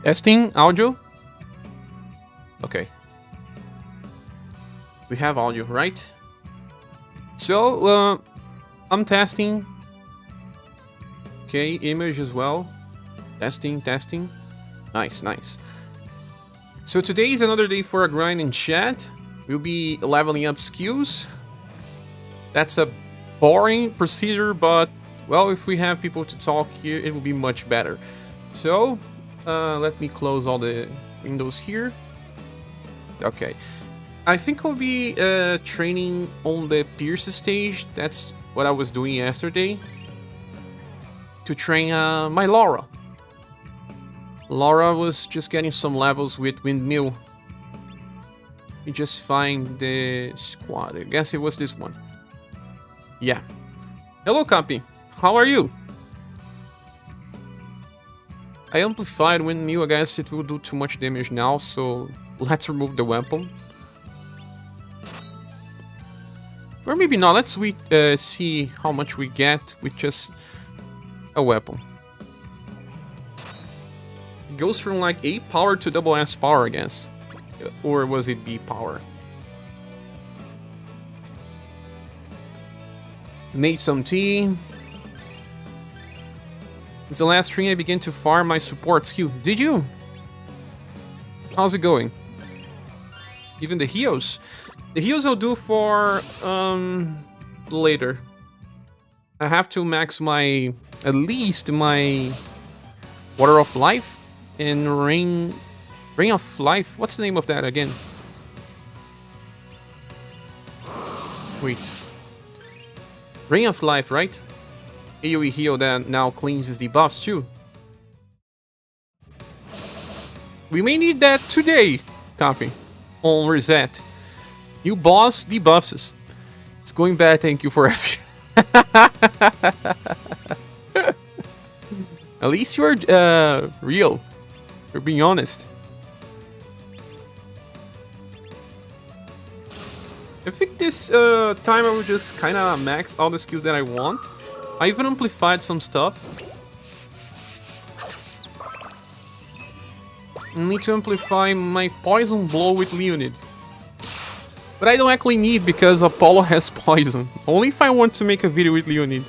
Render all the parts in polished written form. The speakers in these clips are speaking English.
Testing audio. Okay. We have audio, right? So, I'm testing. Okay, image as well. Testing, testing. Nice, nice. So today is another day for a grind in chat. We'll be leveling up skills. That's a boring procedure, but, well, if we have people to talk here, it will be much better. So, let me close all the windows here. Okay. I think I'll be training on the Pierce stage. That's what I was doing yesterday. To train my Laura. Laura was just getting some levels with Windmill. We just find the squad. I guess it was this one. Yeah. Hello, Campy. How are you? I amplified Windmill. I guess it will do too much damage now, so let's remove the weapon. Or maybe not. Let's see how much we get with just a weapon. It goes from like A power to double S power, I guess. Or was it B power? Made some tea. It's the last stream I began to farm my support skill. Did you? How's it going? Even the heals? The heals I'll do for later. I have to max my at least my Water of Life and Rain of Life. What's the name of that again? Wait. Rain of Life, right? AoE heal that now cleanses debuffs too. We may need that today, copy. On reset. New boss debuffs us. It's going bad, thank you for asking. At least you're real. You're being honest. I think this time I will just kind of max all the skills that I want. I even amplified some stuff. I need to amplify my Poison Blow with Leonid. But I don't actually need because Apollo has poison. Only if I want to make a video with Leonid.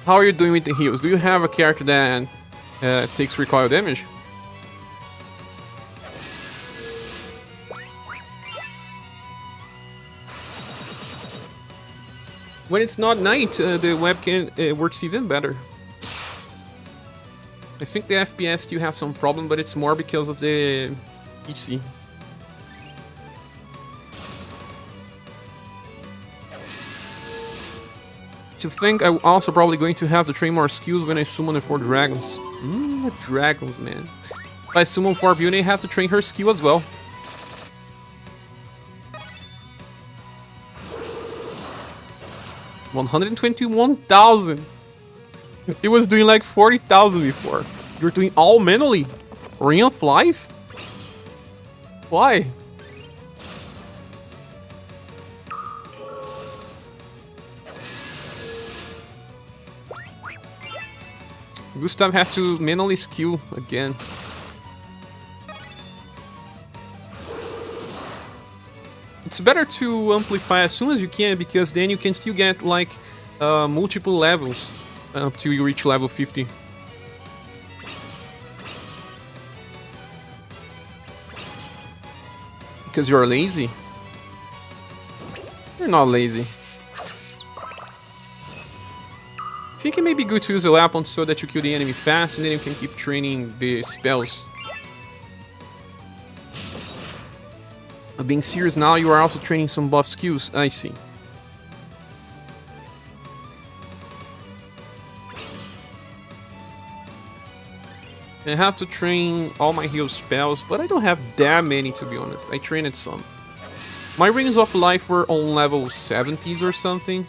How are you doing with the heals? Do you have a character that takes recoil damage? When it's not night, the webcam works even better. I think the FPS still has some problem, but it's more because of the PC. To think I'm also probably going to have to train more skills when I summon the 4 dragons. The dragons, man. If I summon 4 Beauty, I have to train her skill as well. $121,000. It was doing like 40,000 before. You're doing all manually? Ring of Life? Why? Gustav has to manually skill again. It's better to amplify as soon as you can, because then you can still get like multiple levels up till you reach level 50. Because you're lazy? You're not lazy. I think it may be good to use a weapon so that you kill the enemy fast and then you can keep training the spells. But being serious now, you are also training some buff skills, I see. I have to train all my heal spells, but I don't have that many, to be honest. I trained some. My Rings of Life were on level 70s or something.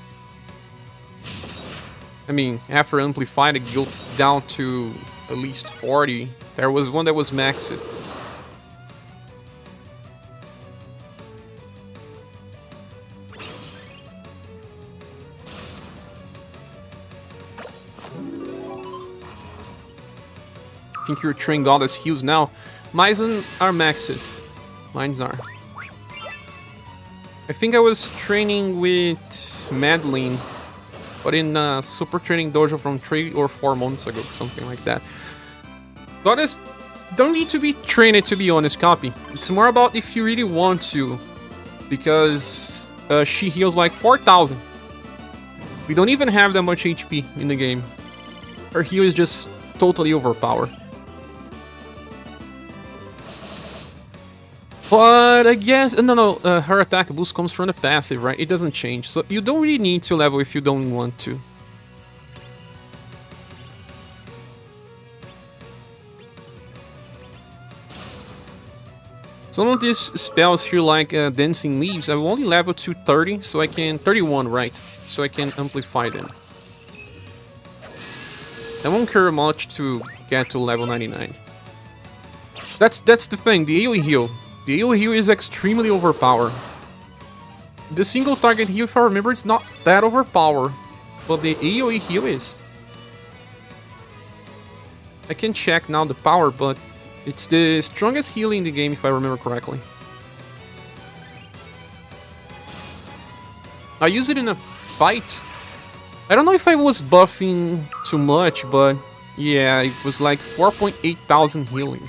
I mean, after Amplified, it got down to at least 40. There was one that was maxed. I think you're trained goddess heals now. Mine are maxed. Mines are. I think I was training with Madeline, but in super training dojo from 3 or 4 months ago, something like that. Goddess don't need to be trained, to be honest, copy. It's more about if you really want to, because she heals like 4,000. We don't even have that much HP in the game. Her heal is just totally overpowered. But I guess, no, her attack boost comes from the passive, right? It doesn't change, so you don't really need to level if you don't want to. Some of these spells here, like Dancing Leaves, I will only level to 30, so I can... 31, right? So I can amplify them. I won't care much to get to level 99. That's the thing, the AoE heal. The AoE heal is extremely overpowered. The single target heal, if I remember, it's not that overpowered, but the AoE heal is. I can check now the power, but it's the strongest heal in the game, if I remember correctly. I used it in a fight. I don't know if I was buffing too much, but yeah, it was like 4,800 healing.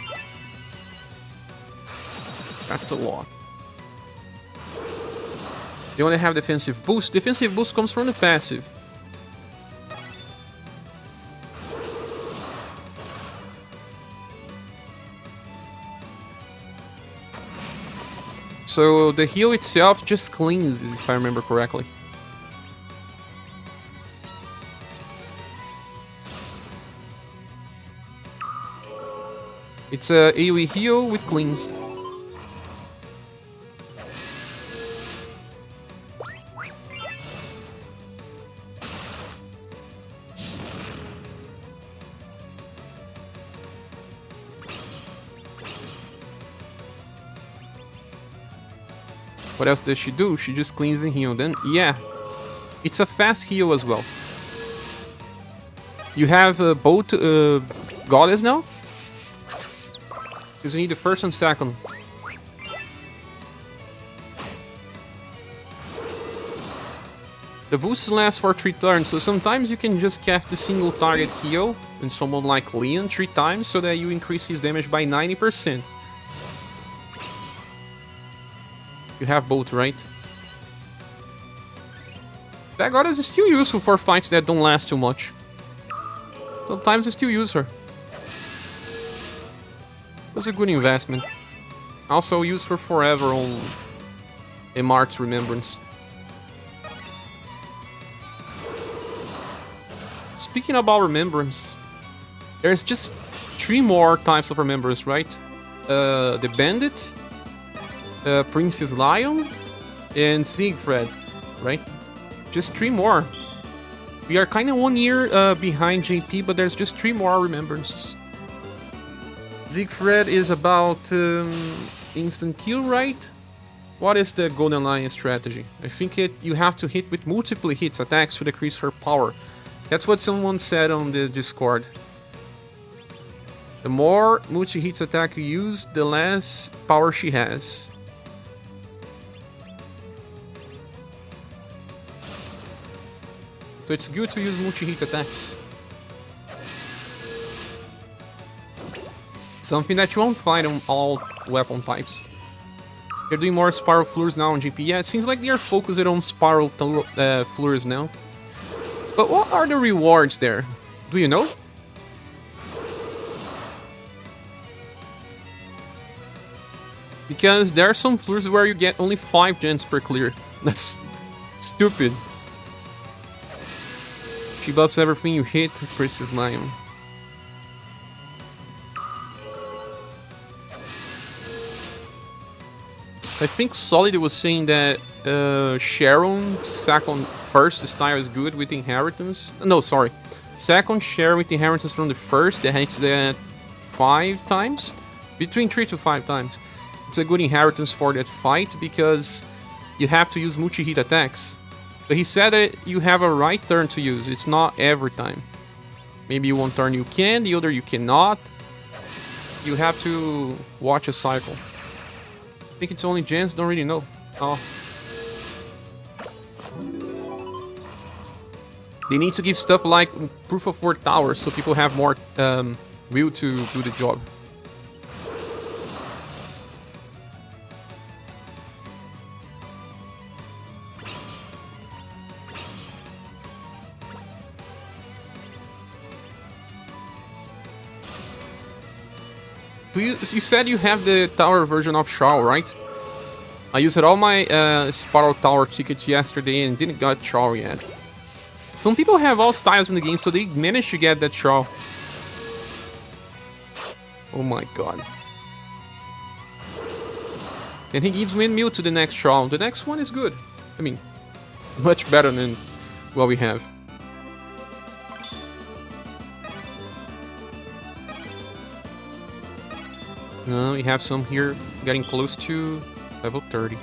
That's a lot. They only have defensive boost. Defensive boost comes from the passive. So the heal itself just cleanses, if I remember correctly. It's a AoE heal with cleans. What else does she do? She just cleans and heal. Then, yeah, it's a fast heal as well. You have both goddess now, because you need the first and second. The boost lasts for 3 turns, so sometimes you can just cast the single target heal in someone like Leon 3 times, so that you increase his damage by 90%. You have both, right? That goddess is still useful for fights that don't last too much. Sometimes I still use her. It was a good investment. Also use her forever on Emart's Remembrance. Speaking about Remembrance, there's just 3 more types of Remembrance, right? The Bandit, Princess Lion, and Siegfried, right? Just 3 more. We are kind of 1 year behind JP, but there's just 3 more Remembrances. Siegfried is about instant kill, right? What is the Golden Lion strategy? I think you have to hit with multiple hits attacks to decrease her power. That's what someone said on the Discord. The more multi-hits attack you use, the less power she has. So it's good to use multi-hit attacks. Something that you won't find on all weapon types. They're doing more Spiral Flures now on GP. Yeah, it seems like they are focused on Spiral Flures now. But what are the rewards there? Do you know? Because there are some Flures where you get only 5 gens per clear. That's stupid. She buffs everything you hit, Princess Lion. I think Solid was saying that Sharon first style is good with inheritance. No, sorry. Second share with inheritance from the first that hits that 5 times. Between 3 to 5 times. It's a good inheritance for that fight because you have to use multi-hit attacks. But he said that you have a right turn to use. It's not every time. Maybe one turn you can, the other you cannot. You have to watch a cycle. I think it's only gens, don't really know. Oh. They need to give stuff like proof of work towers so people have more will to do the job. You said you have the tower version of Shao, right? I used all my Spiral Tower tickets yesterday and didn't got Shao yet. Some people have all styles in the game, so they managed to get that Shao. Oh my god. And he gives windmill to the next Shao. The next one is good. I mean, much better than what we have. We have some here getting close to level 30.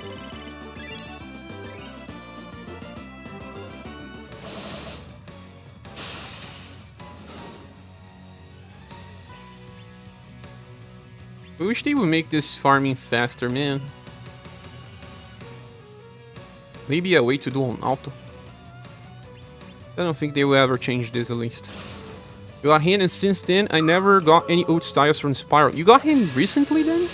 I wish they would make this farming faster, man. Maybe a way to do on auto. I don't think they will ever change this, at least. You got him, and since then, I never got any old styles from Spiral. You got him recently, then?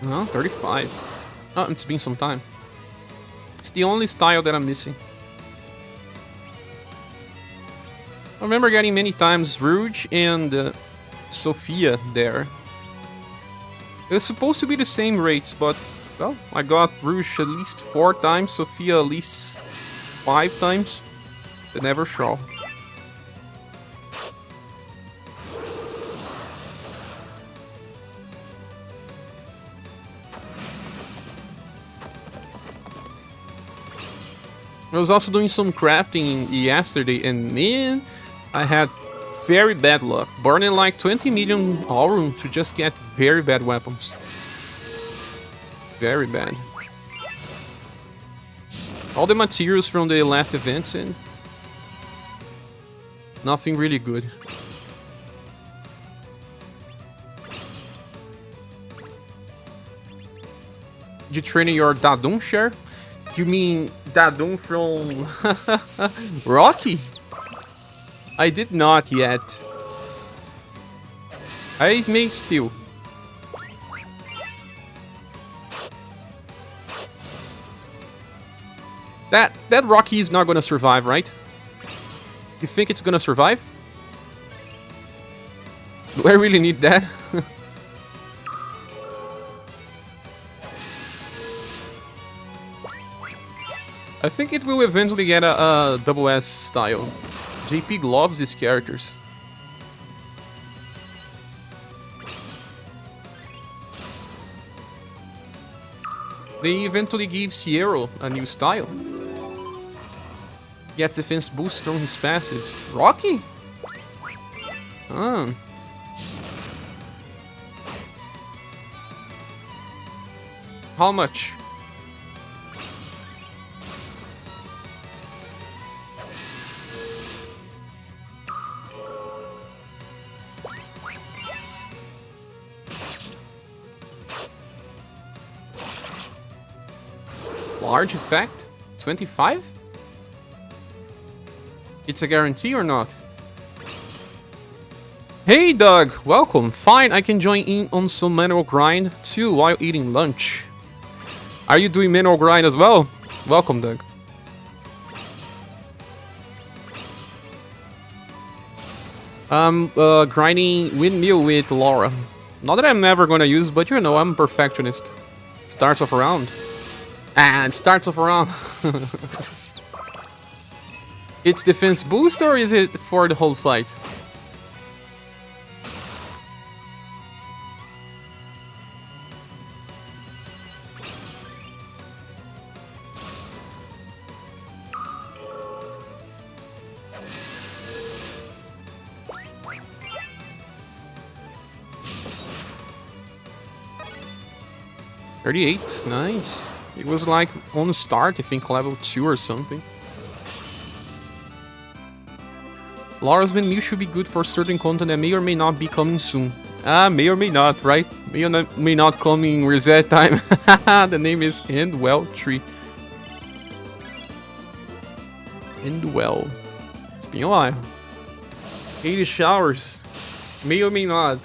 No, 35. Oh, it's been some time. It's the only style that I'm missing. I remember getting many times Rouge and Sophia there. It was supposed to be the same rates, but, well, I got Rouge at least 4 times, Sophia at least 5 times, but never Shaw. I was also doing some crafting yesterday, and man, I had very bad luck. Burning like 20 million aurum to just get very bad weapons. Very bad. All the materials from the last events and nothing really good. Did you train your Dadun share? You mean Dadun from Rocky? I did not yet. I may still. That Rocky is not gonna survive, right? You think it's gonna survive? Do I really need that? I think it will eventually get a double S style. JP loves these characters. They eventually give Sierra a new style. Gets defense boost from his passives. Rocky? How much? Large effect? 25? It's a guarantee or not? Hey Doug, welcome. Fine, I can join in on some manual grind too while eating lunch. Are you doing manual grind as well? Welcome, Doug. I'm grinding windmill with Laura. Not that I'm never gonna use, but you know, I'm a perfectionist. Starts off around. And starts off around. It's defense boost or is it for the whole fight? 38, nice. It was like on the start, I think level 2 or something. Laura's Van Meal should be good for certain content that may or may not be coming soon. Ah, may or may not, right? May not come in reset time. The name is Endwell Tree. Endwell. It's been a while. 80 showers. May or may not.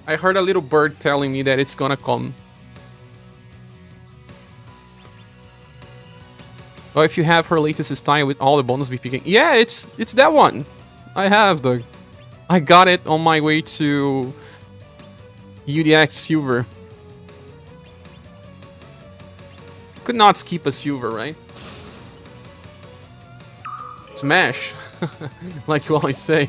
I heard a little bird telling me that it's gonna come. Oh, if you have her latest style with all the bonus be picking. Yeah, it's that one. I have the. I got it on my way to UDX Silver. Could not skip a silver, right? Smash, like you always say.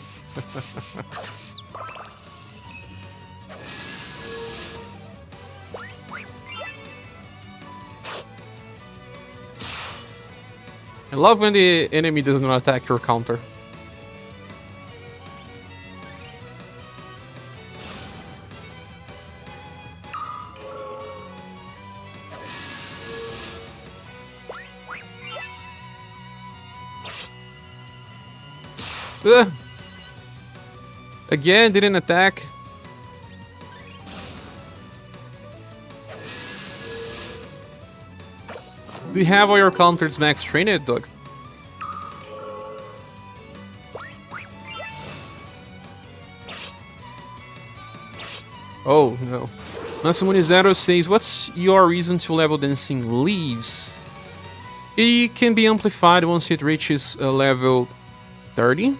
I love when the enemy does not attack your counter. Ugh. Again, didn't attack. Do you have all your counters max trained, Doug? Oh, no. Nasamunizero says, what's your reason to level Dancing Leaves? It can be amplified once it reaches level 30.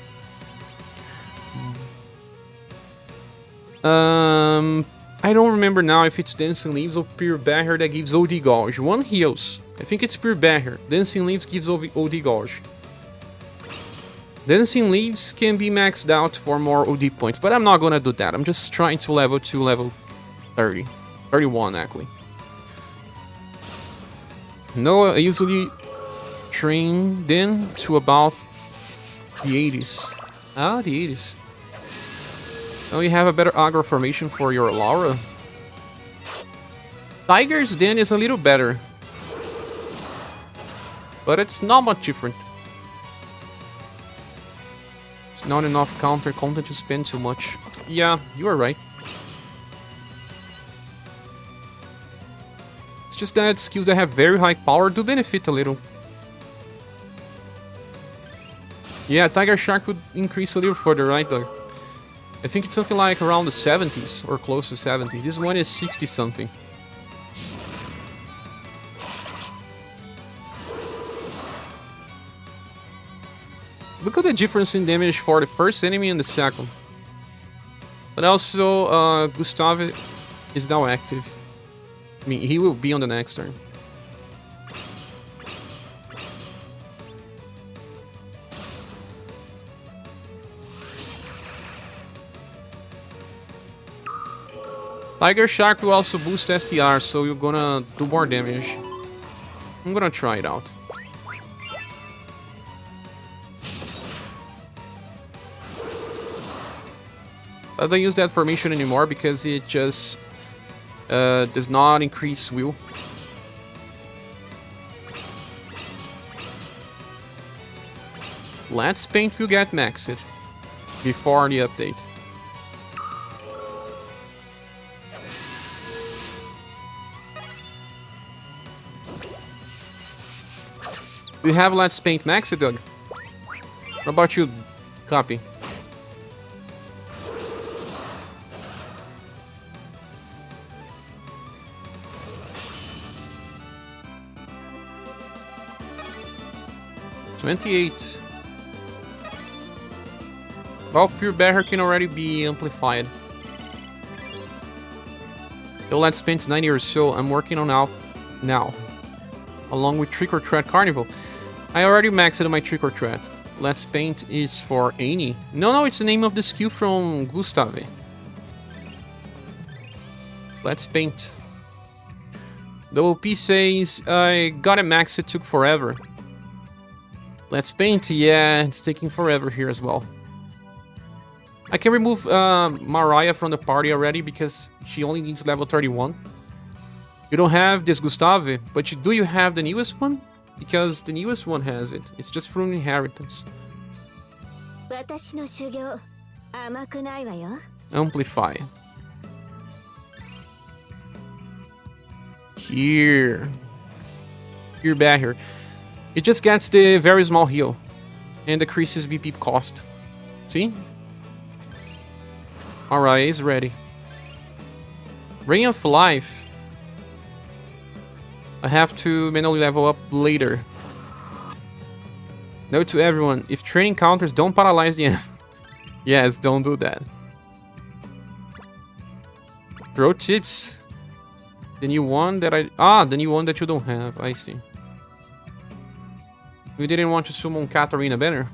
I don't remember now if it's Dancing Leaves or Pure Barrier that gives OD Gauge. One heals. I think it's Pure Barrier. Dancing Leaves gives OD Gauge. Dancing Leaves can be maxed out for more OD points, but I'm not gonna do that. I'm just trying to level to level 30. 31, actually. No, I usually train then to about the 80s. Ah, the 80s. Oh, you have a better aggro formation for your Laura. Tiger's Den is a little better. But it's not much different. It's not enough counter content to spend too much. Yeah, you are right. It's just that skills that have very high power do benefit a little. Yeah, Tiger Shark would increase a little further, right, Doug? I think it's something like around the 70s, or close to 70s. This one is 60 something. Look at the difference in damage for the first enemy and the second. But also, Gustave is now active. I mean, he will be on the next turn. Tiger Shark will also boost STR, so you're gonna do more damage. I'm gonna try it out. I don't use that formation anymore because it just does not increase will. Let's Paint will get maxed before the update. Do you have Let's Paint maxed, Doug? What about you, Copy? $28. Well, Pure Barrier can already be amplified. The Let's Paint's 90 or so. I'm working on out now. Along with Trick or Treat Carnival. I already maxed out my Trick or Treat. Let's Paint is for Annie. No, it's the name of the skill from Gustave. Let's Paint. The OP says, I got it maxed, it took forever. Let's Paint, yeah, it's taking forever here as well. I can remove Mariah from the party already because she only needs level 31. You don't have this Gustave, but do you have the newest one? Because the newest one has it. It's just from inheritance. Amplify. Here. Here, back here. It just gets the very small heal. And decreases BP cost. See? Alright, is ready. Ring of Life. I have to manually level up later. Note to everyone, if training counters, don't paralyze the enemy. Yes, don't do that. Pro tips. The new one that the new one that you don't have. I see. We didn't want to summon Katarina better.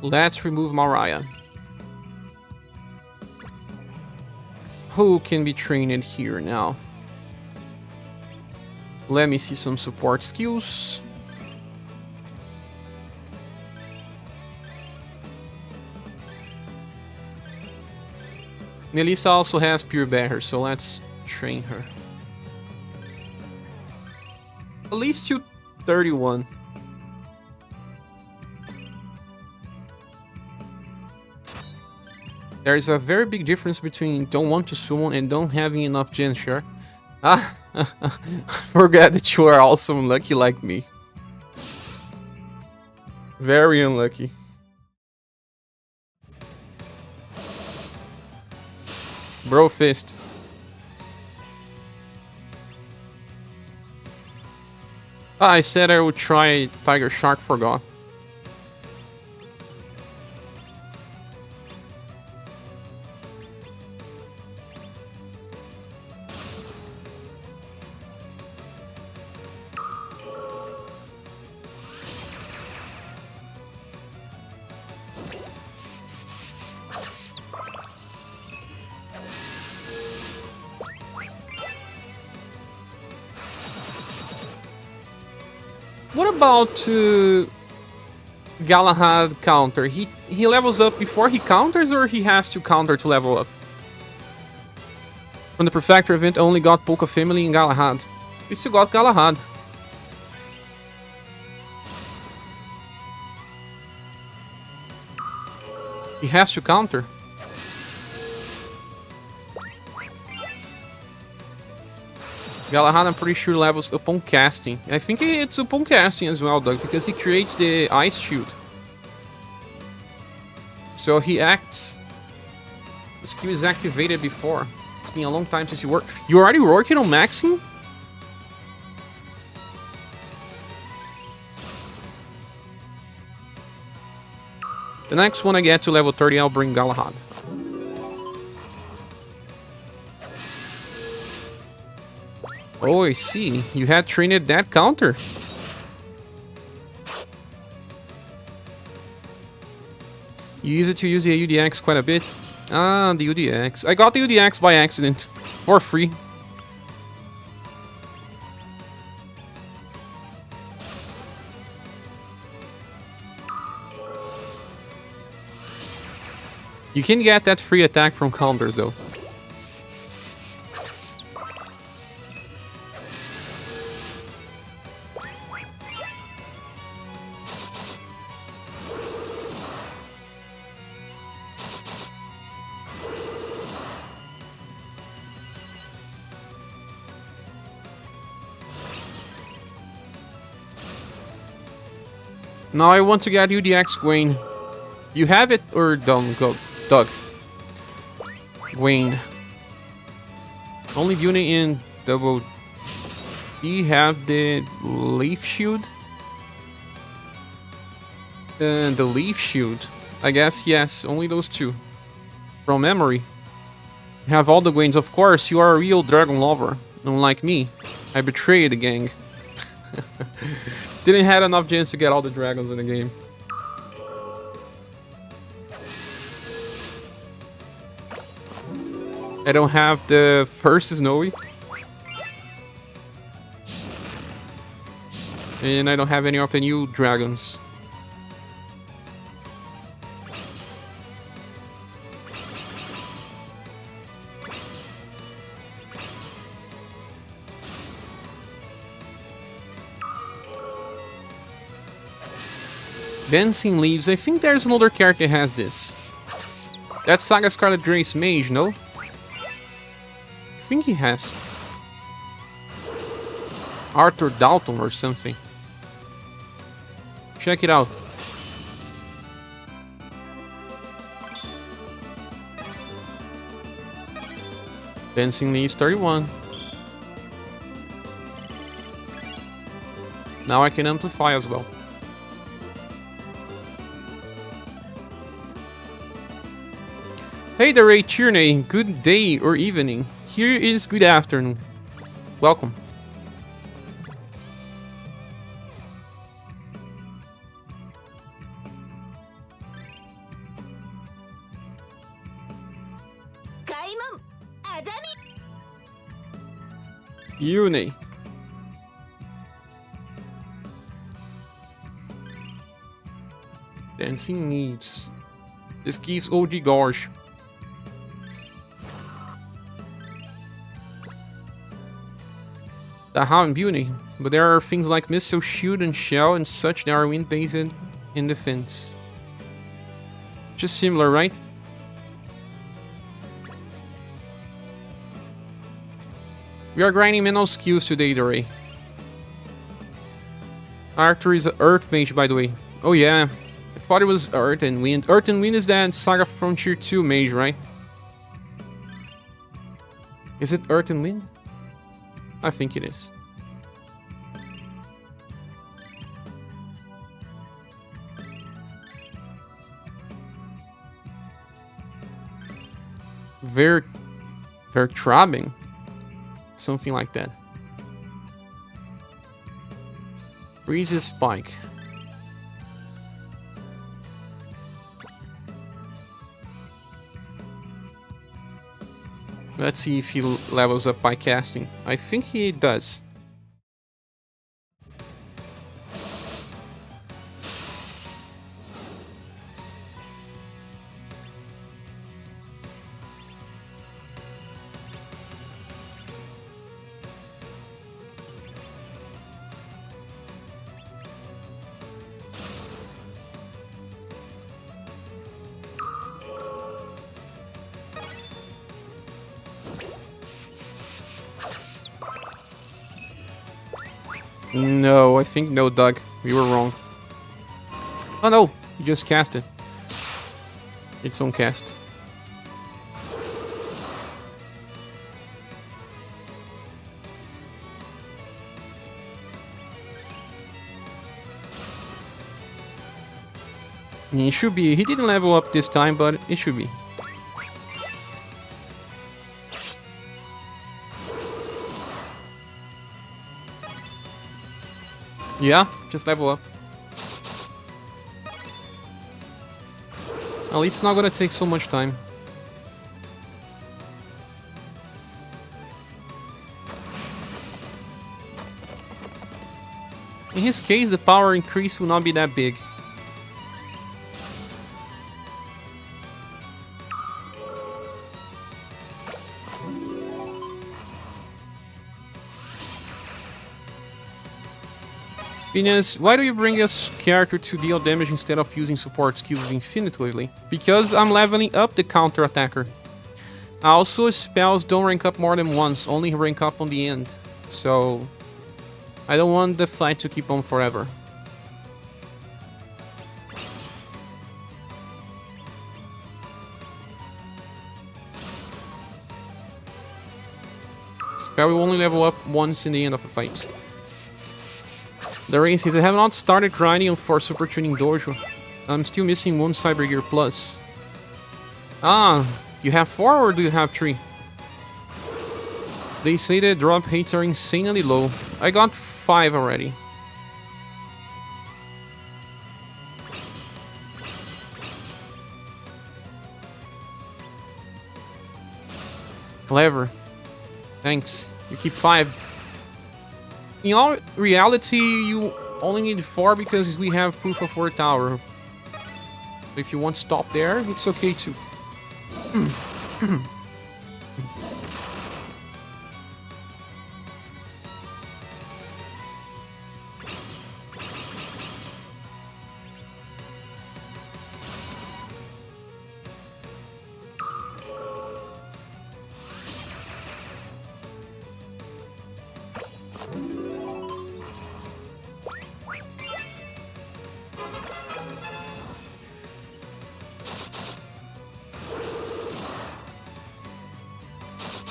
Let's remove Mariah. Who can be trained here now? Let me see some support skills. Melissa also has Pure Bear, so let's train her. At least 231. There is a very big difference between don't want to summon and don't having enough Gensher. Ah, forget that you are also unlucky like me. Very unlucky. Bro fist. Ah, I said I would try Tiger Shark, forgot. What about Galahad counter? He levels up before he counters, or he has to counter to level up? From the Perfector event, I only got Polka Family and Galahad. We still got Galahad. He has to counter. Galahad, I'm pretty sure levels upon casting. I think it's upon casting as well, Doug, because he creates the Ice Shield. So he acts... The skill is activated before. It's been a long time since you work. You already working on maxing? The next one I get to level 30, I'll bring Galahad. Oh, I see. You had trained that counter. You use it to use the UDX quite a bit. Ah, the UDX. I got the UDX by accident. For free. You can get that free attack from counters though. Now I want to get UDX Gwen. You have it or don't go, Doug? Gwen. Only unit in double D have the Leaf Shield. And the Leaf Shield. I guess yes, only those two. From memory. You have all the Gwens, of course, you are a real dragon lover. Unlike me. I betrayed the gang. Didn't have enough chance to get all the dragons in the game. I don't have the first Snowy. And I don't have any of the new dragons. Dancing Leaves. I think there's another character that has this. That's SaGa Scarlet Grace Mage, no? I think he has. Arthur Dalton or something. Check it out. Dancing Leaves 31. Now I can amplify as well. Hey there, Ray Tierney. Good day or evening. Here is good afternoon. Welcome. Uni. Dancing Leaves. This gives OG Gorge. The Hound Beauty, but there are things like Missile Shield and Shell and such that are wind-based in defense. Just similar, right? We are grinding mental skills today, Dory. Arthur is an Earth Mage, by the way. Oh yeah, I thought it was Earth and Wind. Earth and Wind is that SaGa Frontier 2 Mage, right? Is it Earth and Wind? I think it is. Vertrabbing. Something like that. Breeze's Spike. Let's see if he levels up by casting. I think he does. No, I think no, Doug. We were wrong. Oh no, you just cast it. Its own cast. It should be. He didn't level up this time, but it should be. Yeah, just level up. At least it's not gonna take so much time. In his case, the power increase will not be that big. Venus, why do you bring a character to deal damage instead of using support skills infinitively? Because I'm leveling up the counter attacker. Also, spells don't rank up more than once, only rank up on the end. So, I don't want the fight to keep on forever. Spell will only level up once in the end of a fight. The race says, I have not started grinding for Super Tuning Dojo. I'm still missing one Cyber Gear Plus. Ah, you have 4 or do you have 3? They say the drop rates are insanely low. I got 5 already. Clever. Thanks. You keep 5. In all reality, you only need 4 because we have proof of work tower. If you want to stop there, it's okay too.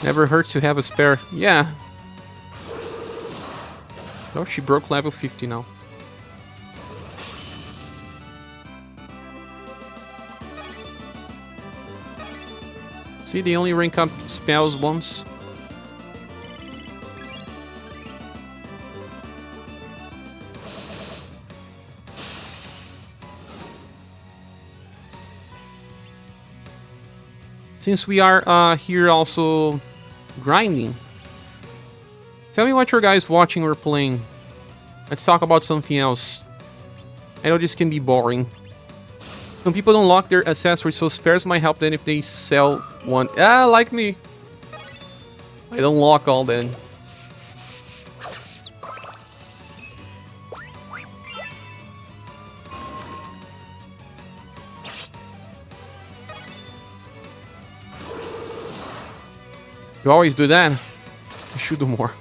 Never hurts to have a spare. Yeah. Oh, she broke level 50 now. See, they only rank up spells once. Since we are here also grinding, tell me what your guys watching or playing. Let's talk about something else. I know this can be boring. Some people don't lock their accessories, so spares might help them if they sell one. Ah, like me. I don't lock all then. You always do that. You should do more.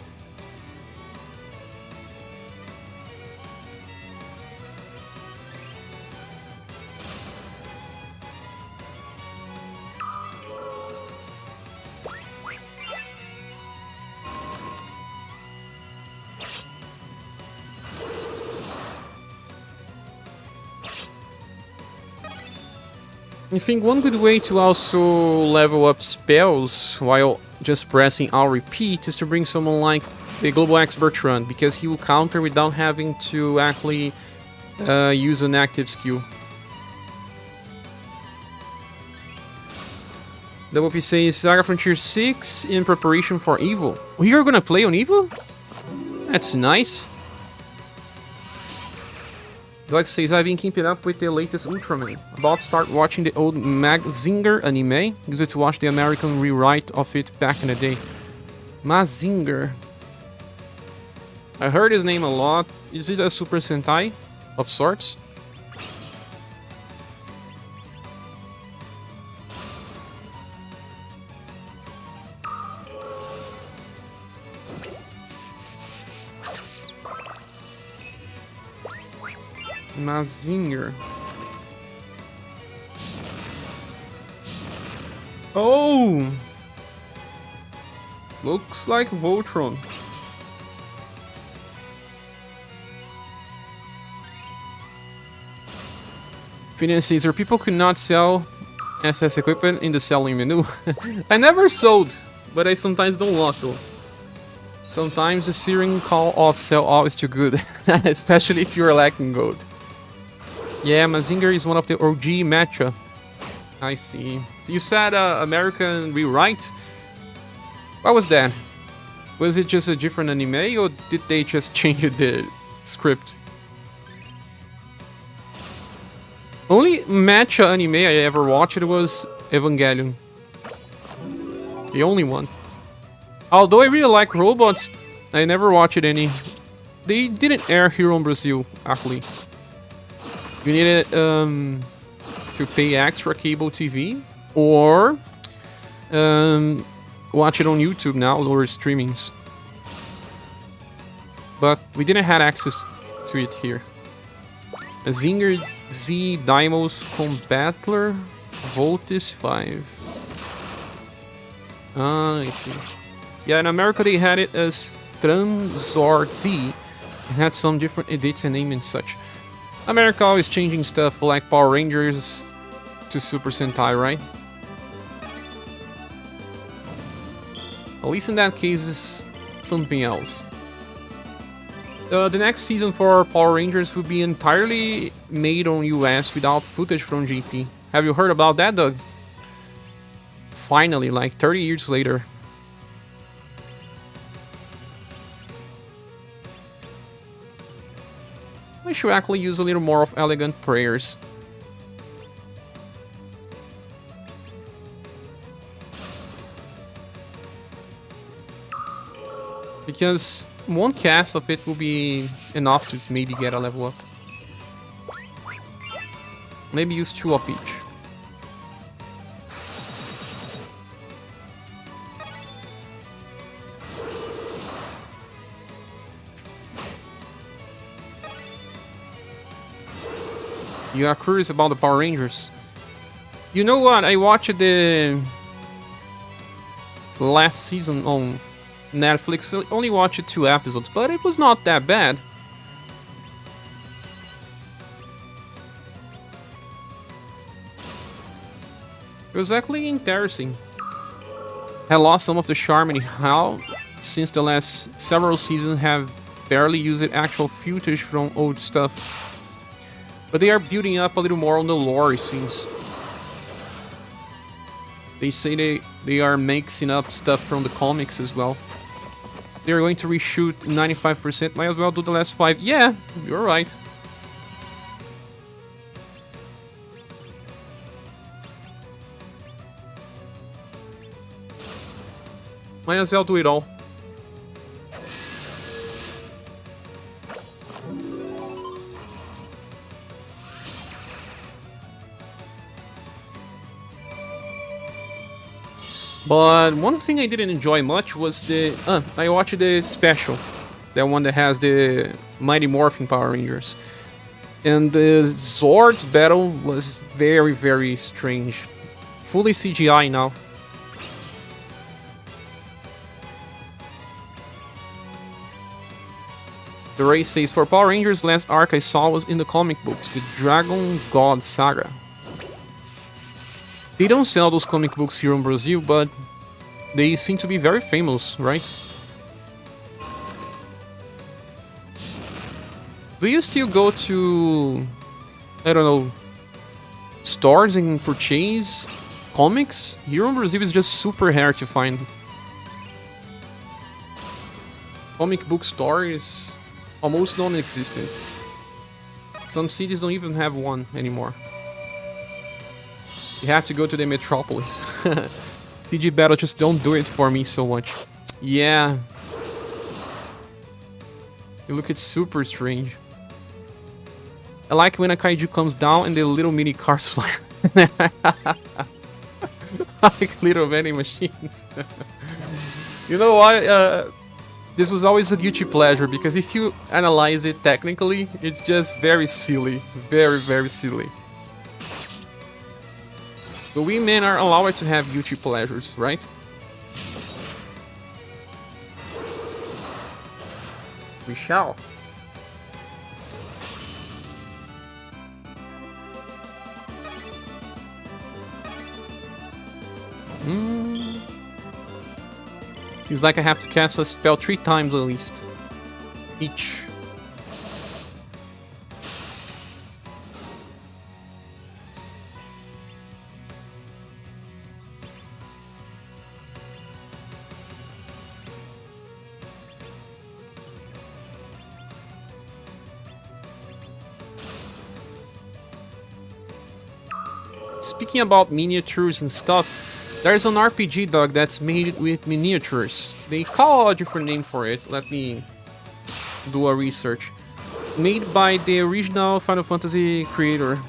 I think one good way to also level up spells while just pressing I'll repeat is to bring someone like the Global Expert Run, because he will counter without having to actually use an active skill. Double P says SaGa Frontier 6 in preparation for Evil. We are gonna play on Evil? That's nice. Doug says, I've been keeping up with the latest Ultraman. About to start watching the old Mazinger anime. Used to watch the American rewrite of it back in the day. Mazinger. I heard his name a lot. Is it a Super Sentai of sorts? Mazinger. Oh! Looks like Voltron. Phineas Caesar, people could not sell SS equipment in the selling menu. I never sold, but I sometimes don't lock though. Sometimes the Searing Call of Sell All is too good, especially if you're lacking gold. Yeah, Mazinger is one of the OG matcha. I see. So you said American rewrite? What was that? Was it just a different anime, or did they just change the script? Only matcha anime I ever watched was Evangelion. The only one. Although I really like robots, I never watched any. They didn't air here in Brazil, actually. You needed to pay extra cable TV or watch it on YouTube now or streamings. But we didn't have access to it here. A Zinger Z Daimos Combattler Voltis 5. Ah, I see. Yeah, in America they had it as Transor Z and had some different edits and name and such. America always changing stuff like Power Rangers to Super Sentai, right? At least in that case, it's something else. The next season for Power Rangers will be entirely made on US without footage from GP. Have you heard about that, Doug? Finally, like 30 years later. should actually use a little more of elegant prayers. Because one cast of it will be enough to maybe get a level up. Maybe use 2 of each. You are curious about the Power Rangers. You know what? I watched the last season on Netflix. I only watched 2 episodes, but it was not that bad. It was actually interesting. I lost some of the charm anyhow, since the last several seasons have barely used actual footage from old stuff. But they are building up a little more on the lore, it seems. They say they are mixing up stuff from the comics as well. They're going to reshoot 95%, might as well do the last 5. Yeah, you're right. Might as well do it all. But one thing I didn't enjoy much was the... I watched the special. That one that has the Mighty Morphin Power Rangers. And the Zords battle was very, very strange. Fully CGI now. The race says, for Power Rangers, last arc I saw was in the comic books, the Dragon God Saga. They don't sell those comic books here in Brazil, but they seem to be very famous, right? Do you still go to, I don't know, stores and purchase comics? Here in Brazil is just super rare to find. Comic book store is almost non-existent. Some cities don't even have one anymore. You have to go to the metropolis. CG Battle just don't do it for me so much. Yeah. You look, it's super strange. I like when a kaiju comes down and the little mini cars fly. Like little vending machines. You know what? This was always a guilty pleasure, because if you analyze it technically, it's just very silly. Very, very silly. But we men are allowed to have guilty pleasures, right? We shall. Seems like I have to cast a spell 3 times at least. Each. Speaking about miniatures and stuff, there's an RPG, dog, that's made with miniatures. They call a different name for it. Let me do a research. Made by the original Final Fantasy creator.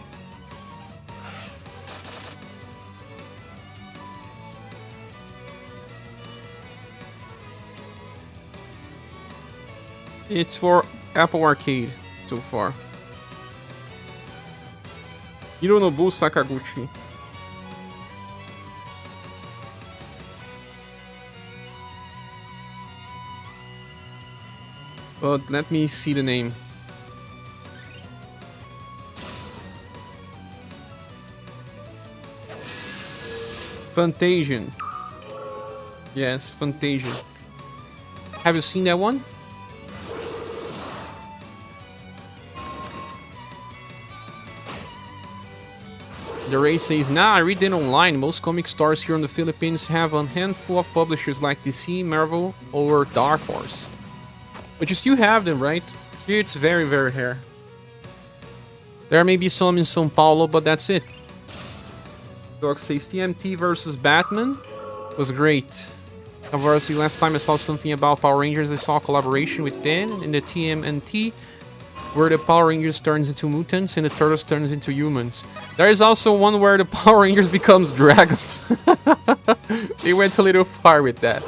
It's for Apple Arcade so far. Hironobu Sakaguchi. But let me see the name. Fantasian. Yes, Fantasian. Have you seen that one? The Ray says, nah, I read it online. Most comic stores here in the Philippines have a handful of publishers like DC, Marvel, or Dark Horse. But you still have them, right? Here it's very, very rare. There may be some in São Paulo, but that's it. Dog says TMT versus Batman was great. Obviously, last time I saw something about Power Rangers, I saw a collaboration with Dan in the TMNT, where the Power Rangers turns into mutants and the Turtles turns into humans. There is also one where the Power Rangers becomes dragons. They went a little far with that.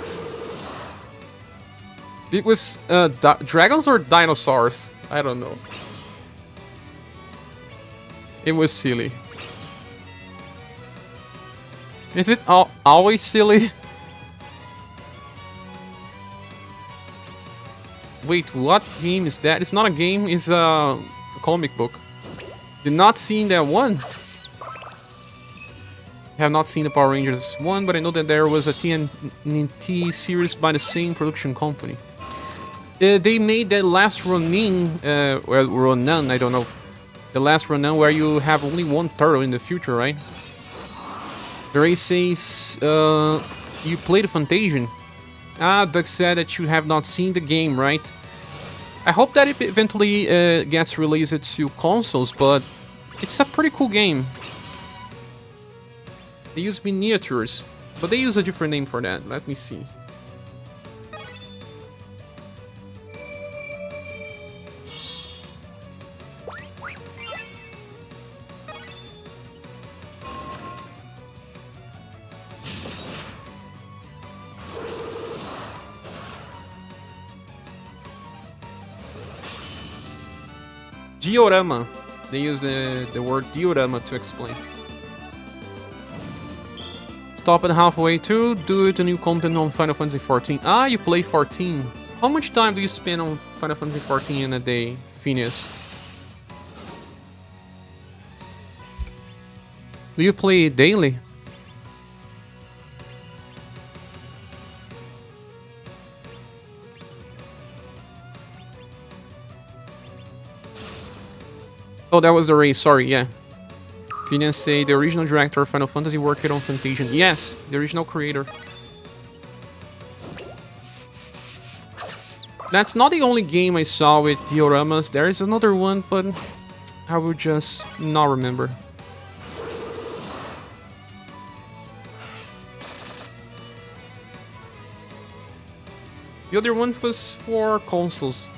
It was dragons or dinosaurs? I don't know. It was silly. Is it always silly? Wait, what game is that? It's not a game, it's a comic book. Did not seen that one. Have not seen the Power Rangers one, but I know that there was a TNT series by the same production company. They made that last Ronin, well, Ronin, I don't know. The last Ronin where you have only one turtle in the future, right? The race says, you played Fantasian. Doug said that you have not seen the game, right? I hope that it eventually gets released to consoles, but it's a pretty cool game. They use miniatures, but they use a different name for that. Let me see. Diorama. They use the word diorama to explain. Stop it halfway to do it a new content on Final Fantasy 14. Ah, you play 14. How much time do you spend on Final Fantasy 14 in a day, Phineas? Do you play it daily? Oh, that was the race, sorry, yeah. Phineas say the original director of Final Fantasy worked on Fantasian. Yes, the original creator. That's not the only game I saw with dioramas. There is another one, but I would just not remember. The other one was for consoles.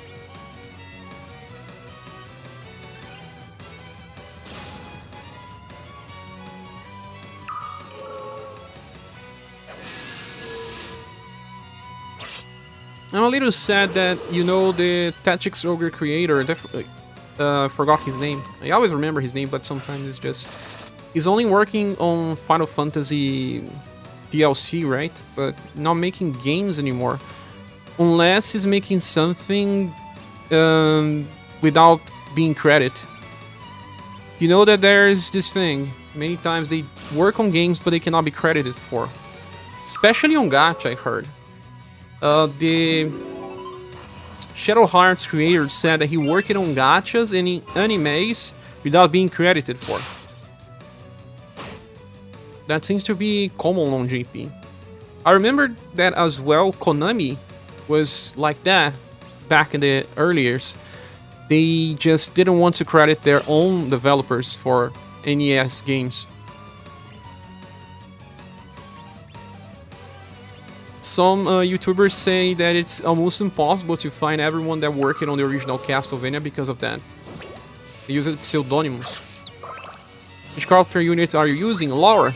I'm a little sad that, you know, the Tactics Ogre creator, forgot his name. I always remember his name, but sometimes it's just... He's only working on Final Fantasy DLC, right? But not making games anymore. Unless he's making something without being credited. You know that there's this thing. Many times they work on games, but they cannot be credited for. Especially on gacha, I heard. The Shadow Hearts creator said that he worked on gachas and in animes without being credited for. That seems to be common on GP. I remember that as well. Konami was like that back in the early years. They just didn't want to credit their own developers for NES games. Some YouTubers say that it's almost impossible to find everyone that worked on the original Castlevania because of that. They use pseudonyms. Which character units are you using? Laura.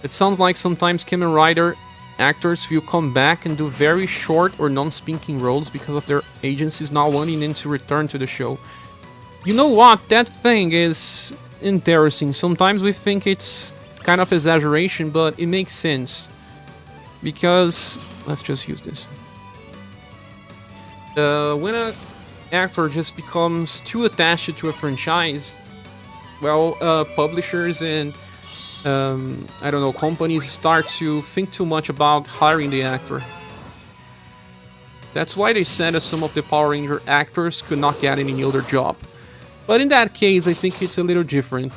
It sounds like sometimes Kamen Rider actors will come back and do very short or non-speaking roles because of their agencies not wanting them to return to the show. You know what? That thing is interesting. Sometimes we think it's kind of exaggeration, but it makes sense. Because, let's just use this. When an actor just becomes too attached to a franchise, well, publishers and I don't know, companies start to think too much about hiring the actor. That's why they said that some of the Power Ranger actors could not get any other job. But in that case, I think it's a little different.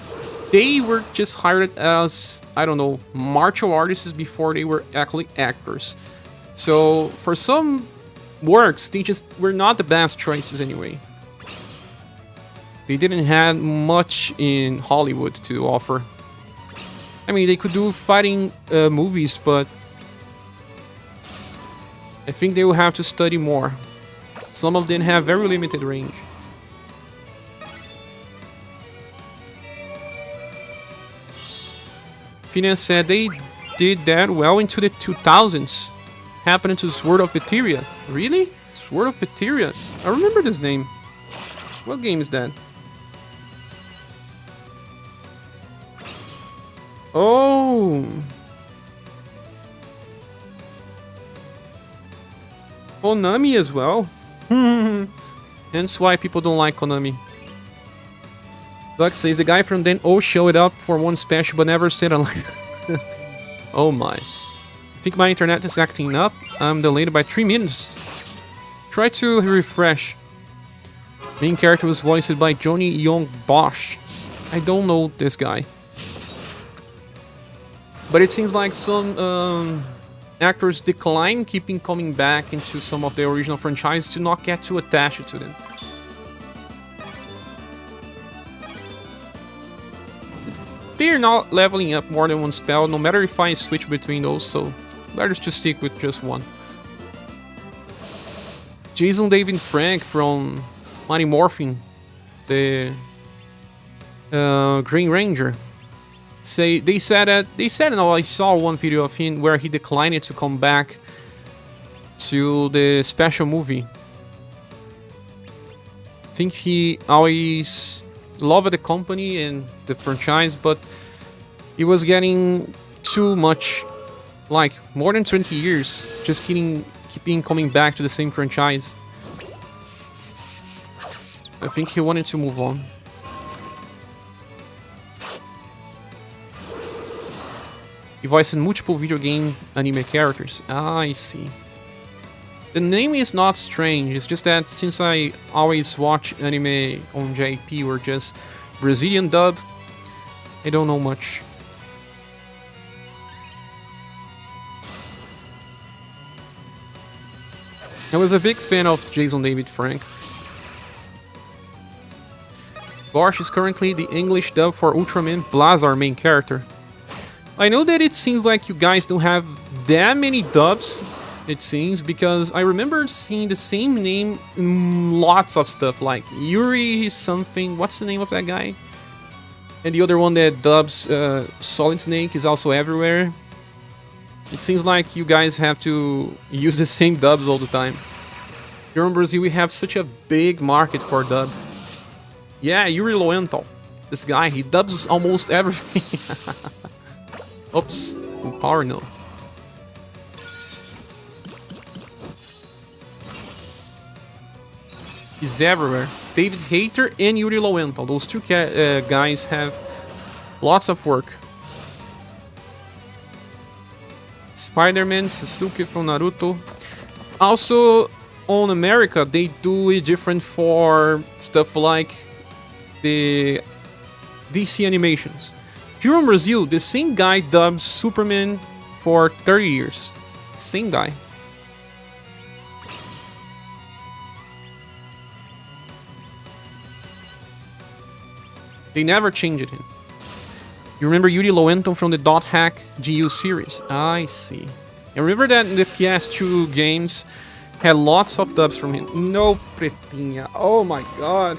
They were just hired as, I don't know, martial artists before they were actually actors. So for some works. They just were not the best choices anyway. They didn't have much in Hollywood to offer. I mean, they could do fighting movies, but I think they will have to study more. Some of them have very limited range. Phineas said they did that well into the 2000s. Happened to Sword of Etheria. Really? Sword of Etheria? I remember this name. What game is that? Oh! Konami as well. Hence why people don't like Konami. Doug says the guy from Den O showed up for one special but never said a line. Oh my. I think my internet is acting up. I'm delayed by 3 minutes. Try to refresh. Main character was voiced by Johnny Young Bosch. I don't know this guy. But it seems like some actors decline keeping coming back into some of the original franchise to not get too attached to them. They're not leveling up more than one spell, no matter if I switch between those, so better to stick with just one. Jason David Frank from Mighty Morphin, the Green Ranger. They said no, I saw one video of him where he declined to come back to the special movie. I think he always loved the company and the franchise, but it was getting too much, like more than 20 years, just keeping coming back to the same franchise. I think he wanted to move on. He voiced multiple video game anime characters. Ah, I see. The name is not strange, it's just that since I always watch anime on JP or just Brazilian dub, I don't know much. I was a big fan of Jason David Frank. Bosch is currently the English dub for Ultraman Blazar main character. I know that it seems like you guys don't have that many dubs, it seems, because I remember seeing the same name in lots of stuff, like Yuri something, what's the name of that guy? And the other one that dubs Solid Snake is also everywhere. It seems like you guys have to use the same dubs all the time. Here in Brazil we have such a big market for dub. Yeah, Yuri Lowenthal. This guy, he dubs almost everything. Oops, power no. He's everywhere. David Hayter and Yuri Lowenthal. Those two guys have lots of work. Spider-Man, Sasuke from Naruto. Also, on America, they do it different for stuff like the DC animations. Here in Brazil, the same guy dubs Superman for 30 years. Same guy. They never changed him. You remember Yuri Lowenthal from the Dot Hack GU series? I see. I remember that the PS2 games had lots of dubs from him. No, Pretinha. Oh my god.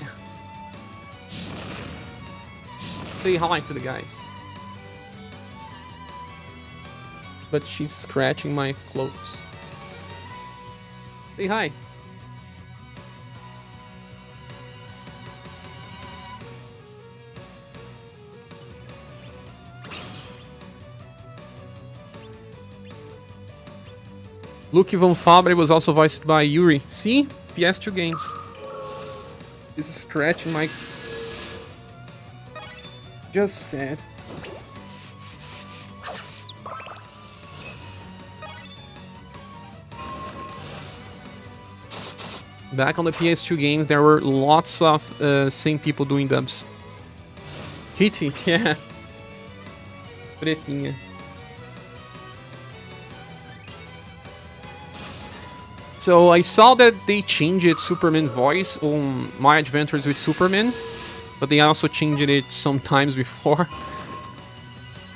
Say hi to the guys. But she's scratching my clothes. Say hi. Luke Von Fabre was also voiced by Yuri. See? PS2 games. This is scratching my... Just sad. Back on the PS2 games, there were lots of same people doing dubs. Kitty, yeah. Pretinha. So I saw that they changed Superman voice on My Adventures with Superman, but they also changed it sometimes before.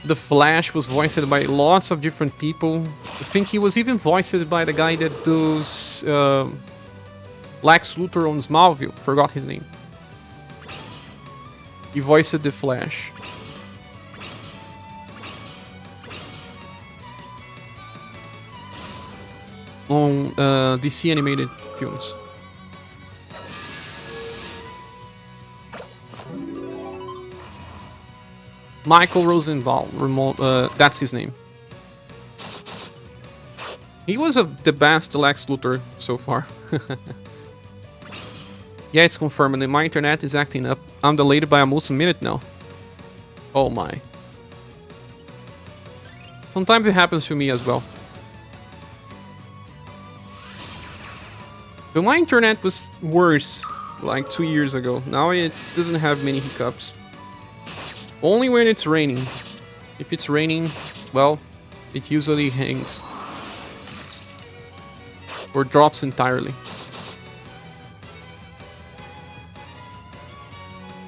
The Flash was voiced by lots of different people. I think he was even voiced by the guy that does Lex Luthor on Smallville. Forgot his name. He voiced the Flash. On DC animated films. Michael Rosenbaum, that's his name. He was the best Lex Luthor so far. Yeah, it's confirmed. My internet is acting up. I'm delayed by almost a minute now. Oh my. Sometimes it happens to me as well. But my internet was worse like 2 years ago. Now it doesn't have many hiccups. Only when it's raining. If it's raining, well, it usually hangs. Or drops entirely.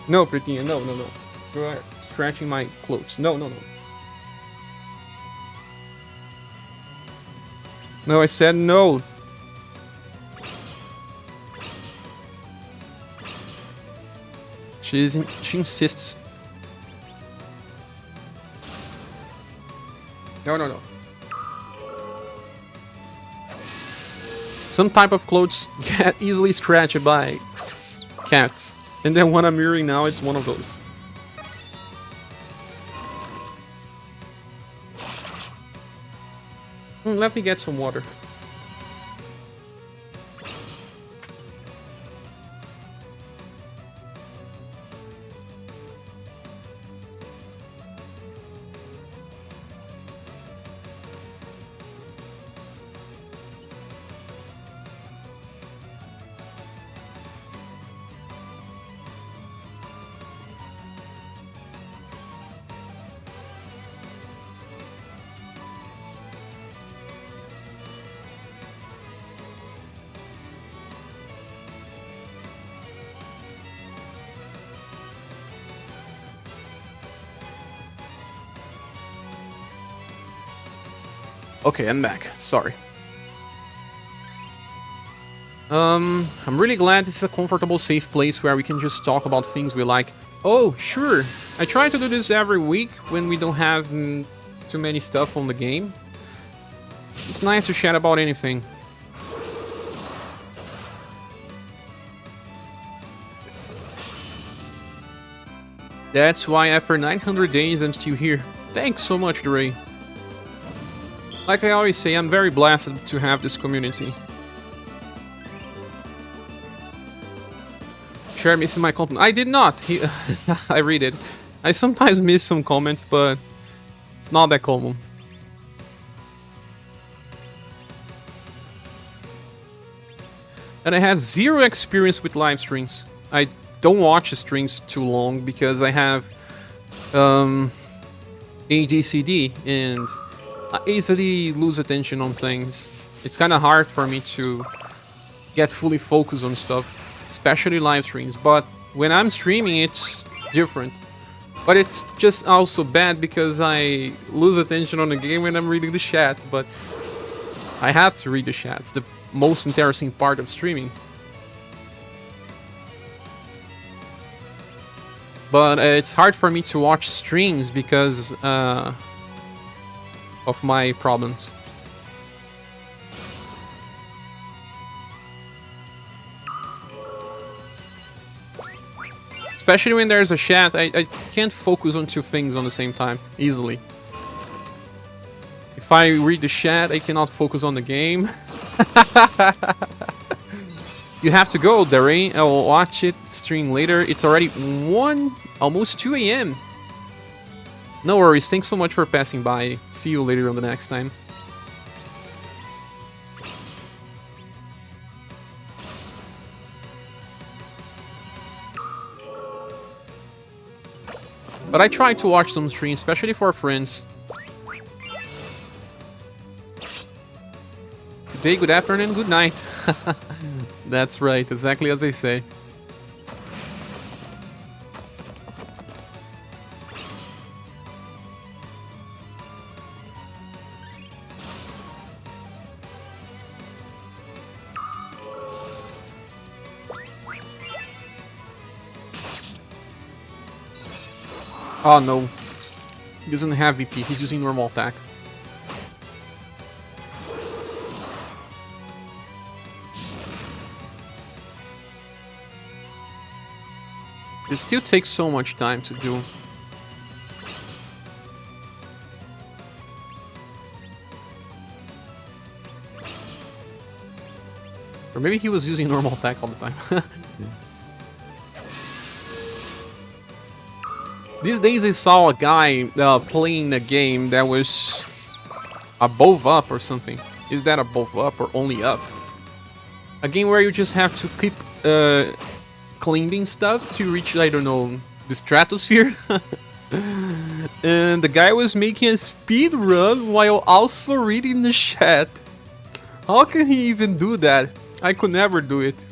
No, Pretinha, no. You are scratching my clothes. No. No, I said no. She insists. No. Some type of clothes get easily scratched by cats. And then what I'm wearing now, it's one of those. Let me get some water. Okay, I'm back. Sorry. I'm really glad this is a comfortable, safe place where we can just talk about things we like. Oh, sure. I try to do this every week when we don't have too many stuff on the game. It's nice to chat about anything. That's why after 900 days I'm still here. Thanks so much, Dre. Like I always say, I'm very blessed to have this community. Share missing my comment. I did not. I read it. I sometimes miss some comments, but it's not that common. And I had zero experience with live streams. I don't watch streams too long because I have ADCD and I easily lose attention on things. It's kind of hard for me to get fully focused on stuff, especially live streams. But when I'm streaming, it's different. But it's just also bad because I lose attention on the game when I'm reading the chat. But I have to read the chat. It's the most interesting part of streaming. But it's hard for me to watch streams because of my problems. Especially when there's a chat, I can't focus on two things on the same time, easily. If I read the chat, I cannot focus on the game. You have to go, Darren. I will watch it, stream later. It's already 1, almost 2 a.m. No worries, thanks so much for passing by. See you later on the next time. But I try to watch some streams, especially for friends. day, good afternoon, good night. That's right, exactly as they say. Oh no, he doesn't have VP, he's using normal attack. It still takes so much time to do. Or maybe he was using normal attack all the time. These days I saw a guy playing a game that was above up or something. Is that above up or only up? A game where you just have to keep cleaning stuff to reach, I don't know, the stratosphere. And the guy was making a speed run while also reading the chat. How can he even do that? I could never do it.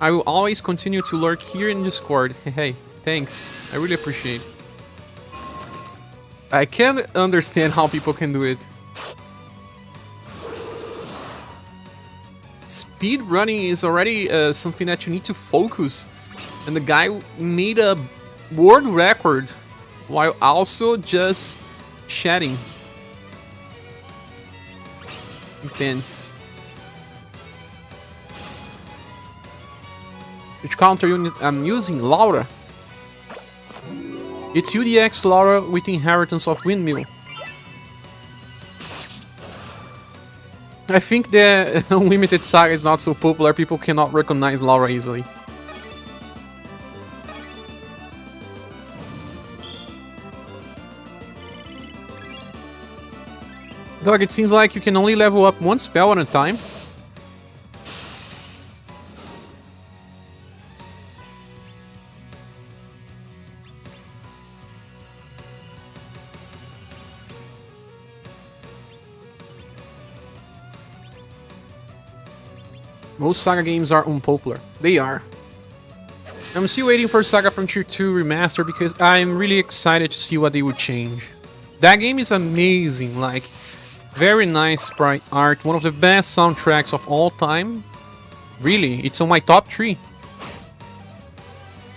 I will always continue to lurk here in Discord. Hey, thanks. I really appreciate it. I can't understand how people can do it. Speed running is already something that you need to focus. And the guy made a world record while also just chatting. Intense. Which counter unit I'm using? Laura. It's UDX Laura with inheritance of windmill. I think the Unlimited SaGa is not so popular, people cannot recognize Laura easily. Dog, it seems like you can only level up one spell at a time. Most SaGa games are unpopular. They are. I'm still waiting for SaGa Frontier 2 Remaster because I'm really excited to see what they would change. That game is amazing, like, very nice sprite art, one of the best soundtracks of all time. Really, it's on my top 3.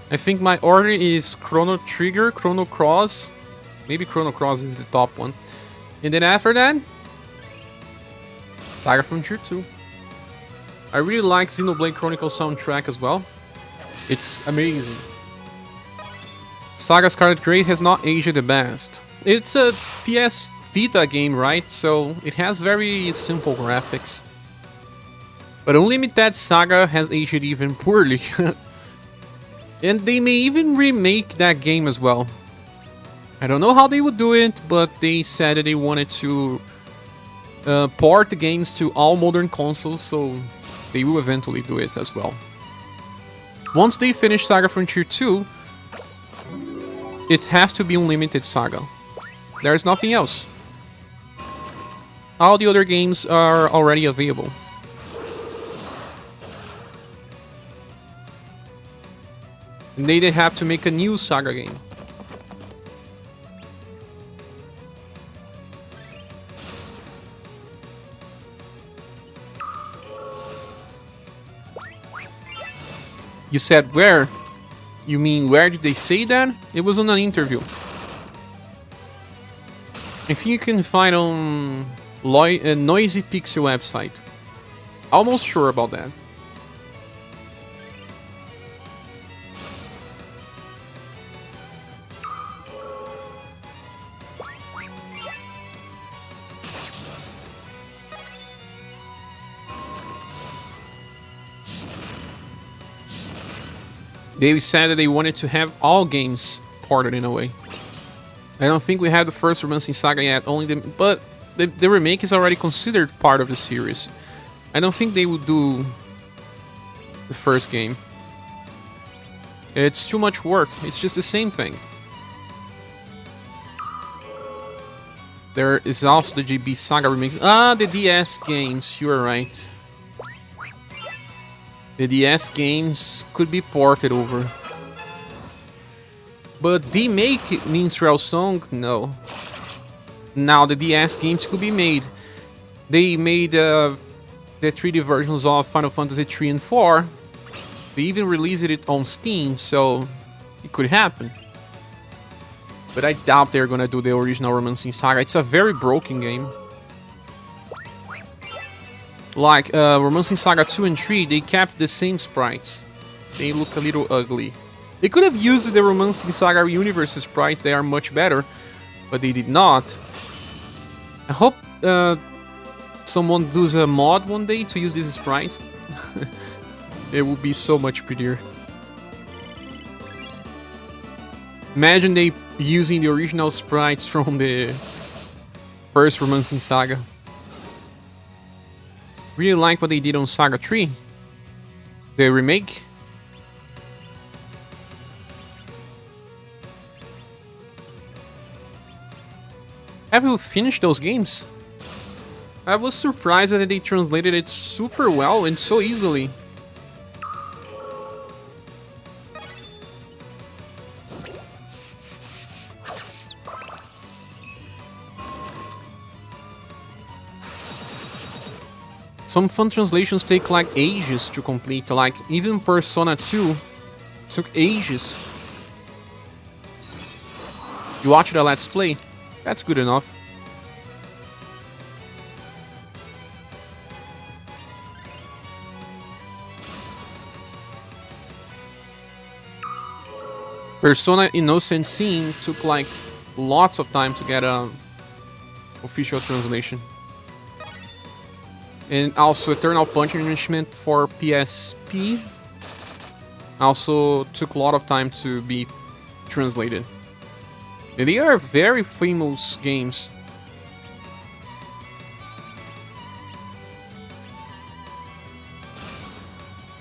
I think my order is Chrono Trigger, Chrono Cross. Maybe Chrono Cross is the top one. And then after that, SaGa Frontier 2. I really like Xenoblade Chronicles soundtrack as well. It's amazing. SaGa Scarlet Grey has not aged the best. It's a PS Vita game, right? So it has very simple graphics. But Unlimited SaGa has aged even poorly. And they may even remake that game as well. I don't know how they would do it, but they said that they wanted to port the games to all modern consoles, so they will eventually do it as well. Once they finish SaGa Frontier 2, it has to be Unlimited SaGa. There's nothing else. All the other games are already available. And they have to make a new SaGa game. You said where? You mean where did they say that? It was on an interview. I think you can find on Noisy Pixel website. Almost sure about that. They said that they wanted to have all games ported in a way. I don't think we have the first Romancing SaGa yet, but the remake is already considered part of the series. I don't think they would do the first game. It's too much work, it's just the same thing. There is also the GB SaGa remix. Ah, the DS games. You are right. The DS games could be ported over. But the make minstrel song, no. Now the DS games could be made. They made the 3D versions of Final Fantasy 3 and 4. They even released it on Steam, so it could happen. But I doubt they're gonna do the original Romancing Saga. It's a very broken game. Like Romancing Saga 2 and 3, they kept the same sprites. They look a little ugly. They could have used the Romancing Saga UniverSe sprites, they are much better, but they did not. I hope someone does a mod one day to use these sprites. It would be so much prettier. Imagine they using the original sprites from the first Romancing Saga. Really like what they did on Saga 3. The remake. Have you finished those games? I was surprised that they translated it super well and so easily. Some fun translations take like ages to complete, like even Persona 2 took ages. You watched a Let's Play? That's good enough. Persona Innocent Sin took like lots of time to get a official translation. And also Eternal Punishment for PSP also took a lot of time to be translated. And they are very famous games.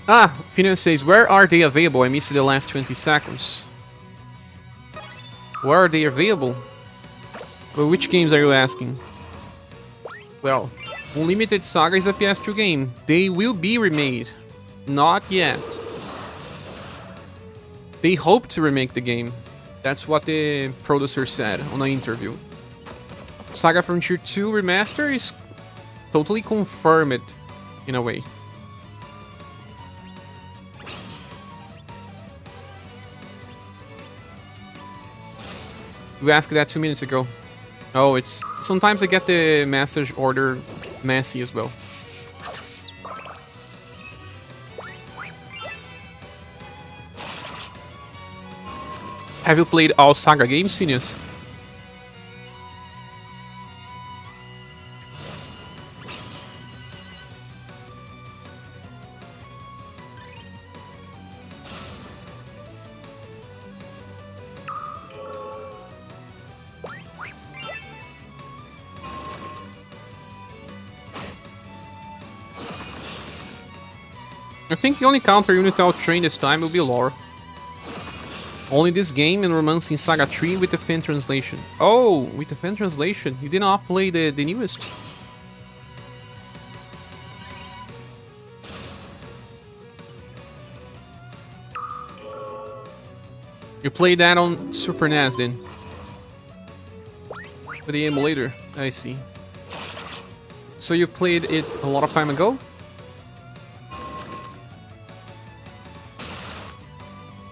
Ah, Phineas says, where are they available? I missed the last 20 seconds. Where are they available? Well, which games are you asking? Well, Unlimited Saga is a PS2 game. They will be remade. Not yet. They hope to remake the game. That's what the producer said on an interview. Saga Frontier 2 Remaster is totally confirmed in a way. We asked that 2 minutes ago. Oh, it's... Sometimes I get the message order messy as well. Have you played all Saga games, Phineas? I think the only counter unit I'll train this time will be Lore. Only this game and Romancing Saga 3 with the fan translation. Oh, with the fan translation. You did not play the newest. You played that on Super NES then? With the emulator, I see. So you played it a lot of time ago?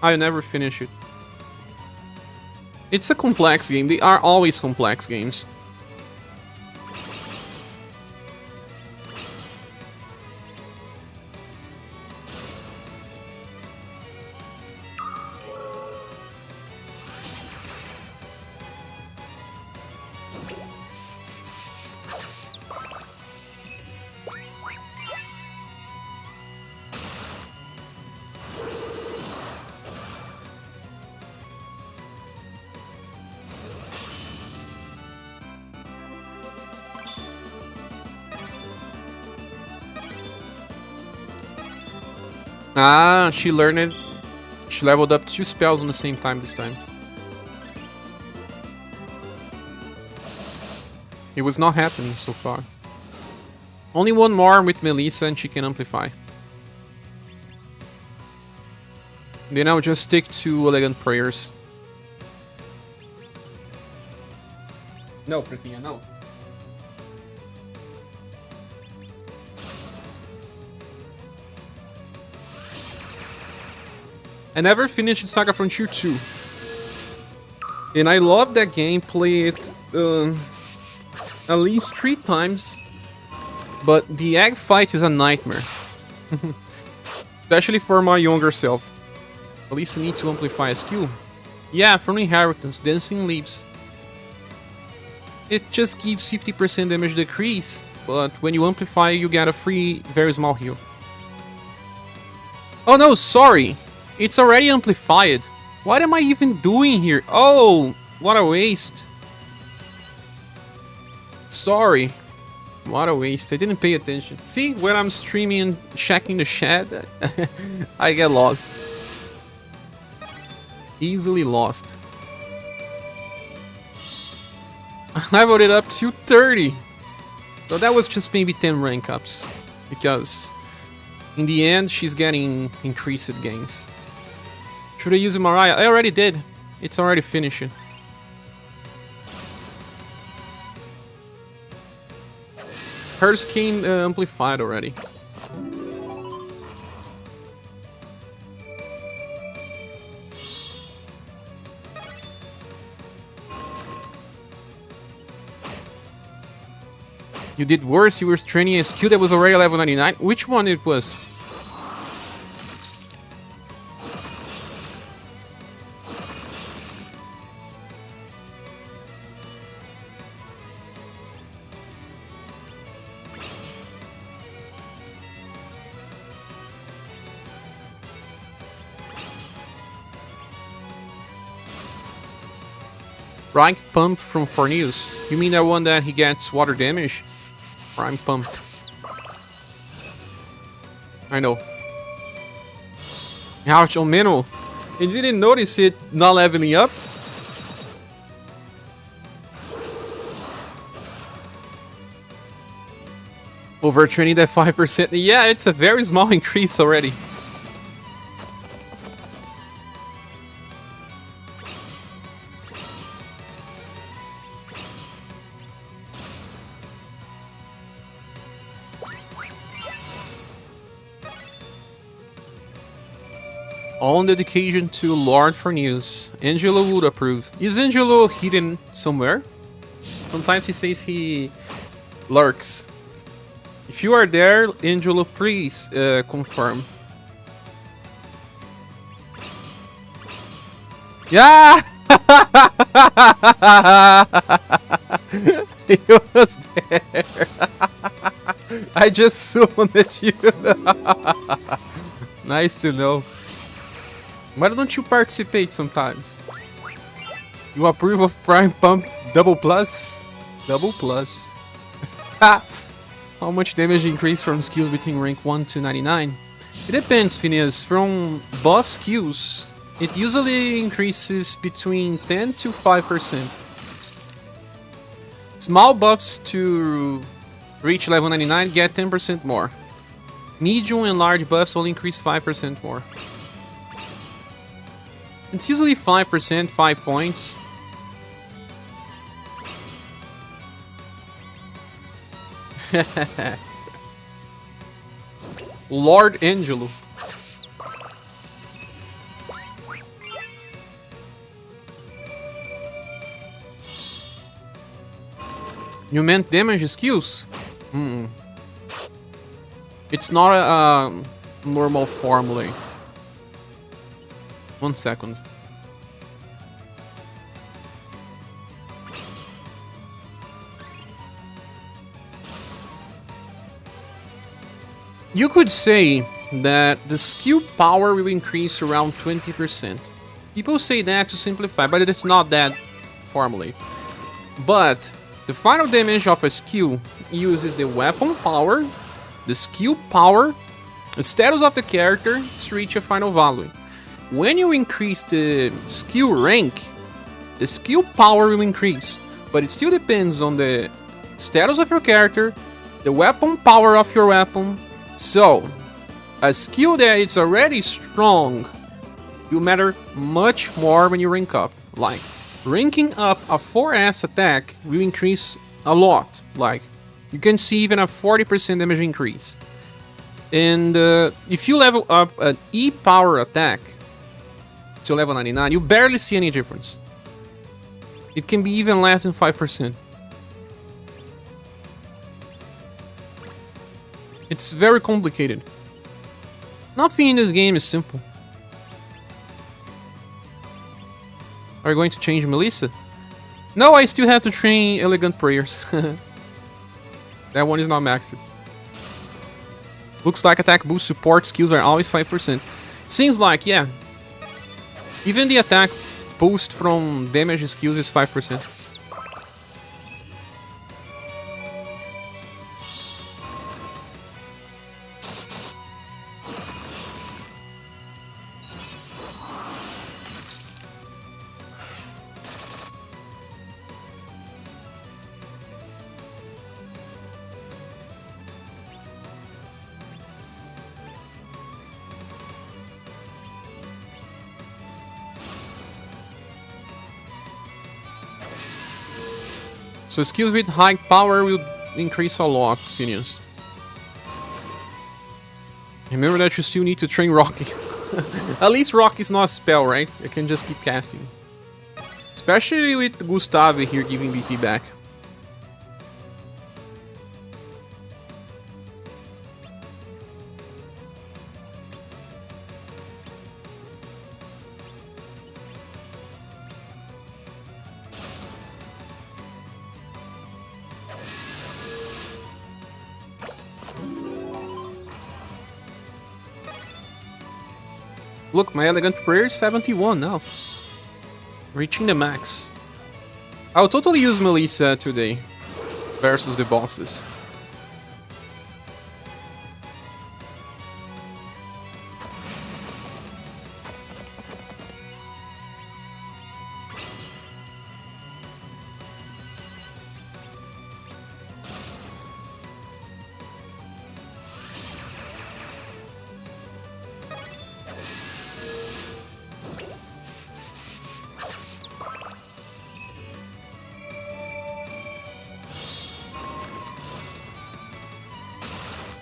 I never finish it. It's a complex game. They are always complex games. Ah, she learned it. She leveled up 2 spells on the same time this time. It was not happening so far. Only one more with Melissa and she can amplify. Then I'll just stick to Elegant Prayers. No, Pretinha, no. I never finished SaGa Frontier 2. And I love that game, played it at least 3 times. But the egg fight is a nightmare. Especially for my younger self. At least I need to amplify a skill. Yeah, from Inheritance, Dancing Leaves. It just gives 50% damage decrease, but when you amplify you get a free, very small heal. Oh no, sorry! It's already amplified. What am I even doing here? Oh, what a waste. Sorry. What a waste, I didn't pay attention. See, when I'm streaming and checking the chat, I get lost. Easily lost. I leveled it up to 30. So that was just maybe 10 rank ups. Because in the end, she's getting increased gains. Should I use Mariah? I already did. It's already finishing. Hers came amplified already. You did worse, you were training a skill that was already level 99. Which one it was? Rank pump from Forneus. You mean that one that he gets water damage? Prime pump. I know. Ouch, on Meno. You didn't notice it not leveling up? Overtraining that 5%. Yeah, it's a very small increase already. All in dedication to Lord Forneus. Angelo would approve. Is Angelo hidden somewhere? Sometimes he says he lurks. If you are there, Angelo, please confirm. Yeah! He was there. I just summoned you. Nice to know. Why don't you participate sometimes? You approve of Prime Pump Double Plus? Double Plus. How much damage increase from skills between rank 1 to 99? It depends, Phineas. From buff skills, it usually increases between 10 to 5%. Small buffs to reach level 99 get 10% more. Medium and large buffs only increase 5% more. It's usually 5%, 5 points. Lord Angelo. You meant damage skills? It's not a normal formula. 1 second. You could say that the skill power will increase around 20%. People say that to simplify, but it's not that formally. But the final damage of a skill uses the weapon power, the skill power, the status of the character to reach a final value. When you increase the skill rank, the skill power will increase, but it still depends on the status of your character, the weapon power of your weapon. So, a skill that is already strong will matter much more when you rank up. Like, ranking up a 4S attack will increase a lot. Like, you can see even a 40% damage increase. And if you level up an E power attack to level 99, you barely see any difference. It can be even less than 5%. It's very complicated. Nothing in this game is simple. Are you going to change Melissa? No, I still have to train Elegant Prayers. That one is not maxed. Looks like attack boost support skills are always 5%. Seems like, yeah. Even the attack boost from damage skills is 5%. So skills with high power will increase a lot, Phineas. Remember that you still need to train Rocky. At least Rocky is not a spell, right? You can just keep casting. Especially with Gustave here giving BP back. Look, my Elegant Prayer is 71 now. Reaching the max. I'll totally use Melissa today. Versus the bosses.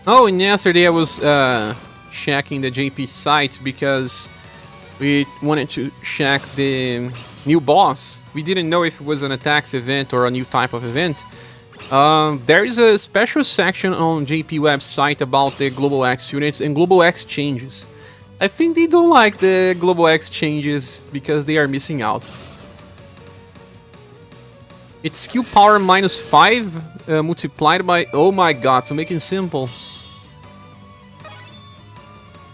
Oh, and yesterday I was checking the JP site because we wanted to check the new boss. We didn't know if it was an attacks event or a new type of event. There is a special section on JP website about the Global X units and Global X changes. I think they don't like the Global X changes because they are missing out. It's skill power -5 multiplied by... Oh my god, to make it simple.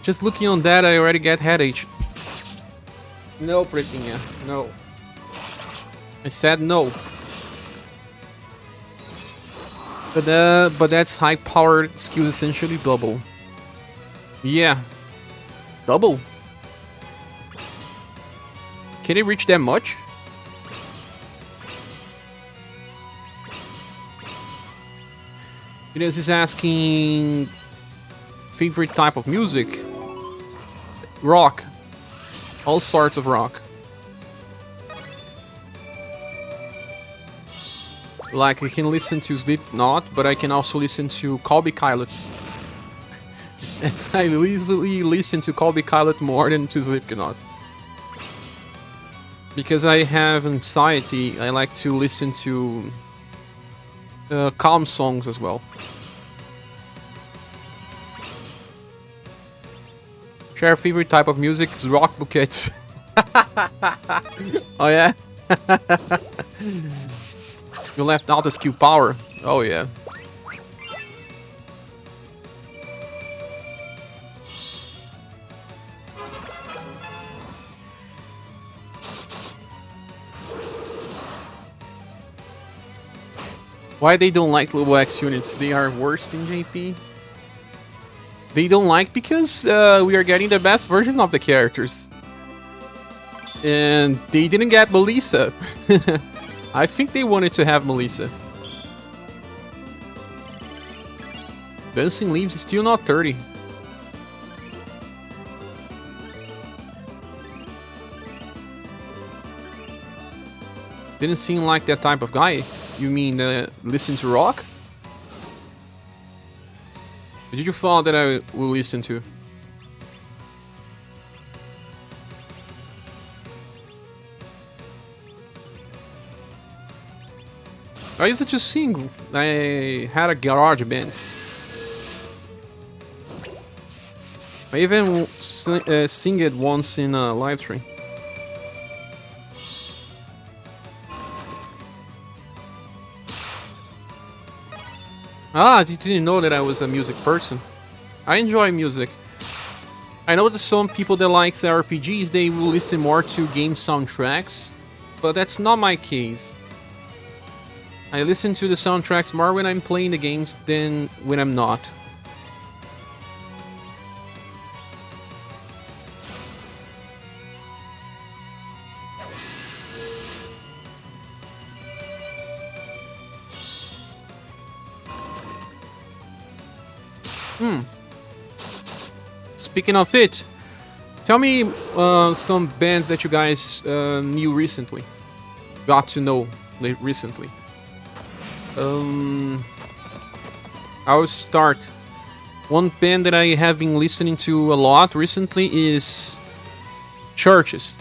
Just looking on that, I already get headache. No, Pretinha, no. I said no. But that's high-powered skills essentially double. Yeah, double. Can it reach that much? This is asking favorite type of music. Rock. All sorts of rock. Like, I can listen to Slipknot, but I can also listen to Colby Kylet. I easily listen to Colby Kylet more than to Slipknot. Because I have anxiety, I like to listen to calm songs as well. Share favorite type of music is rock bouquets. Oh yeah? You left out the skill power. Oh yeah. Why they don't like Global X units? They are worse than JP? They don't like because we are getting the best version of the characters. And they didn't get Melissa. I think they wanted to have Melissa. Dancing Leaves is still not 30. Didn't seem like that type of guy. You mean listen to rock? What did you thought that I will listen to? I used to sing. I had a garage band. I even sing it once in a live stream. Ah, you didn't know that I was a music person. I enjoy music. I know that some people that like RPGs, they will listen more to game soundtracks, but that's not my case. I listen to the soundtracks more when I'm playing the games than when I'm not. Speaking of it, tell me some bands that you guys knew recently. Got to know recently. I will start. One band that I have been listening to a lot recently is Churches.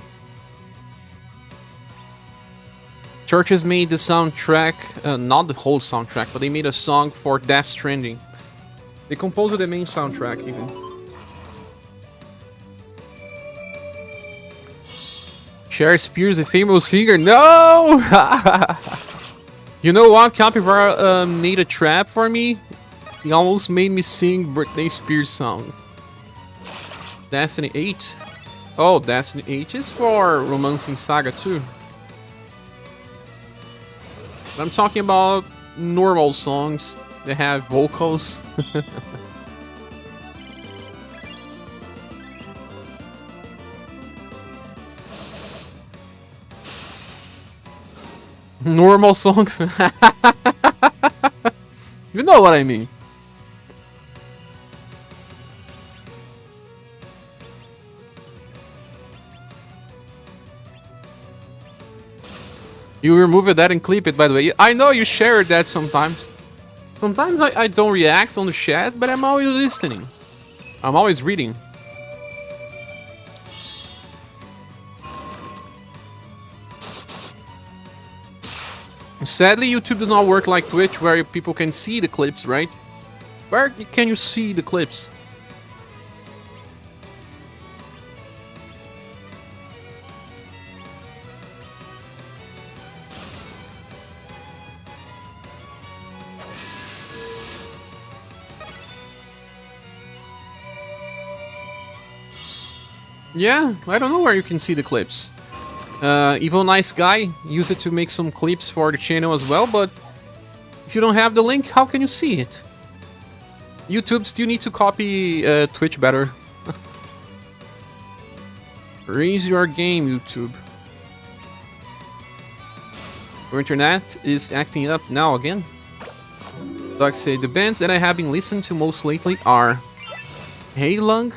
Churches made the soundtrack, not the whole soundtrack, but they made a song for Death Stranding. They composed the main soundtrack even. ScherBR is a famous singer. No! You know what? Capybara made a trap for me. He almost made me sing Britney Spears song. Destiny 8. Oh, Destiny 8 is for romancing SaGa too. I'm talking about normal songs that have vocals. Normal songs. You know what I mean. You removed that and clip it, by the way. I know you shared that sometimes. Sometimes I don't react on the chat, but I'm always listening. I'm always reading. Sadly, YouTube does not work like Twitch, where people can see the clips, right? Where can you see the clips? Yeah, I don't know where you can see the clips. Evil Nice Guy used it to make some clips for the channel as well, but if you don't have the link, how can you see it? YouTube still need to copy Twitch better. Raise your game, YouTube. Your internet is acting up now again. Like I say, the bands that I have been listening to most lately are Heylung,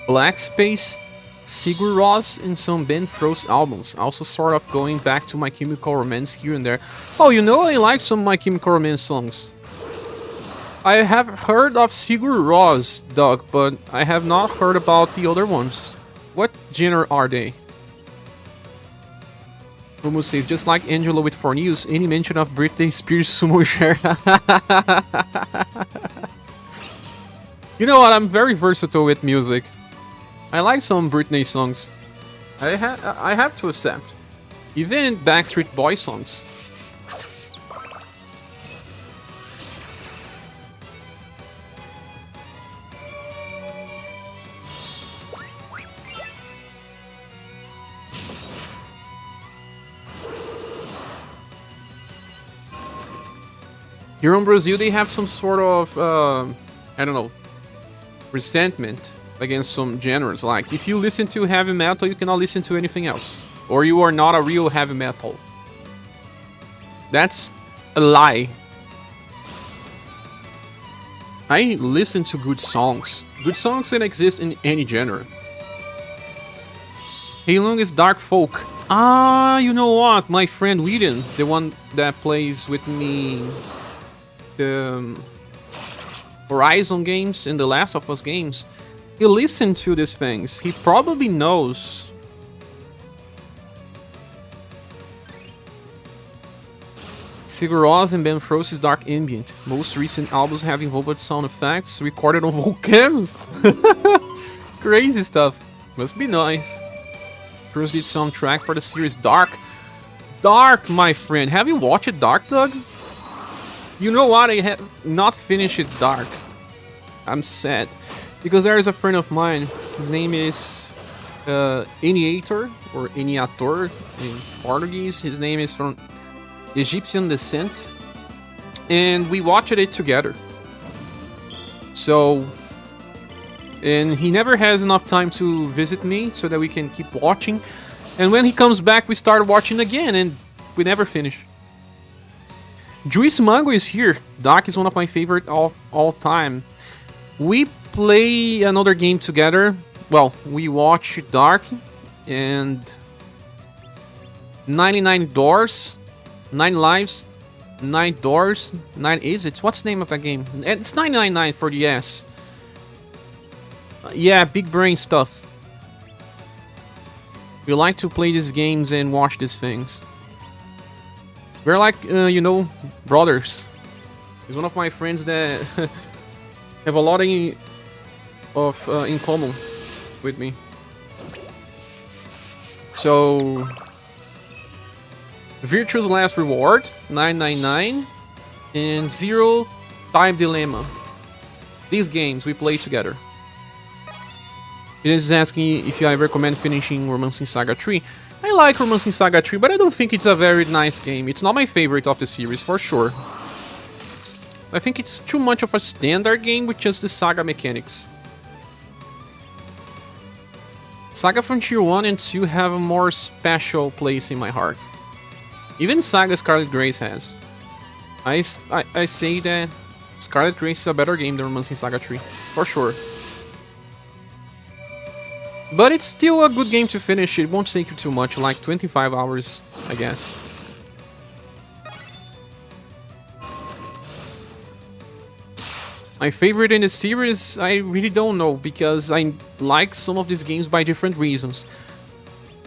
Black Space, Sigur Rós, and some Ben Frost albums. Also sort of going back to My Chemical Romance here and there. Oh, you know I like some My Chemical Romance songs. I have heard of Sigur Rós, Doug, but I have not heard about the other ones. What genre are they? Momo says, just like Angelo with 4 News, any mention of Britney Spears sumo share. You know what, I'm very versatile with music. I like some Britney songs. I have to accept. Even Backstreet Boys songs. Here in Brazil, they have some sort of, I don't know, resentment against some genres. Like, if you listen to heavy metal, you cannot listen to anything else. Or you are not a real heavy metal. That's a lie. I listen to good songs. Good songs that exist in any genre. Heilung is dark folk. Ah, you know what? My friend Whedon, the one that plays with me the Horizon games and the Last of Us games, he listened to these things. He probably knows. Sigur Rós and Ben Frost's Dark Ambient. Most recent albums have involved sound effects recorded on volcanoes. Crazy stuff. Must be nice. Cruz did soundtrack for the series Dark. Dark, my friend. Have you watched Dark, Doug? You know what? I have not finished Dark. I'm sad. Because there is a friend of mine. His name is Eniator, or Eniator in Portuguese. His name is from Egyptian descent. And we watched it together. So... and he never has enough time to visit me so that we can keep watching. And when he comes back, we start watching again, and we never finish. Juice Mango is here. Dark is one of my favorite all time. We play another game together. Well, we watch Dark and 99 Doors, 9 Lives, 9 Doors, 9 Exits. What's the name of that game? It's 999 for the S. Yeah, big brain stuff. We like to play these games and watch these things. We're like, you know, brothers. He's one of my friends that have a lot in common with me. So, Virtue's Last Reward, 999, and Zero Time Dilemma. These games we play together. It is asking if I recommend finishing Romancing Saga 3. I like Romancing Saga 3, but I don't think it's a very nice game. It's not my favorite of the series, for sure. I think it's too much of a standard game with just the Saga mechanics. Saga Frontier 1 and 2 have a more special place in my heart. Even Saga Scarlet Grace has. I say that Scarlet Grace is a better game than Romancing Saga 3, for sure. But it's still a good game to finish. It won't take you too much, like 25 hours, I guess. My favorite in the series, I really don't know, because I like some of these games by different reasons.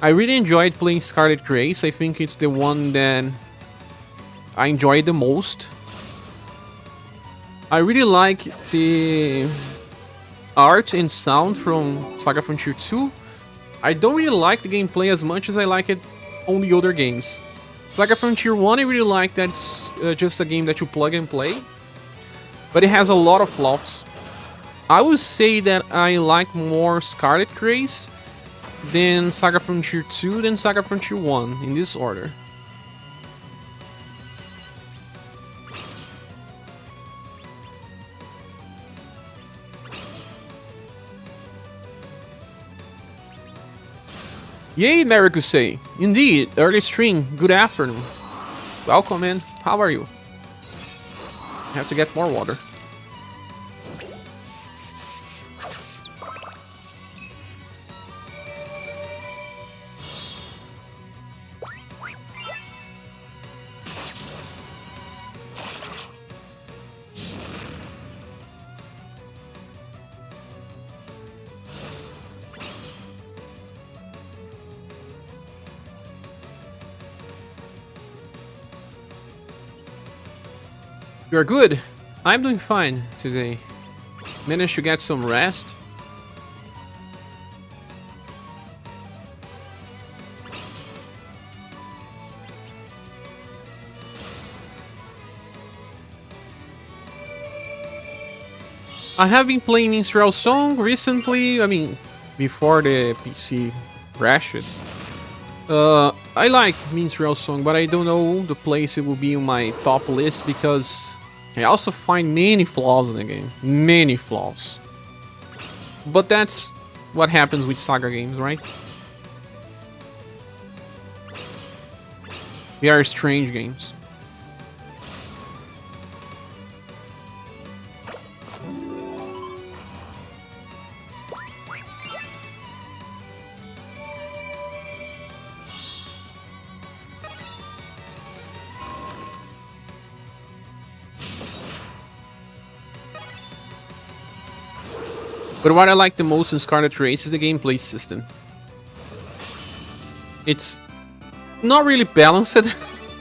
I really enjoyed playing Scarlet Grace. I think it's the one that I enjoyed the most. I really like the art and sound from Saga Frontier 2. I don't really like the gameplay as much as I like it on the other games. Saga Frontier 1 I really like that it's just a game that you plug and play. But it has a lot of flaws. I would say that I like more Scarlet Grace than Saga Frontier 2 than Saga Frontier 1, in this order. Yay, Maricusei! Indeed, early stream, good afternoon. Welcome, man. How are you? I have to get more water. You're good. I'm doing fine today. Managed to get some rest. I have been playing Minstrel Song recently. I mean, before the PC crashed. I like Minstrel Song, but I don't know the place it will be on my top list because I also find many flaws in the game. Many flaws. But that's what happens with Saga games, right? They are strange games. But what I like the most in Scarlet Race is the gameplay system. It's not really balanced,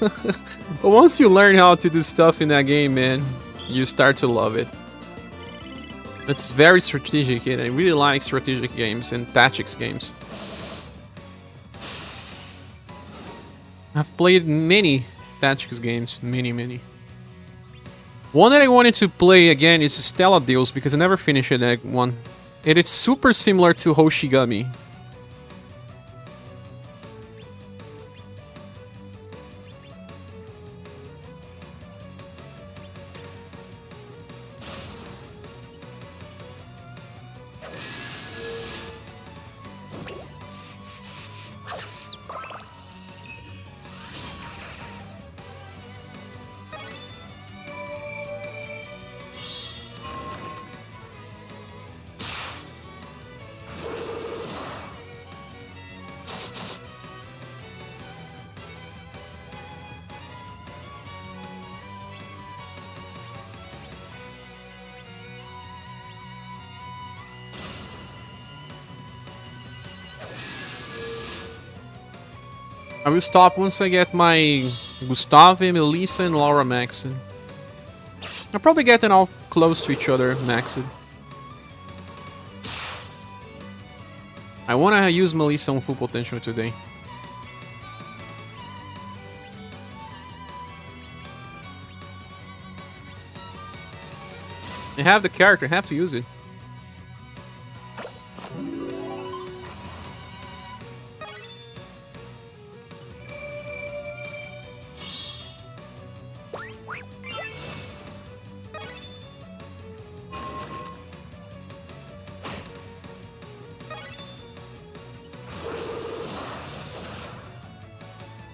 but once you learn how to do stuff in that game, man, you start to love it. It's very strategic, and I really like strategic games and tactics games. I've played many tactics games, many. One that I wanted to play again is Stella Deus, because I never finished that one. And it's super similar to Hoshigami. I will stop once I get my Gustave, Melissa, and Laura maxed. I'll probably get them all close to each other maxed. I wanna use Melissa on full potential today. I have the character, I have to use it.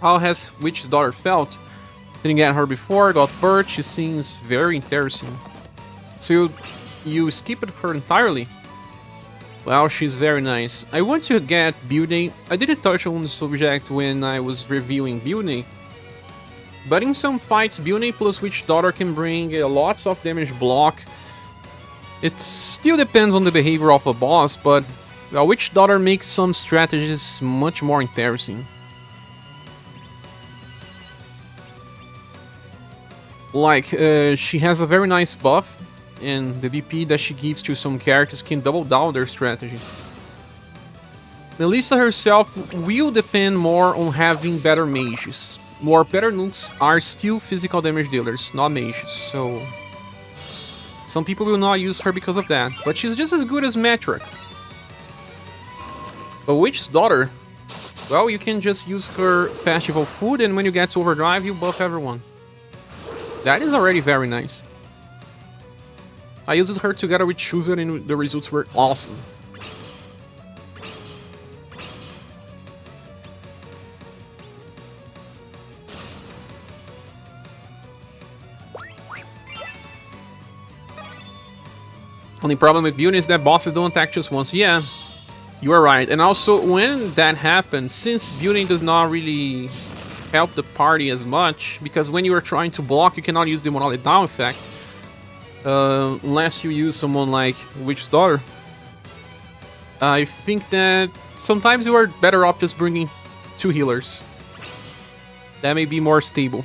How has Witch's daughter felt? Didn't get her before, got bird, she seems very interesting. So you skipped her entirely? Well, she's very nice. I want to get building. I didn't touch on the subject when I was reviewing building. But in some fights, building plus Witch Daughter can bring lots of damage block. It still depends on the behavior of a boss, but well, Witch Daughter makes some strategies much more interesting. Like, she has a very nice buff, and the BP that she gives to some characters can double down their strategies. Melissa herself will depend more on having better mages. More better nukes are still physical damage dealers, not mages, so some people will not use her because of that, but she's just as good as Metric. But Witch's Daughter, well, you can just use her festival food, and when you get to overdrive, you buff everyone. That is already very nice. I used her together with Chooser and the results were awesome. Only problem with building is that bosses don't attack just once. Yeah, you are right. And also, when that happens, since building does not really help the party as much, because when you are trying to block, you cannot use the Monolith down effect unless you use someone like Witch's Daughter. I think that sometimes you are better off just bringing 2 healers. That may be more stable.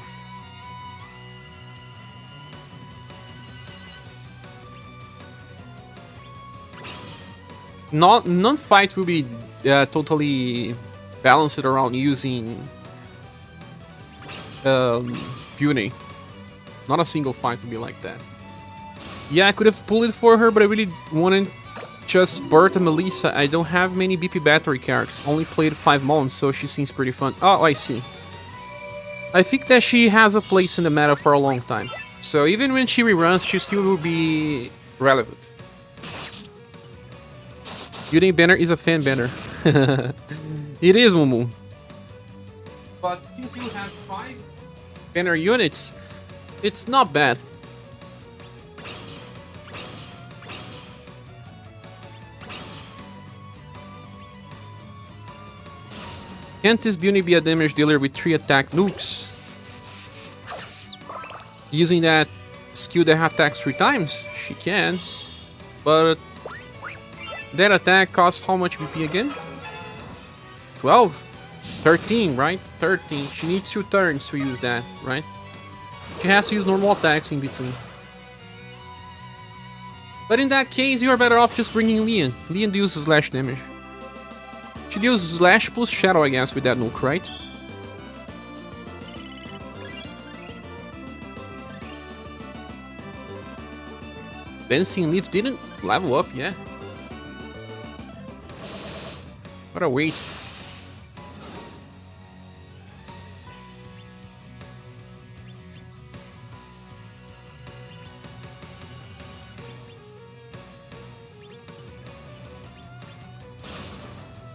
None fight will be totally balanced around using Puny. Not a single fight would be like that. Yeah, I could have pulled it for her, but I really wanted just Bert and Melissa. I don't have many BP battery characters. Only played 5 months, so she seems pretty fun. Oh, I see. I think that she has a place in the meta for a long time. So even when she reruns, she still will be relevant. Building banner is a fan banner. It is, Mumu. But since you have 5 banner units, it's not bad. Can't this Beauty be a damage dealer with 3 attack nukes? Using that skill that attacks 3 times? She can. But That attack costs how much BP again? 12? 13, right? 13. She needs 2 turns to use that, right? She has to use normal attacks in between. But in that case, you are better off just bringing Leon. Leon deals slash damage. She deals slash plus shadow, I guess, with that nuke, right? Dancing Leaf didn't level up yet. What a waste.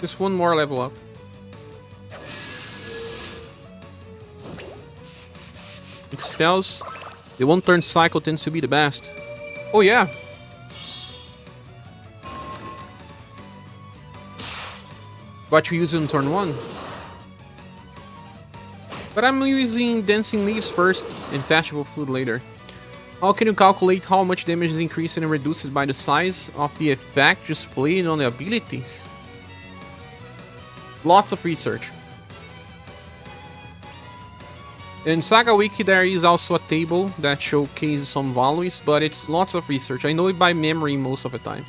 Just one more level up. Expels. The 1 turn cycle tends to be the best. Oh yeah. But you use it on turn 1. But I'm using Dancing Leaves first and Festival Food later. How can you calculate how much damage is increased and reduced by the size of the effect displayed on the abilities? Lots of research. In SaGa Wiki there is also a table that showcases some values, but it's lots of research. I know it by memory most of the time.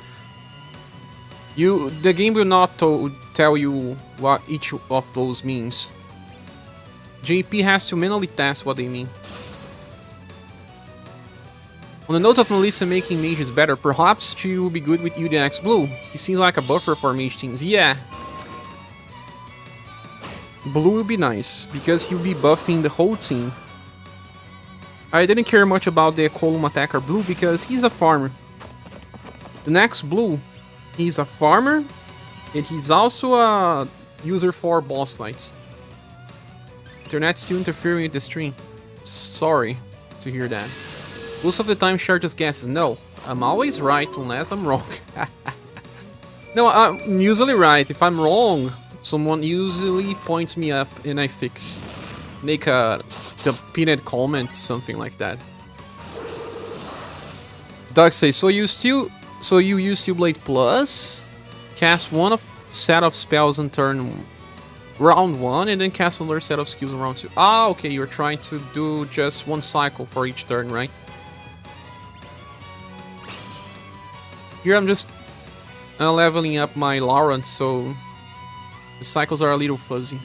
The game will not tell you what each of those means. JP has to manually test what they mean. On the note of Melissa making mages better, perhaps she will be good with UDX Blue. He seems like a buffer for mage teams. Yeah. Blue will be nice, because he'll be buffing the whole team. I didn't care much about the column attacker Blue because he's a farmer. The next Blue, he's a farmer, and he's also a user for boss fights. Internet's still interfering with the stream. Sorry to hear that. Most of the time, Char just guesses. No, I'm always right unless I'm wrong. No, I'm usually right. If I'm wrong, someone usually points me up and I fix. Make a pinned comment, something like that. Doug says, so you use Steel Blade Plus, cast one set of spells on turn round 1, and then cast another set of skills on round 2. Ah, okay, you're trying to do just one cycle for each turn, right? Here I'm just leveling up my Laurent, so the cycles are a little fuzzy.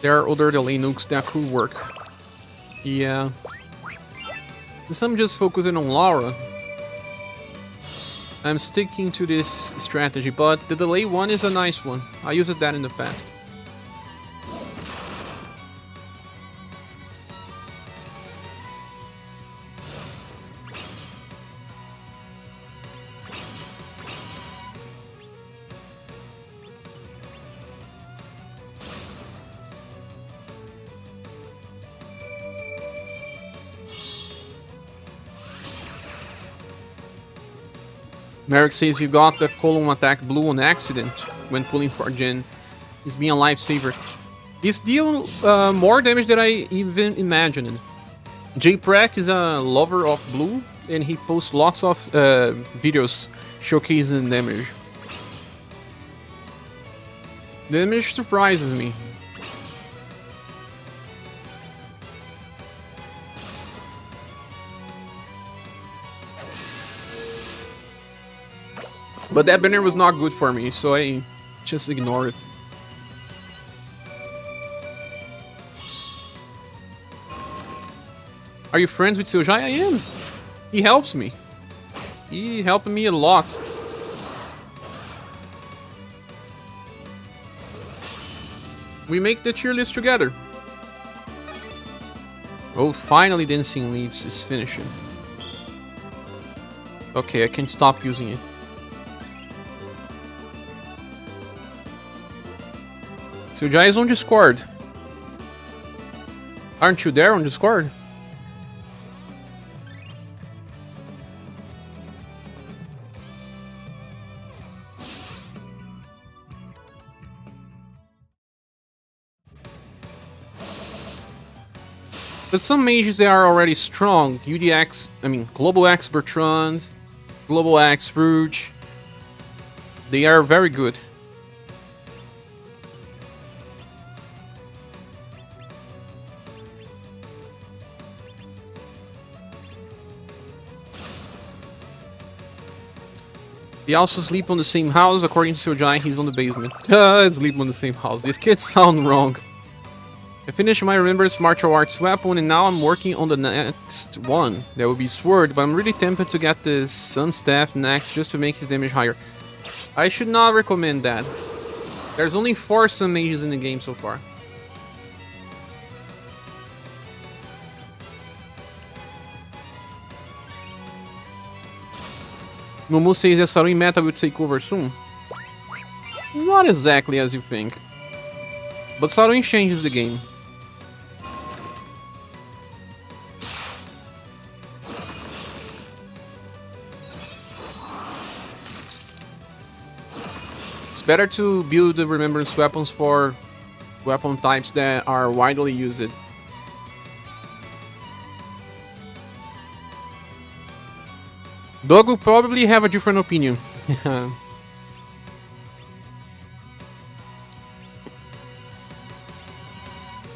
There are other delay nukes that could work. Yeah. Since I'm just focusing on Laura, I'm sticking to this strategy, but the delay one is a nice one. I used that in the past. Merrick says you got the column attack Blue on accident when pulling for Gen. He's being a lifesaver. This deal more damage than I even imagined. JPrek is a lover of Blue, and he posts lots of videos showcasing damage. The damage surprises me. But that banner was not good for me, so I just ignored it. Are you friends with SaGa? I am. He helps me. He helped me a lot. We make the tier list together. Oh, finally Dancing Leaves is finishing. Okay, I can stop using it. SaGa is on Discord. Aren't you there on Discord? But some mages, they are already strong. Global X Bertrand, Global X Rouge. They are very good. They also sleep on the same house. According to SaGa, he's on the basement. Sleep on the same house. These kids sound wrong. I finished my UniverSe martial arts weapon and now I'm working on the next one. That will be Sword, but I'm really tempted to get the Sun Staff next just to make his damage higher. I should not recommend that. There's only 4 Sun Mages in the game so far. Momo says that Saruin meta will take over soon. Not exactly as you think. But Saruin changes the game. It's better to build the remembrance weapons for weapon types that are widely used. Doug will probably have a different opinion.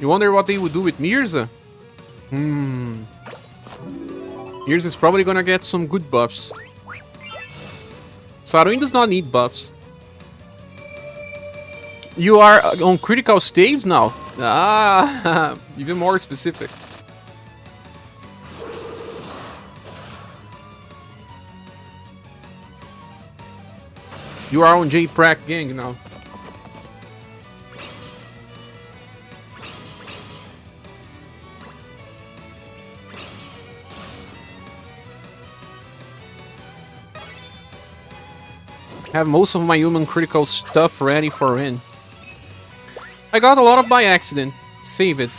You wonder what they would do with Mirza? Mirza is probably gonna get some good buffs. Saruin does not need buffs. You are on critical staves now? Ah, even more specific. You are on J-Prac gang now. Have most of my human critical stuff ready for win. I got a lot of by accident. Save it.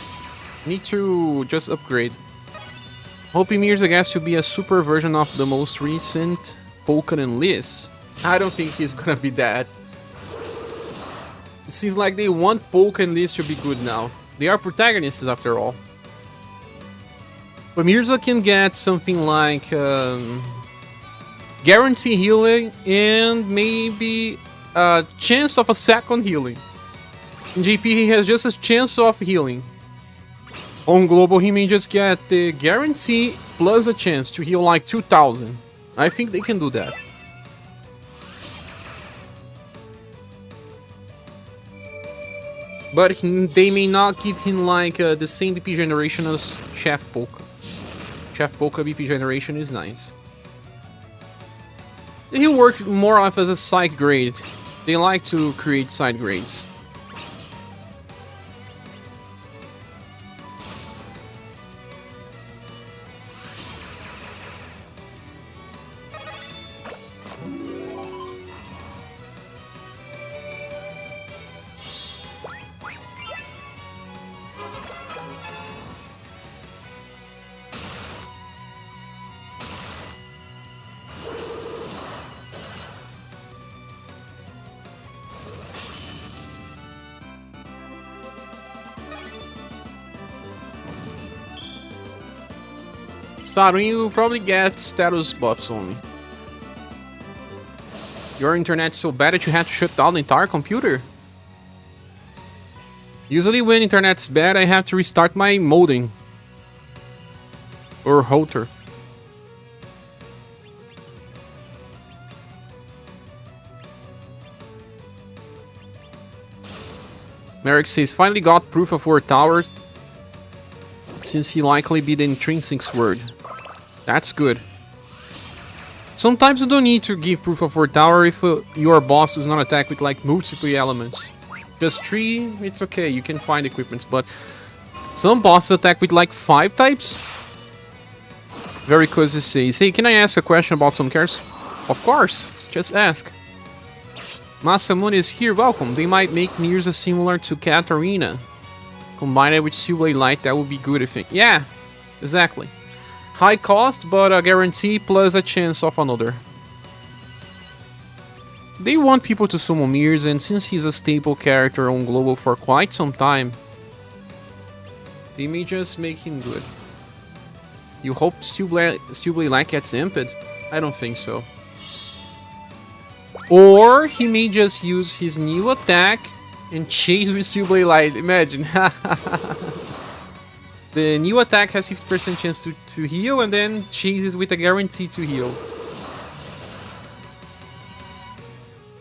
Need to just upgrade. Hoping Mirza gets to be a super version of the most recent Pokken and Liz. I don't think he's gonna be that. It seems like they want Pokken and Liz to be good now. They are protagonists after all. But Mirza can get something like guarantee healing and maybe a chance of a second healing. In GP he has just a chance of healing. On Global he may just get the guarantee plus a chance to heal like 2000. I think they can do that. But they may not give him like the same BP generation as Chef Polka. Chef Polka BP generation is nice. He'll work more off as a side grade. They like to create side grades. Saruin will probably get status buffs only. Your internet's so bad that you have to shut down the entire computer? Usually when internet's bad, I have to restart my modem. Or router. Merrick says, finally got proof of War Towers, since he likely be the intrinsic sword. That's good. Sometimes you don't need to give proof of War Tower if your boss does not attack with like multiple elements. Just 3, it's okay, you can find equipments, but some bosses attack with like 5 types. Very cozy says, hey, can I ask a question about some characters? Of course, just ask. Masamune is here, welcome. They might make Mirza similar to Katarina. Combine it with Silver Light, that would be good, I think. Yeah, exactly. High cost, but a guarantee plus a chance of another. They want people to summon Mirza, and since he's a staple character on Global for quite some time, They may just make him good. You hope Steelblade Light gets imped? I don't think so. Or he may just use his new attack and chase with Steelblade Light. Imagine. The new attack has 50% chance to heal and then chases with a guarantee to heal.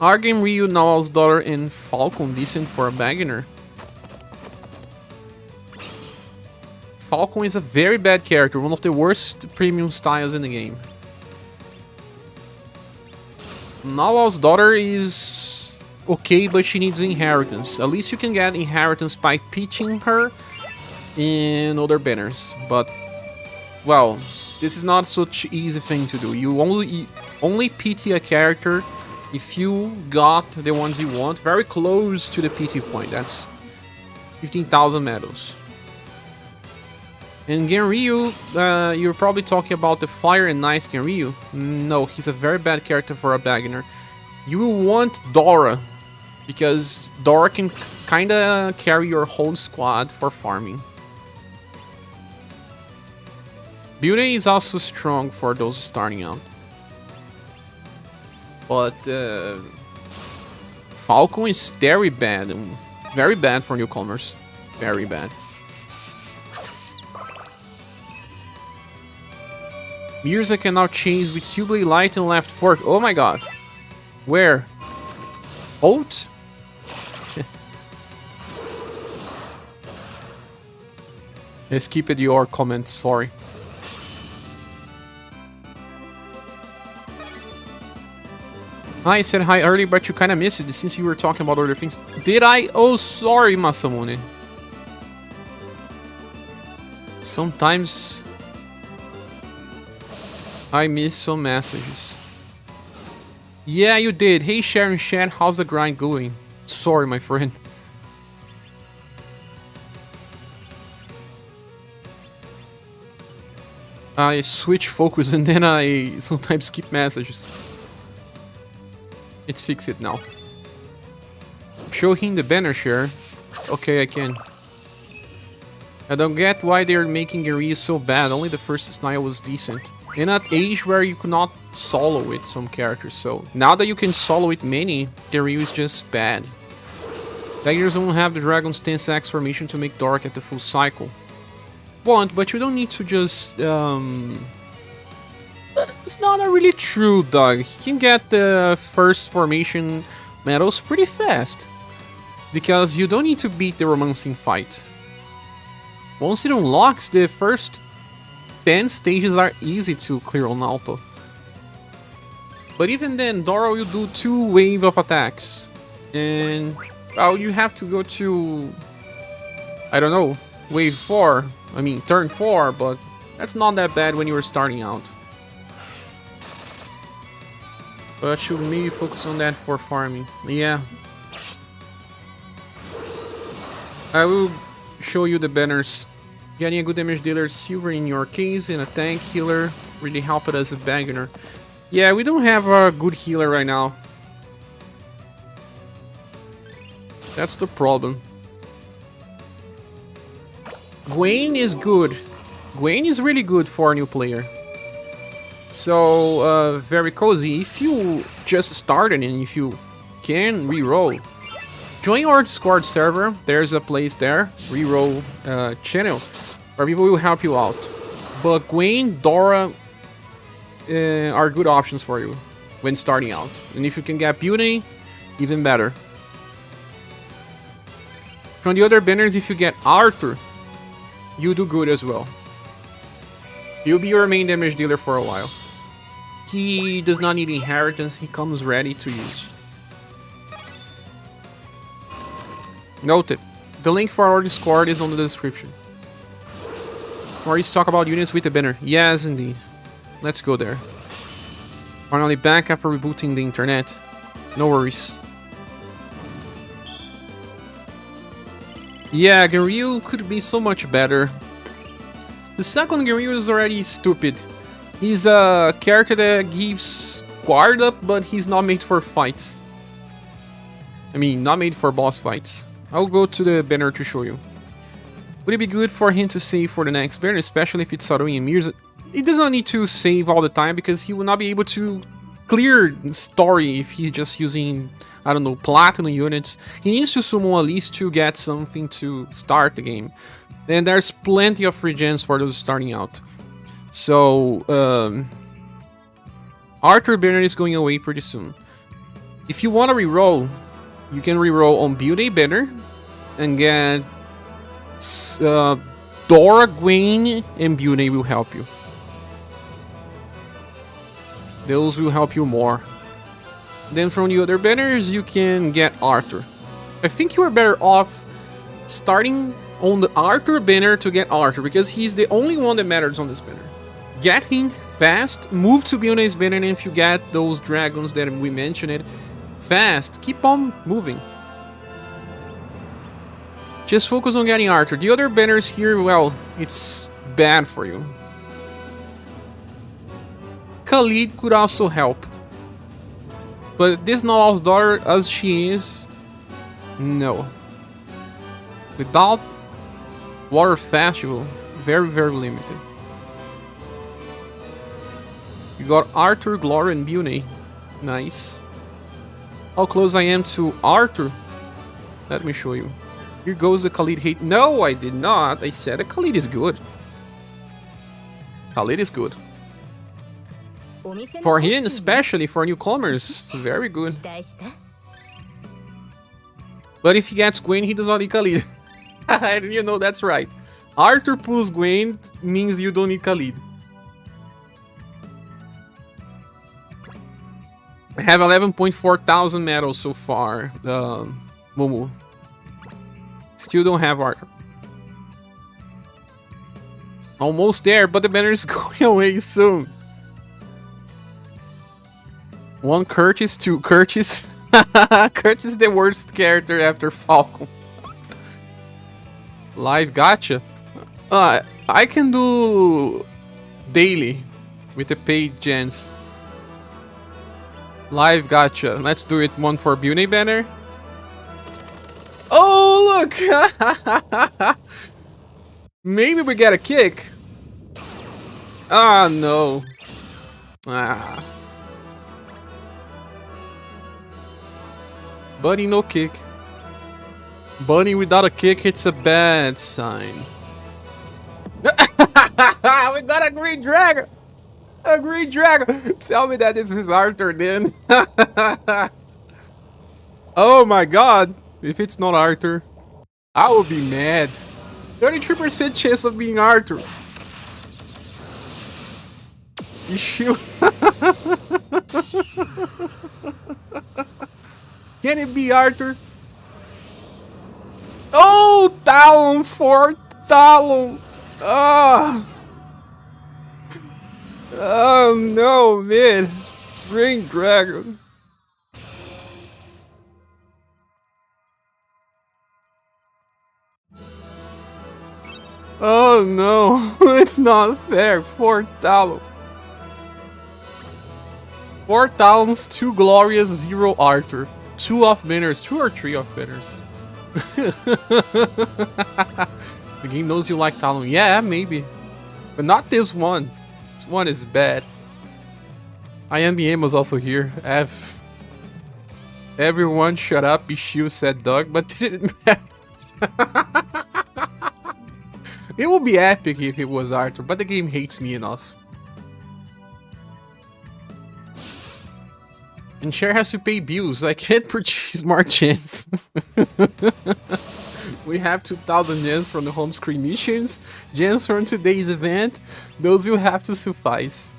Are Genryu, Nawal's daughter, and Falcon decent for a beginner? Falcon is a very bad character, one of the worst premium styles in the game. Nawal's daughter is okay, but she needs inheritance. At least you can get inheritance by pitching her in other banners. But, well, this is not such easy thing to do. You only PT a character if you got the ones you want very close to the PT point. That's 15,000 medals. And Genryu, you're probably talking about the Fire and Ice Genryu. No, he's a very bad character for a beginner. You will want Dora, because Dora can kinda carry your whole squad for farming. Beauty is also strong for those starting out. But Falcon is very bad for newcomers. Very bad. Mirza can now change with Steelblade Light and left fork. Oh my god. Where? Ult? I skipped your comments, sorry. I said hi early, but you kinda missed it since you were talking about other things. Did I? Oh, sorry, Masamune. Sometimes I miss some messages. Yeah, you did. Hey, Sharon Chat, how's the grind going? Sorry, my friend. I switch focus and then I sometimes skip messages. Let's fix it now. Show him the banner share. Okay, I can. I don't get why they're making Genryu so bad. Only the first style was decent. In that age where you could not solo with some characters, so now that you can solo with many, Genryu is just bad. Beginners won't have the Dragon's 10x formation to make Dark at the full cycle. Won't, but you don't need to just it's not really true, Doug. He can get the first formation medals pretty fast. Because you don't need to beat the romancing fight. Once it unlocks, the first 10 stages are easy to clear on auto. But even then, Dora will do 2 waves of attacks. And, well, you have to go to, I don't know, wave 4. I mean, turn 4, but that's not that bad when you were starting out. But should maybe focus on that for farming. Yeah. I will show you the banners. Getting a good damage dealer, silver in your case, and a tank healer really helped us as a beginner. Yeah, we don't have a good healer right now. That's the problem. Gwen is good. Gwen is really good for a new player. So, very cozy. If you just started and if you can reroll, join our Discord server. There's a place there, reroll channel, where people will help you out. But Gwen, Dora are good options for you when starting out. And if you can get Beauty, even better. From the other banners, if you get Arthur, you do good as well. He'll be your main damage dealer for a while. He does not need inheritance, he comes ready to use. Noted. The link for our Discord is on the description. Or you talk about units with the banner. Yes, indeed. Let's go there. Finally back after rebooting the internet. No worries. Yeah, Genryu could be so much better. The second Genryu is already stupid. He's a character that gives guard up, but he's not made for fights. I mean, not made for boss fights. I'll go to the banner to show you. Would it be good for him to save for the next banner, especially if it's Saruin and Mirza? He does not need to save all the time because he will not be able to clear story if he's just using, I don't know, platinum units. He needs to summon at least to get something to start the game. And there's plenty of free gens for those starting out. So, Arthur banner is going away pretty soon. If you want to reroll, you can reroll on Build A banner and get Dora, Gwen, and Build A will help you. Those will help you more. Then from the other banners, you can get Arthur. I think you are better off starting on the Arthur banner to get Arthur, because he's the only one that matters on this banner. Get him fast, move to Bione's banner, and if you get those dragons that we mentioned, fast, keep on moving. Just focus on getting Arthur. The other banners here, well, it's bad for you. Khalid could also help. But this Nawal's daughter, as she is, no. Without Water Festival, very, very limited. You got Arthur, Gloria, and Bune. Nice. How close I am to Arthur? Let me show you. Here goes the Khalid hate. No, I did not. I said that Khalid is good. Khalid is good. For him, especially for newcomers, very good. But if he gets Gwen, he does not need Khalid. You know, that's right. Arthur pulls Gwen means you don't need Khalid. I have 11.4 thousand medals so far, Momo. Still don't have Arthur. Almost there, but the banner is going away soon. One Curtis, two Curtis. Curtis is the worst character after Falcon. Live gacha. I can do daily with the paid gens. Live gacha. Let's do it. One for Bune banner. Oh, look! Maybe we get a kick. Ah, no. Ah. Bunny, no kick. Bunny without a kick, it's a bad sign. We got a green dragon! A green dragon! Tell me that this is Arthur then. Oh my god. If it's not Arthur, I will be mad. 33% chance of being Arthur. You shoot. Can it be Arthur? Oh, Talon for Talon. Oh no, man. Green dragon. Oh no, it's not fair. 4 Talon. 4 Talons, 2 Glorious, 0 Arthur. 2 off banners, 2 or 3 off banners. The game knows you like Talon. Yeah, maybe. But not this one. This one is bad. IMBM was also here. F. Everyone shut up, Bishu said Doug, but didn't matter. It would be epic if it was Arthur, but the game hates me enough. And Cher has to pay bills. I can't purchase more gens. We have 2,000 gens from the home screen missions. Gens from today's event. Those will have to suffice.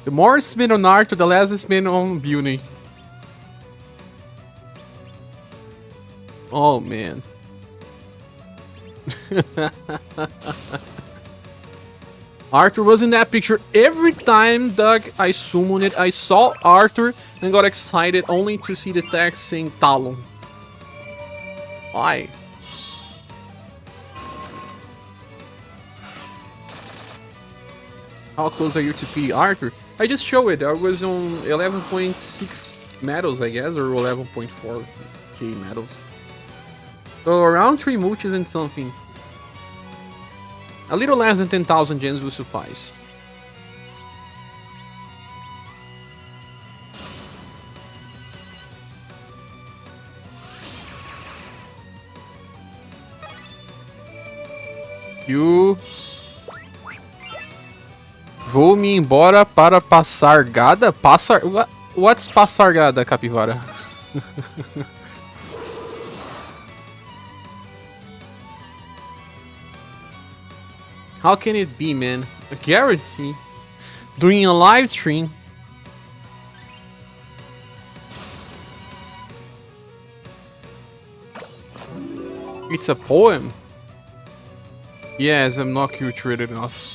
The more spent on Arthur, the less spent on Beauty. Oh man. Arthur was in that picture. Every time, Doug, I summoned it, I saw Arthur and got excited only to see the text saying Talon. Why? How close are you to P Arthur? I just showed it. I was on 11.6 medals, I guess, or 11.4k medals. So around 3 multis and something. A little less than 10,000 gems will suffice. Vou me embora para passar gada? What's passar gada, capivara? How can it be, man? A guarantee? During a live stream? It's a poem? Yes, I'm not cultured enough.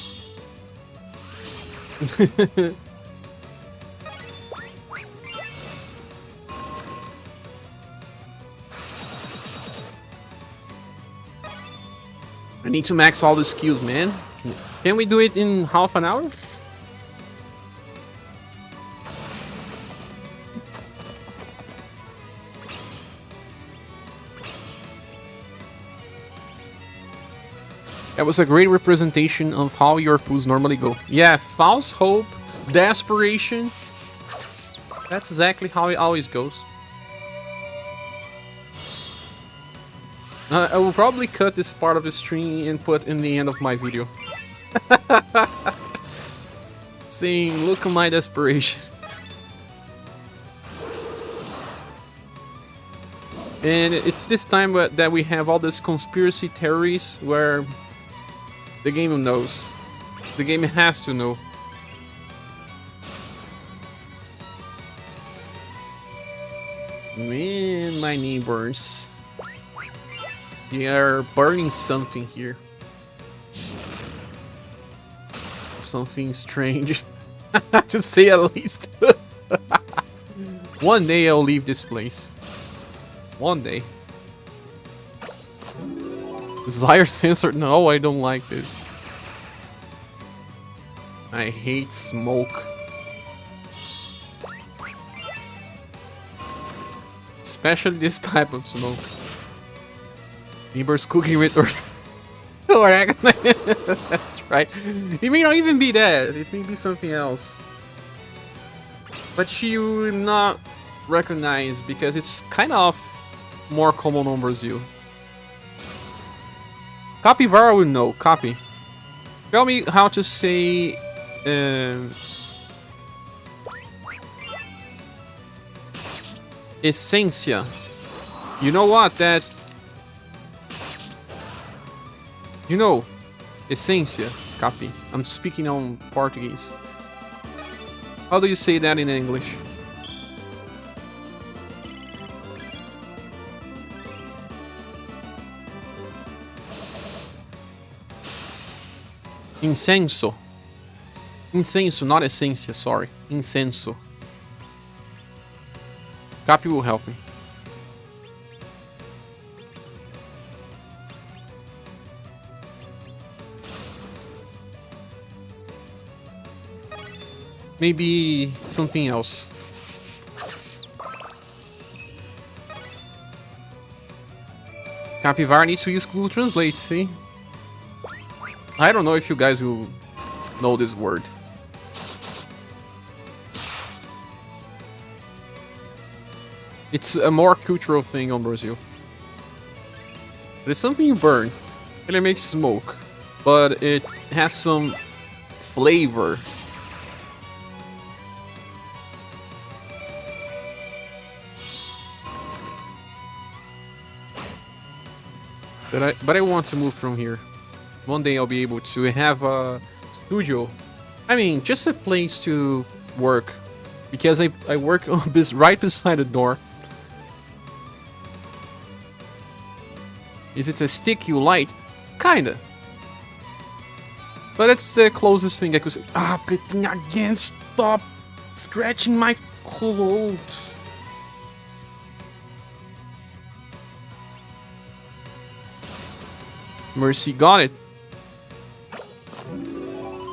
I need to max all the skills, man. Can we do it in half an hour? That was a great representation of how your pulls normally go. Yeah, false hope, desperation. That's exactly how it always goes. I will probably cut this part of the stream and put in the end of my video. Saying, look at my desperation. And it's this time that we have all these conspiracy theories where the game knows. The game has to know. Man, my knee burns. They are burning something here. Something strange. To say at least. One day I'll leave this place. One day. Desire sensor? No, I don't like this. I hate smoke. Especially this type of smoke. Neighbors cooking with oregano. That's right. It may not even be that. It may be something else. But you will not recognize because it's kind of more common in Brazil. Capivara will know. Copy. Tell me how to say. Essência. You know what? That. You know. Essência. Copy. I'm speaking on Portuguese. How do you say that in English? Incenso. Incenso, not essência, sorry. Incenso. Capi will help me. Maybe something else. Capivara needs to use Google Translate, see? I don't know if you guys will know this word. It's a more cultural thing on Brazil. There's something you burn, and it makes smoke, but it has some flavor. But I want to move from here. One day I'll be able to have a studio. I mean, just a place to work. Because I work on this right beside the door. Is it a stick you light? Kinda. But it's the closest thing I could say. Ah, Pretinha again, stop scratching my clothes. Mercy got it.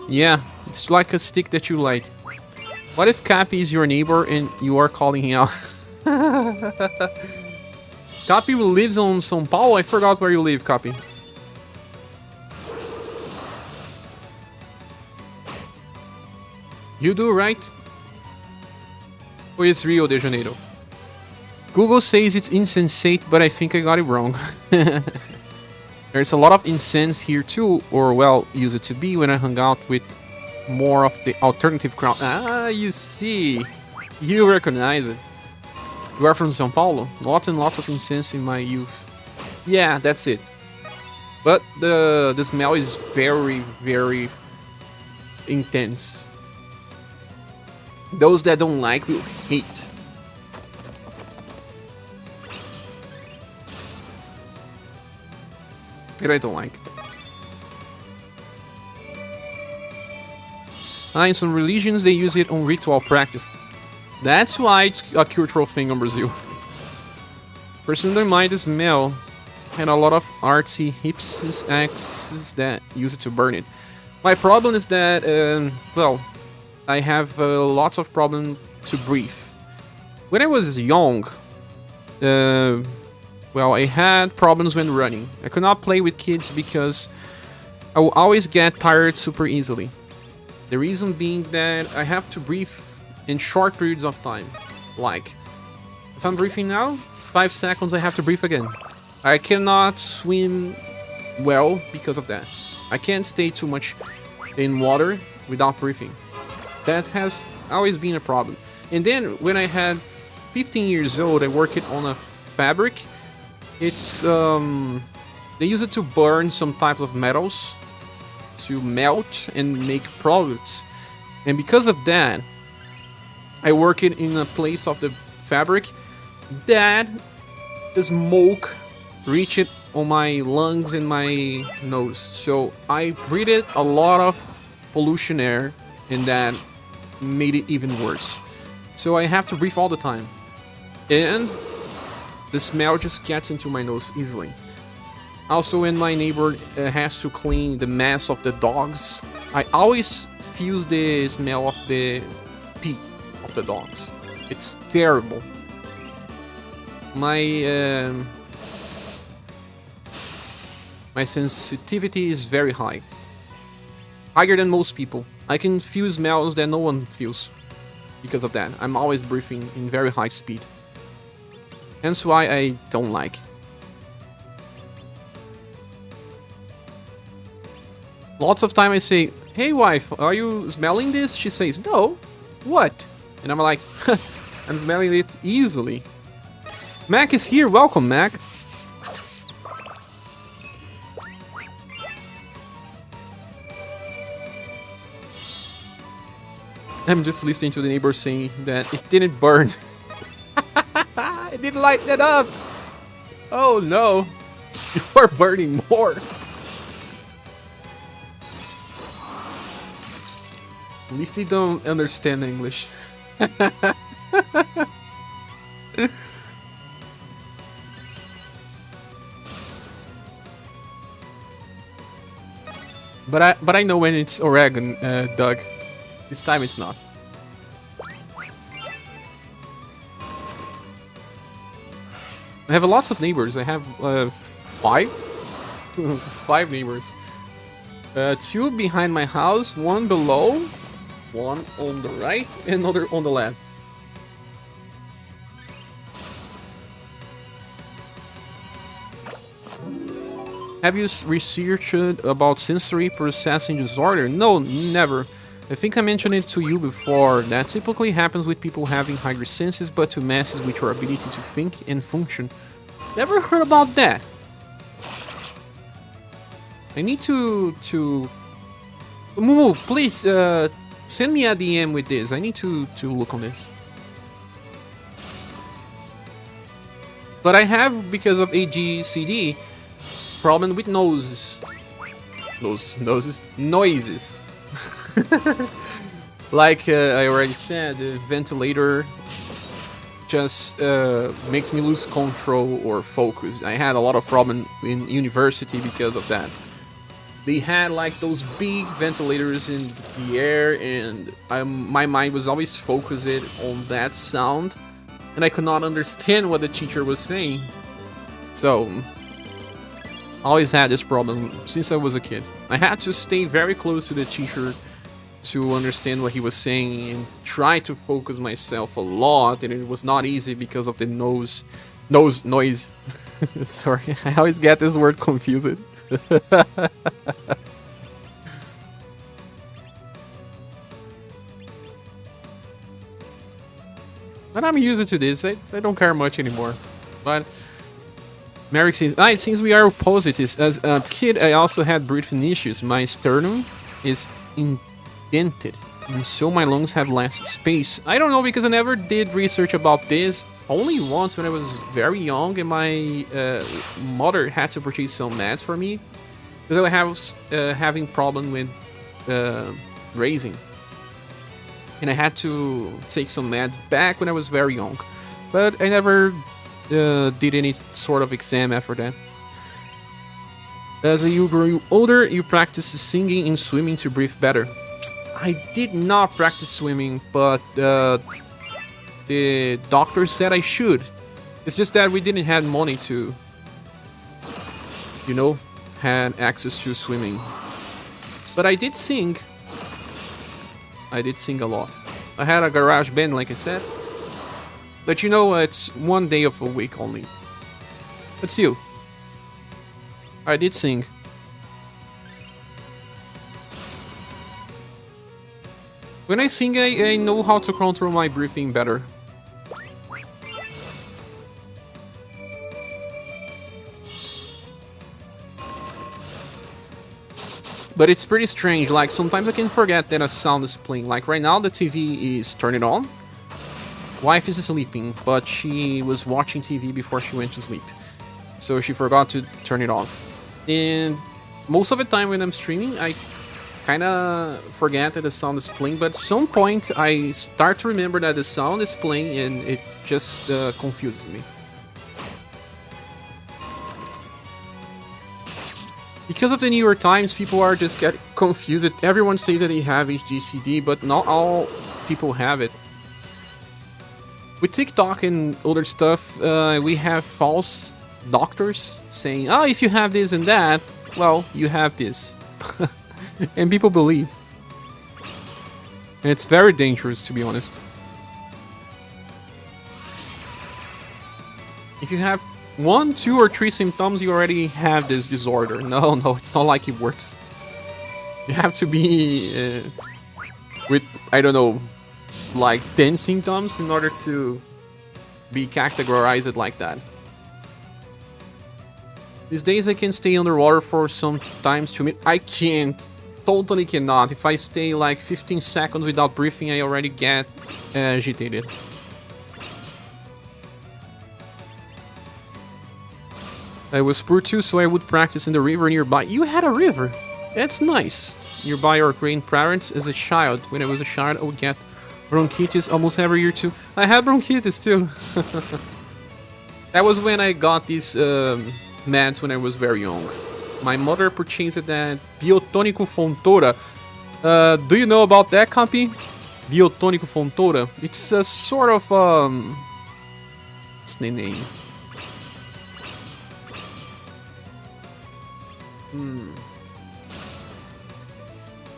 Yeah, it's like a stick that you light. What if Cappy is your neighbor and you are calling him out? Copy lives on São Paulo? I forgot where you live, Copy. You do, right? Or it's Rio de Janeiro? Google says it's insensate, but I think I got it wrong. There's a lot of incense here too, or well, used to be when I hung out with more of the alternative crowd. Ah, you see. You recognize it. You are from São Paulo? Lots and lots of incense in my youth. Yeah, that's it. But the smell is very, very intense. Those that don't like will hate. And I don't like. In some religions they use it on ritual practice. That's why it's a cultural thing in Brazil. Personally, don't mind the smell. And a lot of artsy hipsters axes that use it to burn it. My problem is that, well, I have lots of problems to breathe. When I was young, well, I had problems when running. I could not play with kids because I will always get tired super easily. The reason being that I have to breathe in short periods of time. Like, if I'm breathing now, 5 seconds I have to breathe again. I cannot swim well because of that. I can't stay too much in water without breathing. That has always been a problem. And then when I had 15 years old, I worked on a fabric. It's they use it to burn some types of metals to melt and make products. And because of that, I worked in a place of the fabric that the smoke reached on my lungs and my nose. So I breathed a lot of pollution air, and that made it even worse. So I have to breathe all the time. And the smell just gets into my nose easily. Also, when my neighbor has to clean the mess of the dogs, I always feel the smell of the pee of the dogs. It's terrible. My sensitivity is very high. Higher than most people. I can feel smells that no one feels. Because of that, I'm always breathing in very high speed. Hence why I don't like. Lots of time I say, "Hey wife, are you smelling this?" She says, "No." "What?" And I'm like, "I'm smelling it easily." Mac is here. Welcome, Mac. I'm just listening to the neighbor saying that it didn't burn. It didn't light that up. Oh no. You are burning more. At least they don't understand English. But I know when it's Oregon, Doug. This time it's not. I have lots of neighbors. I have 5? 5 neighbors. 2 behind my house, 1 below, 1 on the right, and another on the left. Have you researched about sensory processing disorder? No, never. I think I mentioned it to you before. That typically happens with people having higher senses, but to masses with your ability to think and function. Never heard about that. I need to Moo, please send me a DM with this. I need to look on this. But I have, because of AGCD, problem with noises. Like I already said, the ventilator just makes me lose control or focus. I had a lot of problem in university because of that. They had like those big ventilators in the air, and my mind was always focused on that sound, and I could not understand what the teacher was saying. So, I always had this problem since I was a kid. I had to stay very close to the teacher to understand what he was saying and try to focus myself a lot, and it was not easy because of the nose noise. Sorry, I always get this word confused. But I'm used to this. I don't care much anymore. But Merrick says, it seems we are opposites. As a kid, I also had breathing issues. My sternum is indented, and so my lungs have less space. I don't know, because I never did research about this. Only once when I was very young, and my mother had to purchase some meds for me because I was having problem with raising, and I had to take some meds back when I was very young. But I never did any sort of exam after that. As you grew older, you practiced singing and swimming to breathe better. I did not practice swimming, but the doctor said I should. It's just that we didn't have money to, you know, had access to swimming. But I did sing. I did sing a lot. I had a garage band, like I said. But you know, it's one day of a week only. That's you. I did sing. When I sing, I know how to control my breathing better. But it's pretty strange, like sometimes I can forget that a sound is playing. Like right now the TV is turned on. Wife is sleeping, but she was watching TV before she went to sleep. So she forgot to turn it off. And most of the time when I'm streaming, I kinda forget that the sound is playing, but at some point I start to remember that the sound is playing, and it just confuses me. Because of the newer times, people are just get confused. Everyone says that they have HDCD, but not all people have it. With TikTok and other stuff, we have false doctors saying, oh, if you have this and that, well, you have this. And people believe. And it's very dangerous, to be honest. If you have 1, 2, or 3 symptoms, you already have this disorder. No, it's not like it works. You have to be with, I don't know, like 10 symptoms in order to be categorized like that. These days I can stay underwater for some times to minutes. I can't. Totally cannot. If I stay like 15 seconds without breathing, I already get agitated. I was poor too, so I would practice in the river nearby. You had a river? That's nice. Nearby our grandparents as a child. When I was a child, I would get bronchitis almost every year too. I had bronchitis too. That was when I got these meds when I was very young. My mother purchased that Biotônico Fontoura. Do you know about that, Campi? Biotônico Fontoura. It's a sort of what's the name?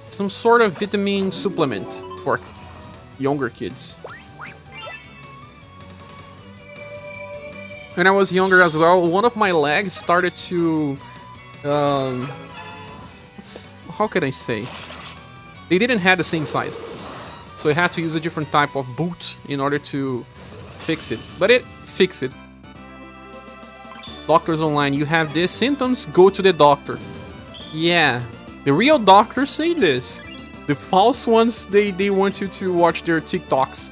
Some sort of vitamin supplement for younger kids. When I was younger as well, one of my legs started to how can I say? They didn't have the same size. So I had to use a different type of boot in order to fix it. But it fixed it. Doctors online, you have these symptoms, go to the doctor. Yeah, the real doctors say this. The false ones, they want you to watch their TikToks.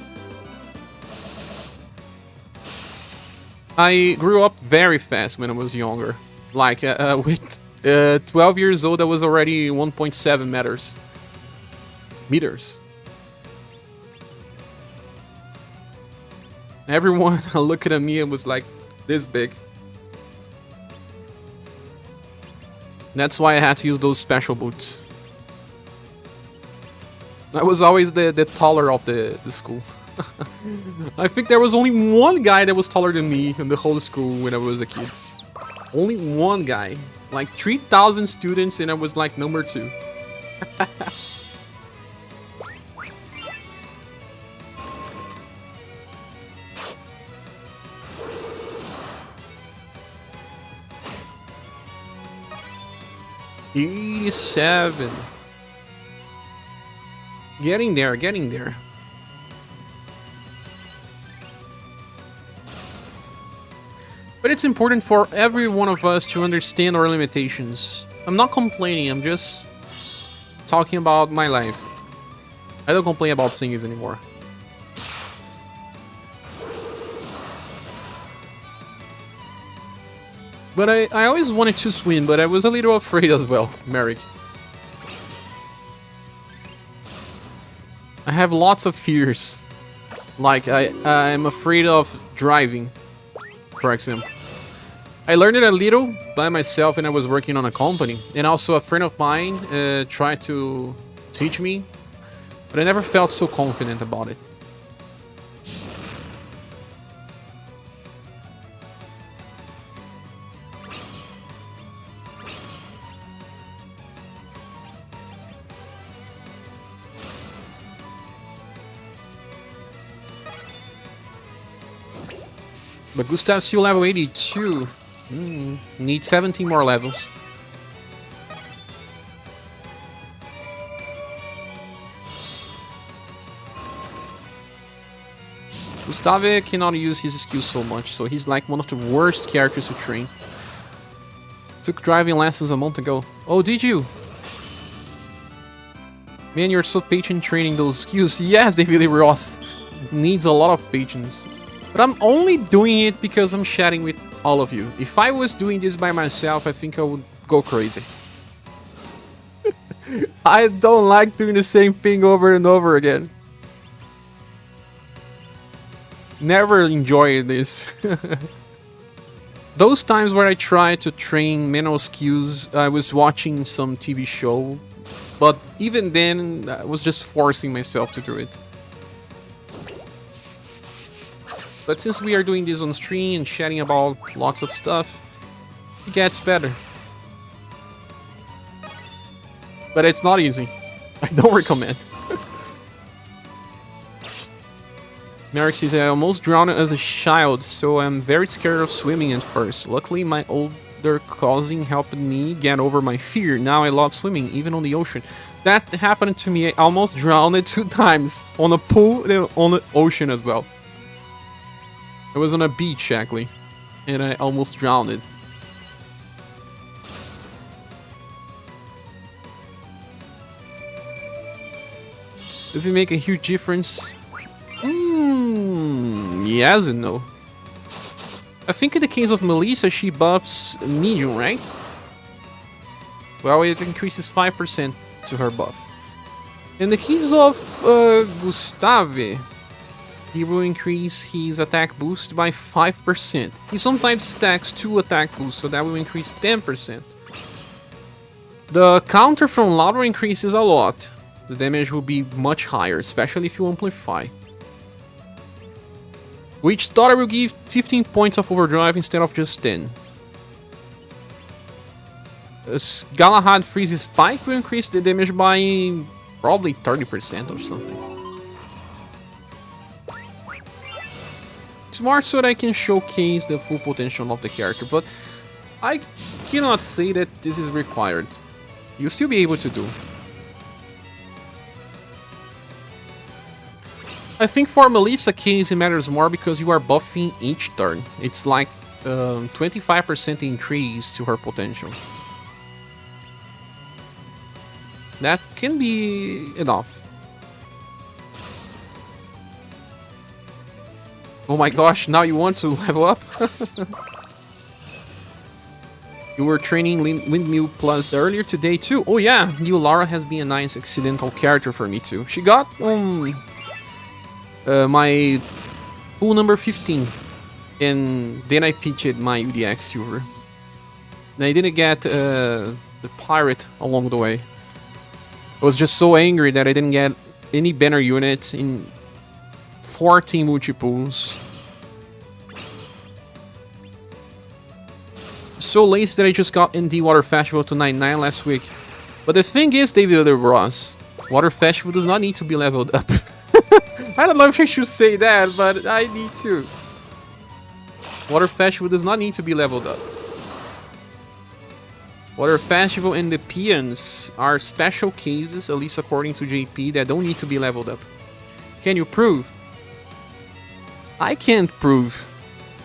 I grew up very fast when I was younger. Like, with 12 years old, I was already 1.7 meters. Everyone looked at me and was like, this big. That's why I had to use those special boots. I was always the taller of the school. I think there was only one guy that was taller than me in the whole school when I was a kid. Only one guy. Like 3,000 students and I was like number 2. $87. Getting there, getting there. But it's important for every one of us to understand our limitations. I'm not complaining, I'm just talking about my life. I don't complain about things anymore. But I always wanted to swim, but I was a little afraid as well, Merrick. I have lots of fears. Like, I'm afraid of driving, for example. I learned it a little by myself when I was working on a company. And also a friend of mine tried to teach me. But I never felt so confident about it. But Gustav's still level 82. Need 17 more levels. Gustave cannot use his skills so much, so he's like one of the worst characters to train. Took driving lessons a month ago. Oh, did you? Man, you're so patient training those skills. Yes, David Ross needs a lot of patience. But I'm only doing it because I'm chatting with all of you. If I was doing this by myself, I think I would go crazy. I don't like doing the same thing over and over again. Never enjoy this. Those times where I tried to train manual skills, I was watching some TV show. But even then, I was just forcing myself to do it. But since we are doing this on stream and chatting about lots of stuff, it gets better. But it's not easy. I don't recommend. Merrick says, I almost drowned as a child, so I'm very scared of swimming at first. Luckily, my older cousin helped me get over my fear. Now I love swimming, even on the ocean. That happened to me. I almost drowned 2 times. On a pool and on the ocean as well. I was on a beach, actually, and I almost drowned. Does it make a huge difference? Yes and no. I think in the case of Melissa, she buffs medium, right? Well, it increases 5% to her buff. In the case of Gustave, he will increase his attack boost by 5%. He sometimes stacks 2 attack boosts, so that will increase 10%. The counter from Louder increases a lot. The damage will be much higher, especially if you amplify. Which starter will give 15 points of overdrive instead of just 10. Galahad Freeze Spike will increase the damage by probably 30% or something. Smart so that I can showcase the full potential of the character, but I cannot say that this is required. You'll still be able to do. I think for Melissa case it matters more because you are buffing each turn. It's like 25% increase to her potential. That can be enough. Oh my gosh, now you want to level up? You were training Windmill Plus earlier today too? Oh yeah, new Lara has been a nice accidental character for me too. She got my full number 15, and then I pitched my UDX Silver. I didn't get the Pirate along the way. I was just so angry that I didn't get any banner units in 14 multiples. so lazy that I just got ND Water Festival to 99 last week. But the thing is, David Ross, Water Festival does not need to be leveled up. I don't know if I should say that, but I need to. Water Festival does not need to be leveled up. Water Festival and the Peons are special cases, at least according to JP, that don't need to be leveled up. Can you prove? I can't prove.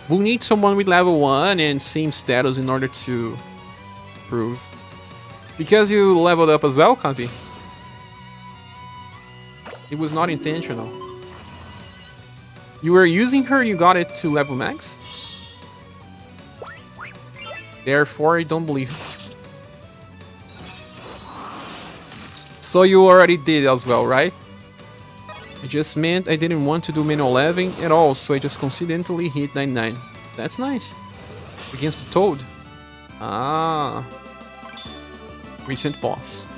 We'll need someone with level 1 and same status in order to prove. Because you leveled up as well, Campy. It was not intentional. You were using her, you got it to level max? Therefore, I don't believe. So you already did as well, right? I just meant I didn't want to do manual leveling at all, so I just coincidentally hit 99. That's nice. Against the Toad. Ah. Recent boss.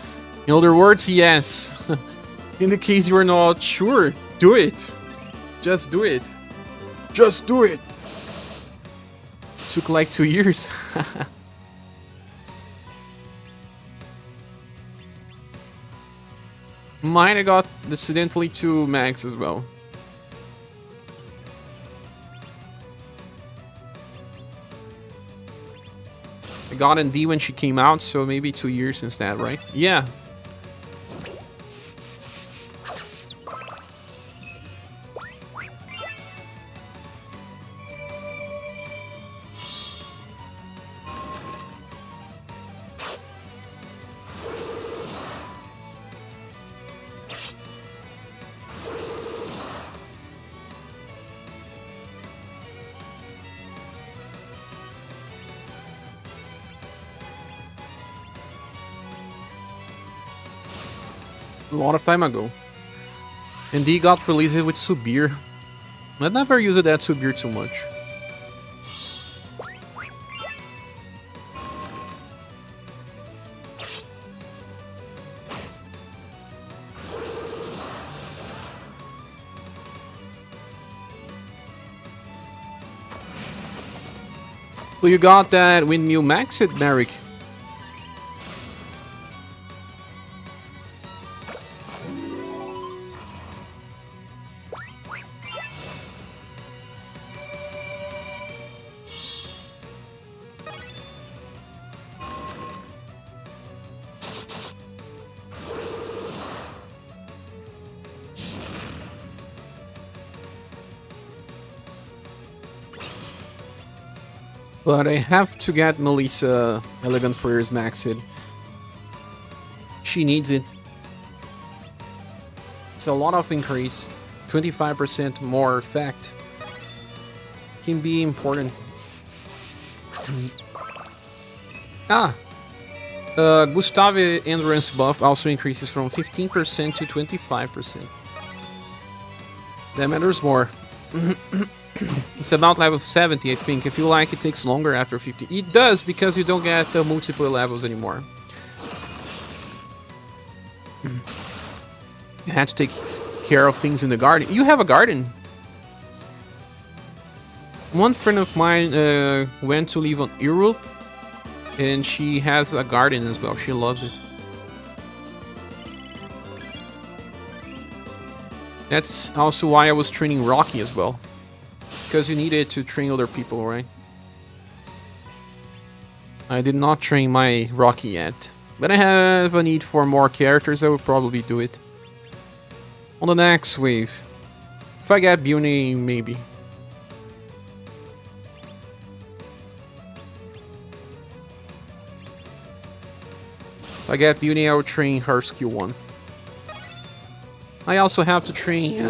In other words, yes. In the case you are not sure, do it. Just do it. Just do it. Took like 2 years. Mine I got accidentally to max as well. I got in D when she came out, so maybe 2 years instead, right? Yeah. A lot of time ago. And he got released with ScherBR. I never used that ScherBR too much. So you got that windmill maxed, Merrick? But I have to get Melissa Elegant Prayers maxed. She needs it. It's a lot of increase. 25% more effect. Can be important. Gustave Endurance buff also increases from 15% to 25%. That matters more. It's about level 70, I think. If you like, it takes longer after 50. It does, because you don't get multiple levels anymore. You had to take care of things in the garden. You have a garden? One friend of mine went to live on Europe, and she has a garden as well. She loves it. That's also why I was training Rocky as well. Because you needed to train other people, right? I did not train my Rocky yet. But I have a need for more characters, I will probably do it. On the next wave. If I get Beauty, maybe. If I get Beauty, I will train her skill 1. I also have to train...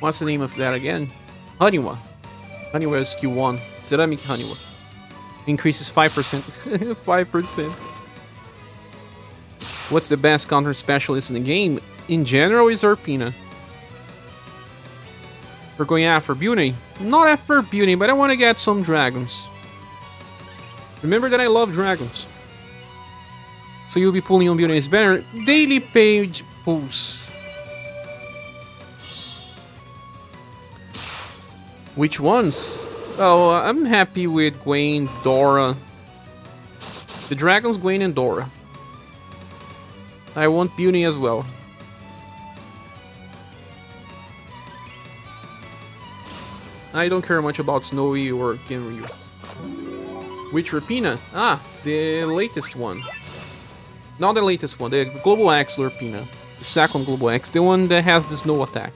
what's the name of that again? Haniwa. Haniwa is skill 1. Ceramic Haniwa. Increases 5%. 5%. What's the best counter specialist in the game? In general is Arpina. We're going after Beauty. Not after Beauty, but I want to get some dragons. Remember that I love dragons. So you'll be pulling on Beauty's banner. Daily page pulls. Which ones? Oh, I'm happy with Gwen, Dora. The dragons, Gwen and Dora. I want Beauty as well. I don't care much about Snowy or Genryu. Which Lurpina? Ah, the latest one. Not the latest one, the Global X Lurpina. The second Global X, the one that has the snow attack.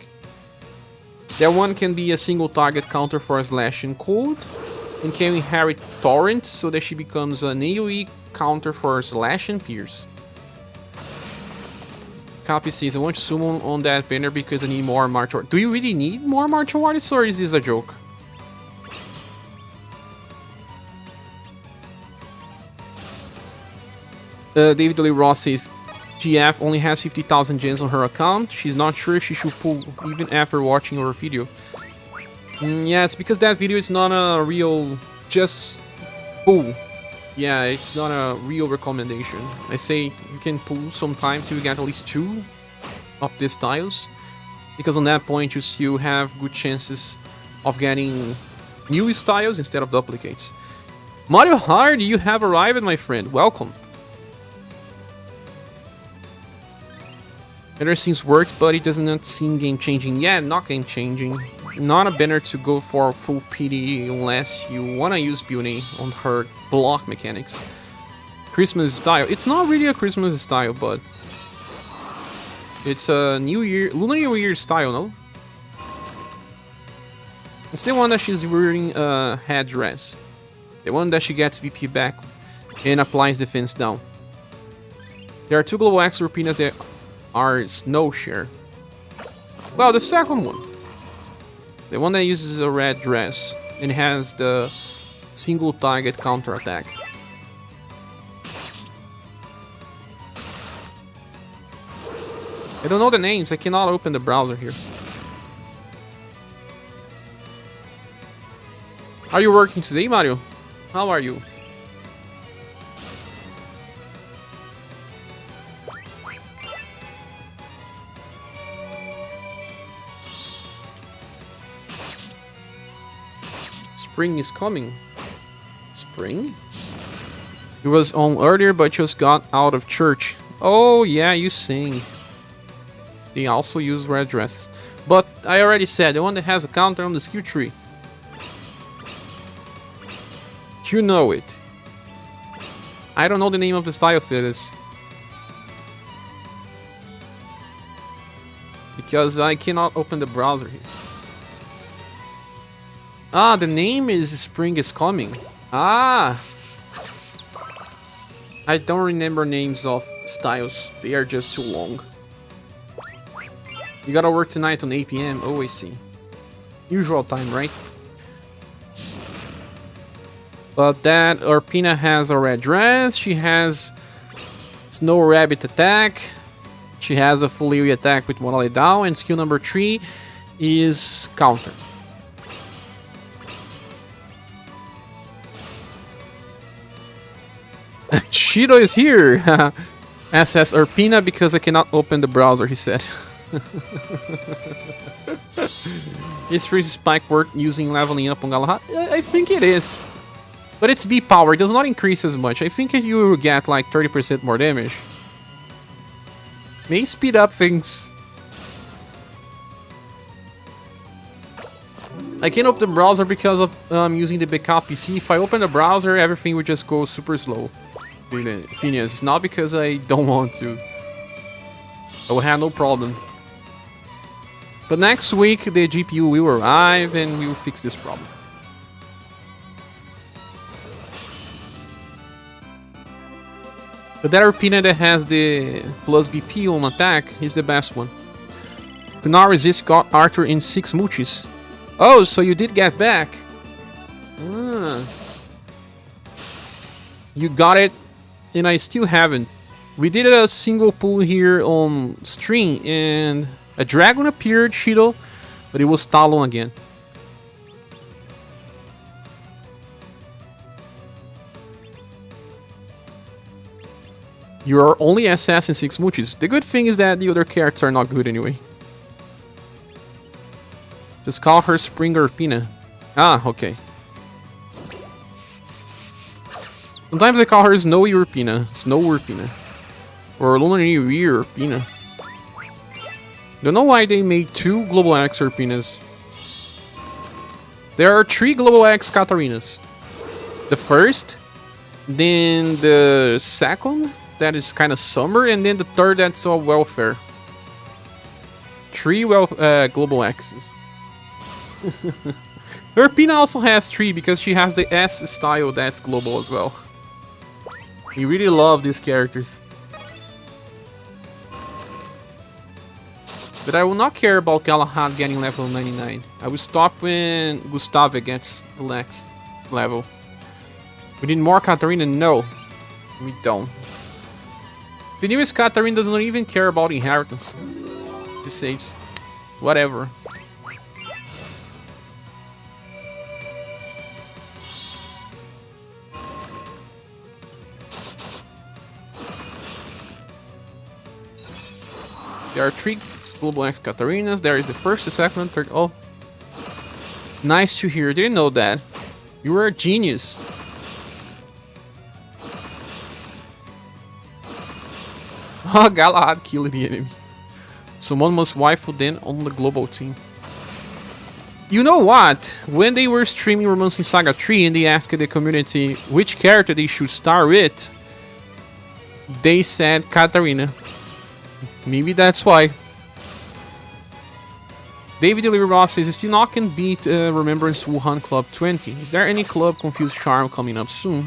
That one can be a single target counter for a slash and cold, and can inherit Torrent so that she becomes an AoE counter for slash and pierce. Copy says, I want to summon on that banner because I need more martial artists. Do you really need more martial artists, or is this a joke? David Lee Ross says, GF only has 50,000 gems on her account. She's not sure if she should pull even after watching our video. Yeah, it's because that video is not a real just pull. Yeah, it's not a real recommendation. I say you can pull sometimes if you get at least 2 of these styles, because on that point you still have good chances of getting new styles instead of duplicates. Mario Hard, you have arrived, my friend. Welcome. Better seems worked, but it does not seem game-changing. Yeah, not game-changing. Not a banner to go for full PD unless you want to use Beauty on her block mechanics. Christmas style. It's not really a Christmas style, but it's a New Year, Lunar New Year style, no? It's the one that she's wearing a headdress. The one that she gets BP back and applies defense down. There are 2 Global X Lurpinas that are Snow Share. Well, the second one. The one that uses a red dress and has the single target counter attack. I don't know the names, I cannot open the browser here. Are you working today, Mario? How are you? Spring is coming. Spring? It was on earlier, but just got out of church. Oh yeah, you sing. They also use red dresses. But I already said, the one that has a counter on the skill tree. You know it. I don't know the name of the style for this. Because I cannot open the browser here. Ah, the name is Spring is Coming. Ah! I don't remember names of styles. They are just too long. You gotta work tonight on 8 PM. Oh, I see. Usual time, right? But that Lurpina has a red dress. She has Snow Rabbit attack. She has a full AoE attack with one eye down. And skill number 3 is counter. Shido is here! SS Lurpina because I cannot open the browser, he said. Is Freeze Spike work using leveling up on Galahad? I think it is. But its B power does not increase as much. I think you will get like 30% more damage. May speed up things. I can't open the browser because of using the backup PC. If I open the browser, everything would just go super slow. Phineas, it's not because I don't want to. I will have no problem. But next week the GPU will arrive and we will fix this problem. But that Lurpina that has the plus BP on attack is the best one. Could not resist, got Arthur in 6 moochies. Oh, so you did get back. Ah. You got it. And I still haven't. We did a single pull here on stream and a dragon appeared, Shido, but it was Talon again. You are only assassin 6 moochies. The good thing is that the other characters are not good anyway. Just call her Spring Lurpina. Ah, okay. Sometimes they call her Snowy Urpina. Snow Urpina. Or Lunar Urpina. Don't know why they made 2 Global X Urpinas. There are 3 Global X Katarinas. The first, then the second, that is kind of summer, and then the third, that's all welfare. 3 Global X's. Urpina also has 3 because she has the S style that's global as well. You really love these characters. But I will not care about Galahad getting level 99. I will stop when Gustave gets the next level. We need more Katarina? No. We don't. The newest Katarina does not even care about inheritance. It says, whatever. There are 3 Global X Katarinas. There is the first, the second, and third. Oh. Nice to hear. Didn't know that. You were a genius. Oh, Galahad killed the enemy. Someone must waifu then on the global team. You know what? When they were streaming Romancing Saga 3 and they asked the community which character they should star with, they said Katarina. Maybe that's why. David Deliverboss says, still not can beat Remembrance Wuhan Club 20. Is there any club Confused Charm coming up soon?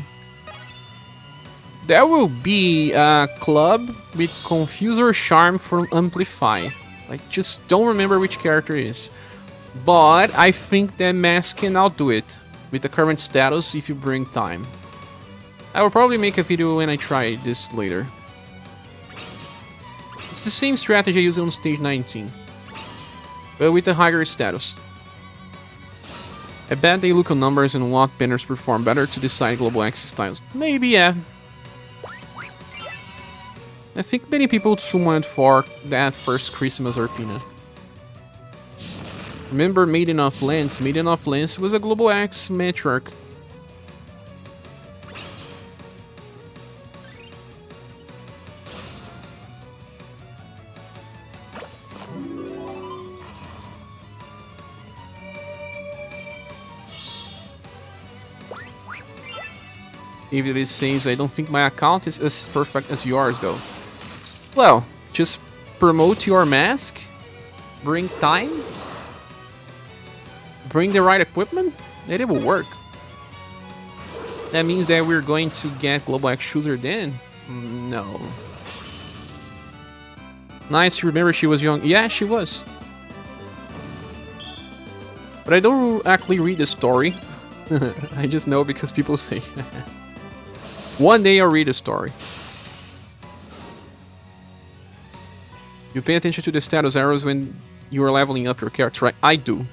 There will be a club with Confuser Charm from Amplify. I just don't remember which character it is. But I think that Mask can outdo it with the current status if you bring time. I will probably make a video when I try this later. It's the same strategy I used on stage 19. But with a higher status. I bet they look on numbers and what banners perform better to decide global access styles. Maybe, yeah. I think many people summoned for that first Christmas Urpina. Remember Maiden of Lance? Maiden of Lance was a global X matriarch. David is saying, I don't think my account is as perfect as yours though. Well, just promote your mask, bring time, bring the right equipment, and it will work. That means that we're going to get Global X Chooser then? No. Nice, you remember she was young. Yeah, she was. But I don't actually read the story. I just know because people say. One day I'll read a story. You pay attention to the status arrows when you are leveling up your character, right? I do.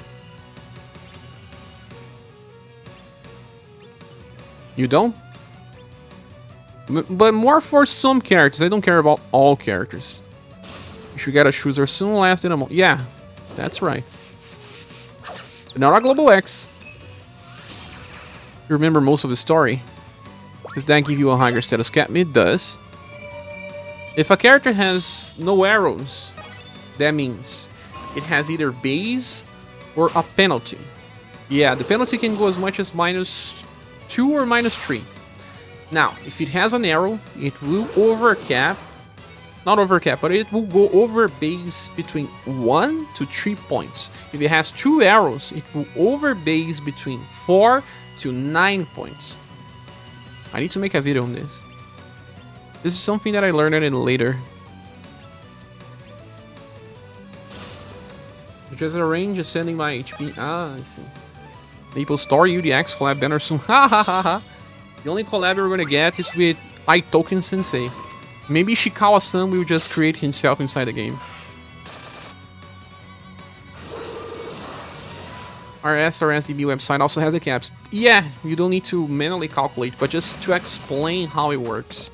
You don't? But more for some characters. I don't care about all characters. You should get a chooser soon, last in a month. Yeah, that's right. But not a Global X. You remember most of the story. Does that give you a higher status cap? It does. If a character has no arrows, that means it has either base or a penalty. Yeah, the penalty can go as much as -2 or -3. Now, if it has an arrow, it will overcap. Not overcap, but it will go over base between 1 to 3 points. If it has 2 arrows, it will over base between 4 to 9 points. I need to make a video on this. This is something that I learned later. Just arrange ascending my HP. Ah, I see. Maple Story UDX collab banner soon. Ha ha ha ha. The only collab we're gonna get is with Itoken Sensei. Maybe Shikawa-san will just create himself inside the game. Our SRSDB website also has the caps. Yeah, you don't need to manually calculate, but just to explain how it works.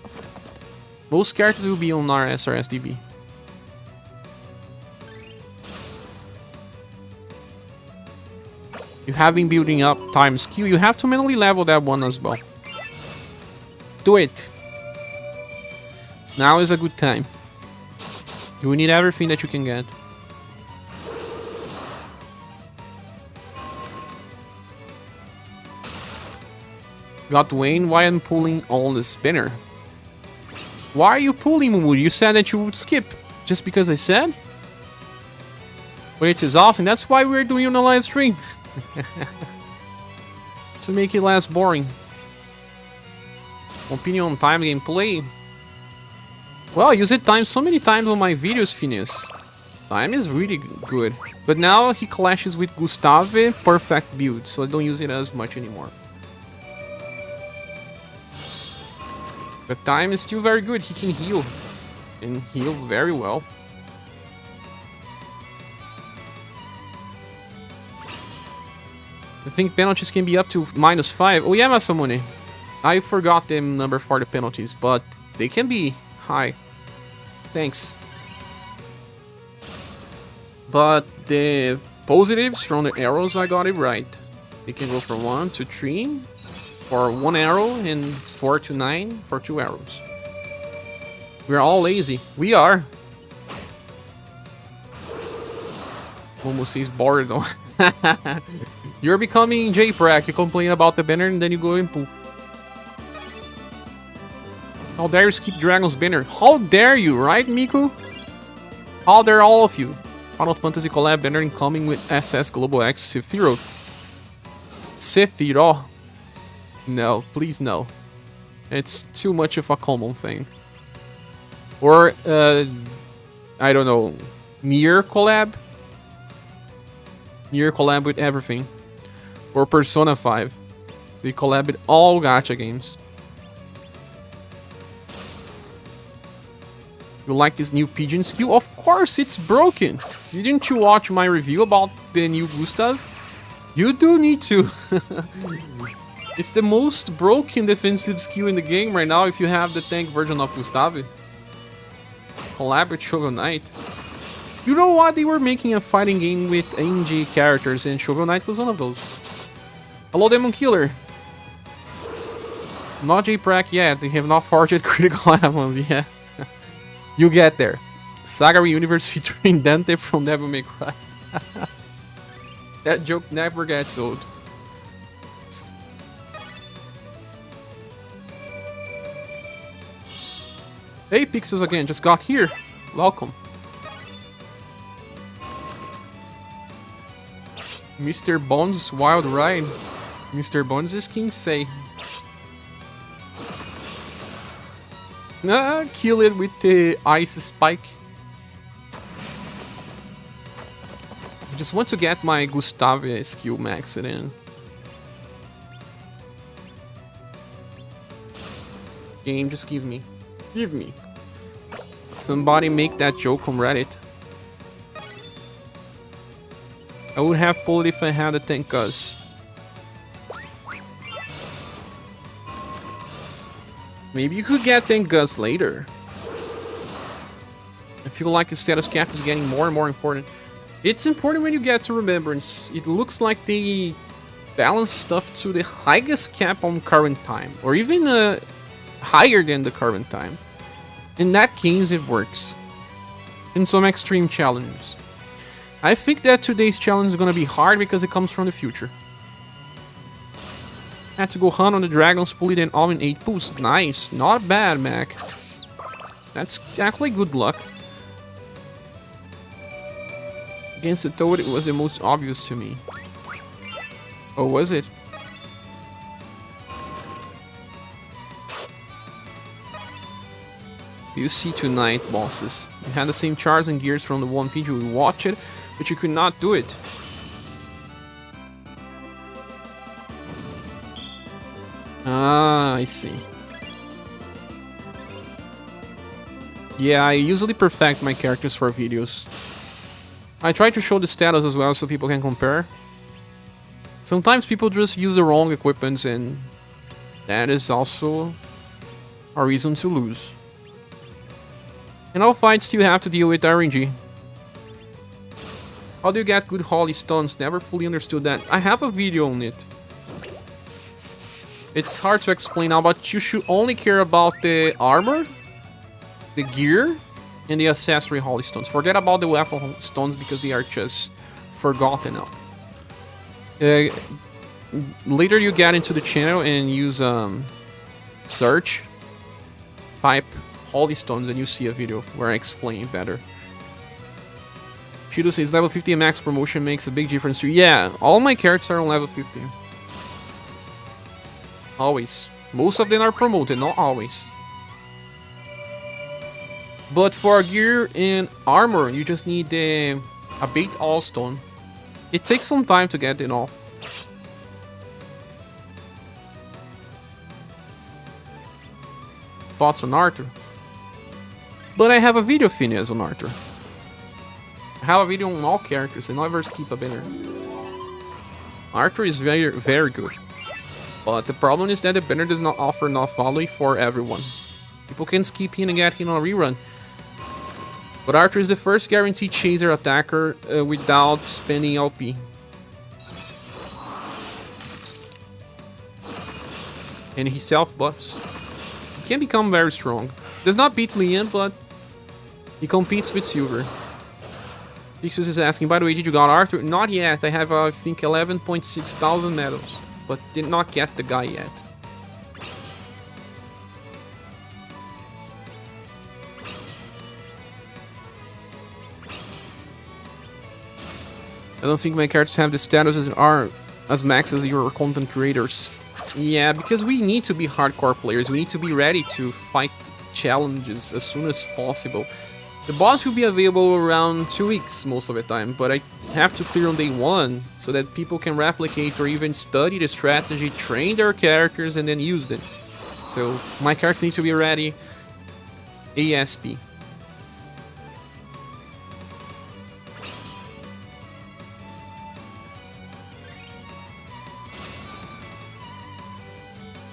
Most characters will be on our SRSDB. You have been building up time skill, you have to manually level that one as well. Do it. Now is a good time. You need everything that you can get. Got Wayne, why I'm pulling on the spinner? Why are you pulling, Mumu? You said that you would skip. Just because I said? But it's exhausting. That's why we're doing on a live stream. To make it less boring. Opinion on time gameplay. Well, I use it time so many times on my videos, Phineas. Time is really good. But now he clashes with Gustave, perfect build, so I don't use it as much anymore. But time is still very good. He can heal. And heal very well. I think penalties can be up to -5. Oh yeah, Masamune. I forgot the number for the penalties, but they can be high. Thanks. But the positives from the arrows, I got it right. They can go from 1 to 3 for 1 arrow and 4 to 9 for 2 arrows. We're all lazy. We are. Momo says bored though. You're becoming J-Prack. You complain about the banner and then you go and pull. How dare you skip Dragon's banner? How dare you, right, Miku? How dare all of you? Final Fantasy collab banner incoming with SS Global X Sephiroth. Sephiroth. No, please no. It's too much of a common thing. Or, I don't know, Nier collab? Nier collab with everything. Or Persona 5. They collab with all gacha games. You like this new pigeon skill? Of course it's broken! Didn't you watch my review about the new Gustav? You do need to! It's the most broken defensive skill in the game right now if you have the tank version of Gustav. Collab with Shovel Knight. You know what? They were making a fighting game with NG characters and Shovel Knight was one of those. Hello, Demon Killer. Not J-Prack yet. They have not forged critical weapons yet. You get there. SaGa UniverSe featuring Dante from Devil May Cry. That joke never gets old. Hey, Pixels again. Just got here. Welcome. Mr. Bones' Wild Ride. Mr. Bones is King Say. Kill it with the ice spike. I just want to get my Gustave skill maxed in. Game, just give me. Give me. Somebody make that joke on Reddit. I would have pulled if I had a tank cuz. Maybe you could get tank Gus later. I feel like the status cap is getting more and more important. It's important when you get to Remembrance. It looks like they balance stuff to the highest cap on current time. Or even higher than the current time. In that case, it works. In some extreme challenges. I think that today's challenge is gonna be hard because it comes from the future. Had to go hunt on the dragons, pull it in all in 8 pulls. Nice, not bad, Mac. That's actually good luck. Against the toad, it was the most obvious to me. Oh, was it? You see tonight, bosses. You had the same charts and gears from the one video we watched, but you could not do it. Ah, I see. Yeah, I usually perfect my characters for videos. I try to show the status as well so people can compare. Sometimes people just use the wrong equipments and that is also a reason to lose. In all fights you have to deal with RNG. How do you get good holy stones? Never fully understood that. I have a video on it. It's hard to explain now, but you should only care about the armor, the gear, and the accessory holy stones. Forget about the weapon stones because they are just forgotten now. Later you get into the channel and use search, type holy stones, and you see a video where I explain better. Shido says level 50 max promotion makes a big difference too. Yeah, all my characters are on level 50. Always. Most of them are promoted, not always. But for gear and armor, you just need a bait all stone. It takes some time to get it all. Thoughts on Arthur? But I have a video finished on Arthur. I have a video on all characters and never skip a banner. Arthur is very, very good. But the problem is that the banner does not offer enough value for everyone. People can skip him and get him on a rerun. But Arthur is the first guaranteed chaser attacker without spending LP. And he self-buffs. He can become very strong. Does not beat Leon, but he competes with Silver. Pixus is asking, by the way, did you got Arthur? Not yet. I have, I think, 11.6 thousand medals. But did not get the guy yet. I don't think my characters have the status as max as your content creators. Yeah, because we need to be hardcore players. We need to be ready to fight challenges as soon as possible. The boss will be available around 2 weeks most of the time, but I have to clear on day 1 so that people can replicate or even study the strategy, train their characters, and then use them. So my character needs to be ready ASP.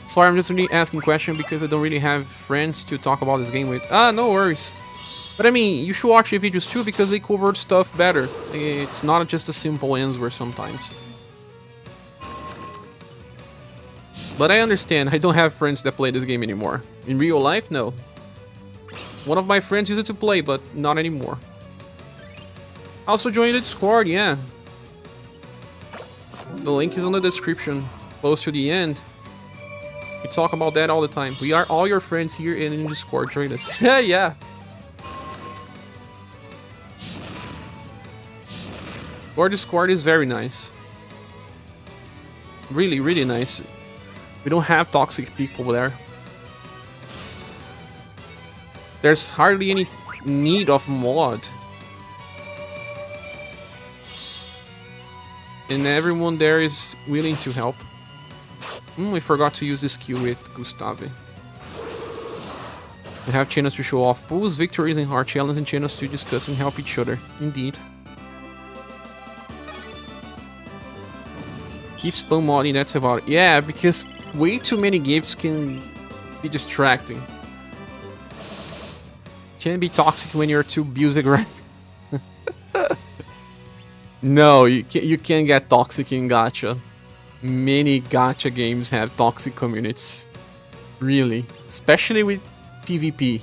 Sorry, I'm just really asking question because I don't really have friends to talk about this game with. Ah, no worries. But I mean, you should watch the videos too because they cover stuff better. It's not just a simple answer sometimes. But I understand, I don't have friends that play this game anymore. In real life, no. One of my friends used to play, but not anymore. Also joined the Discord, yeah. The link is on the description, close to the end. We talk about that all the time. We are all your friends here and in Discord, join us. Yeah. Our Discord is very nice. Really, really nice. We don't have toxic people there. There's hardly any need of mod. And everyone there is willing to help. I forgot to use the skill with Gustave. We have channels to show off pulls, victories, and hard challenges, and channels to discuss and help each other. Indeed. Keep spam modding, that's about it. Yeah, because way too many gifts can be distracting. Can be toxic when you're too busy, right? No, you can't get toxic in gacha. Many gacha games have toxic communities. Really. Especially with PvP.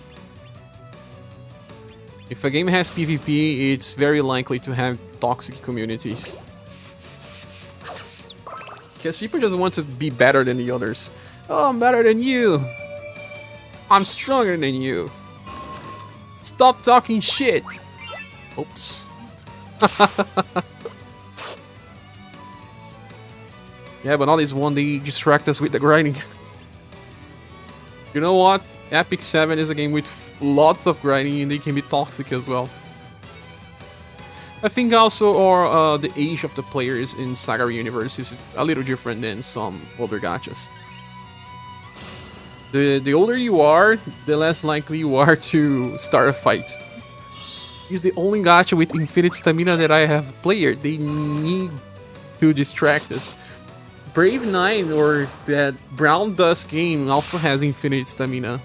If a game has PvP, it's very likely to have toxic communities. Because people just want to be better than the others. Oh, I'm better than you. I'm stronger than you. Stop talking shit. Oops. Yeah, but all this one, they distract us with the grinding. You know what? Epic 7 is a game with lots of grinding and they can be toxic as well. I think also the age of the players in SaGa UniverSe is a little different than some older gachas. The older you are, the less likely you are to start a fight. It's the only gacha with infinite stamina that I have played. They need to distract us. Brave 9 or that Brown Dust game also has infinite stamina.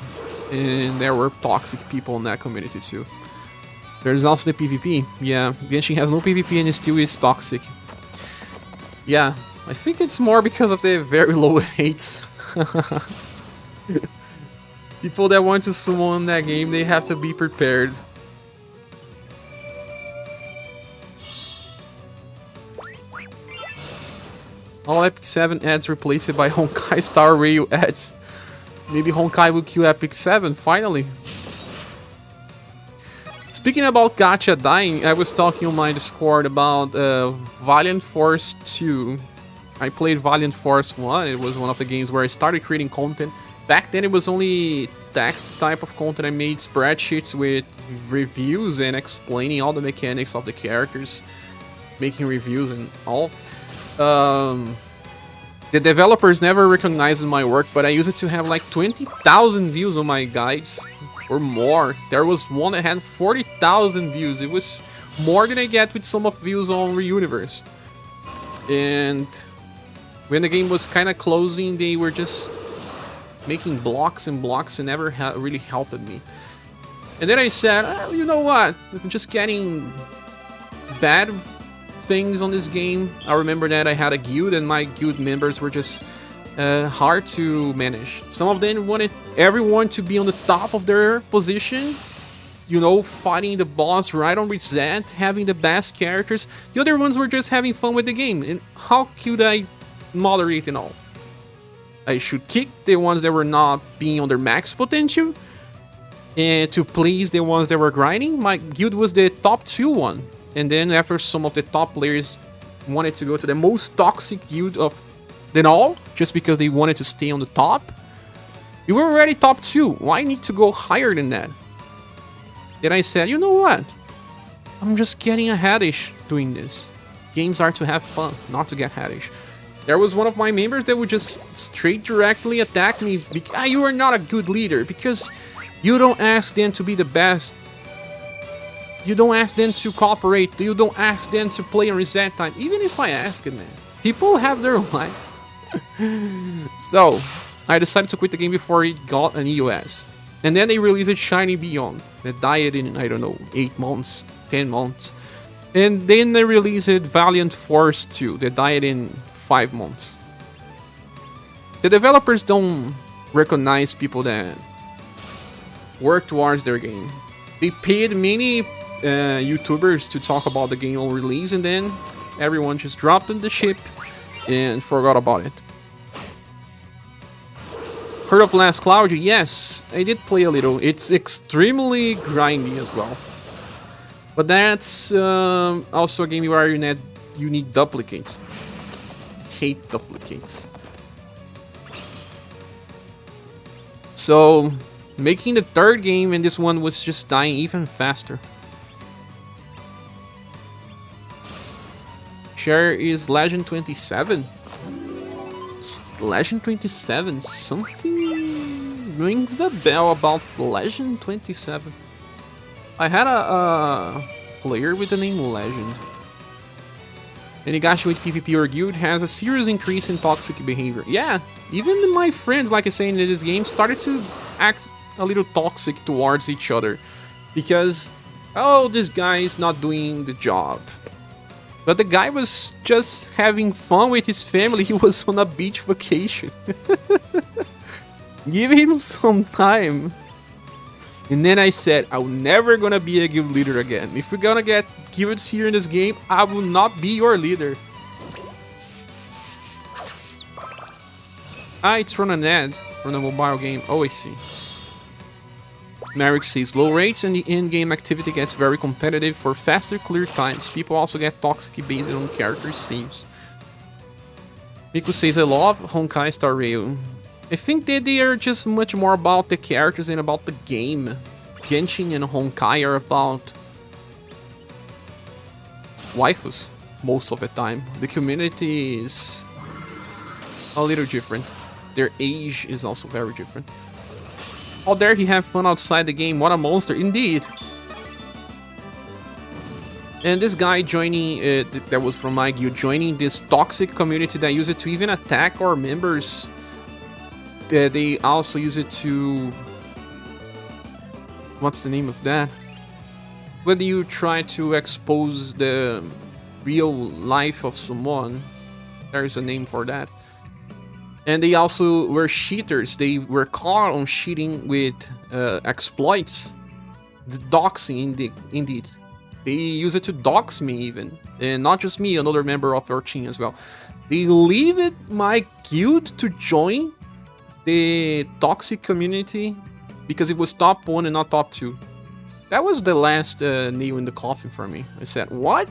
And there were toxic people in that community too. There's also the PvP. Yeah, Genshin has no PvP and it still is toxic. Yeah, I think it's more because of the very low hates. People that want to summon that game, they have to be prepared. All Epic 7 ads replaced by Honkai Star Rail ads. Maybe Honkai will kill Epic 7, finally. Speaking about gacha dying, I was talking on my Discord about Valiant Force 2. I played Valiant Force 1, it was one of the games where I started creating content. Back then it was only text type of content. I made spreadsheets with reviews and explaining all the mechanics of the characters, making reviews and all. The developers never recognized my work, but I used it to have like 20,000 views on my guides or more. There was one that had 40,000 views. It was more than I get with some of views on UniverSe. And when the game was kind of closing, they were just making blocks and blocks and never really helped me. And then I said, oh, you know what? I'm just getting bad things on this game. I remember that I had a guild and my guild members were just hard to manage. Some of them wanted everyone to be on the top of their position, you know, fighting the boss right on reset, having the best characters. The other ones were just having fun with the game. And how could I moderate and all? I should kick the ones that were not being on their max potential and to please the ones that were grinding. My guild was the top 2 one. And then after some of the top players wanted to go to the most toxic guild of them all, just because they wanted to stay on the top, we were already top 2. Why need to go higher than that? Then I said, you know what? I'm just getting a headish doing this. Games are to have fun, not to get headish. There was one of my members that would just straight directly attack me. You are not a good leader because you don't ask them to be the best. You don't ask them to cooperate. You don't ask them to play on reset time. Even if I ask it, man. People have their lives. So, I decided to quit the game before it got an EOS. And then they released Shiny Beyond. That died in, I don't know, 8 months, 10 months. And then they released Valiant Force 2. That died in 5 months. The developers don't recognize people that work towards their game. They paid many YouTubers to talk about the game on release, and then everyone just dropped in the ship and forgot about it. Heard of Last Cloud? Yes, I did play a little. It's extremely grindy as well. But that's also a game where you need duplicates. I hate duplicates. So, making the 3rd game, and this one was just dying even faster. Share is Legend 27. Legend 27? Something rings a bell about Legend 27. I had a player with the name Legend. Enigashi with PvP or guild has a serious increase in toxic behavior. Yeah, even my friends, like I say in this game, started to act a little toxic towards each other. Because, oh, this guy is not doing the job. But the guy was just having fun with his family. He was on a beach vacation. Give him some time. And then I said, I'm never gonna be a guild leader again. If we're gonna get guilds here in this game, I will not be your leader. Ah, it's from an ad from the mobile game. Oh, I see. Merrick says low rates and the in-game activity gets very competitive for faster clear times. People also get toxic based on character saves. Miku says I love Honkai Star Rail. I think that they are just much more about the characters than about the game. Genshin and Honkai are about waifus most of the time. The community is a little different. Their age is also very different. How dare he have fun outside the game? What a monster, indeed. And this guy joining, that was from my guild, joining this toxic community that use it to even attack our members. They also use it to... What's the name of that? When you try to expose the real life of someone, there is a name for that. And they also were cheaters. They were caught on cheating with exploits. The doxing, indeed. They use it to dox me even. And not just me, another member of our team as well. They leave my guild to join the toxic community because it was top 1 and not top 2. That was the last nail in the coffin for me. I said, what?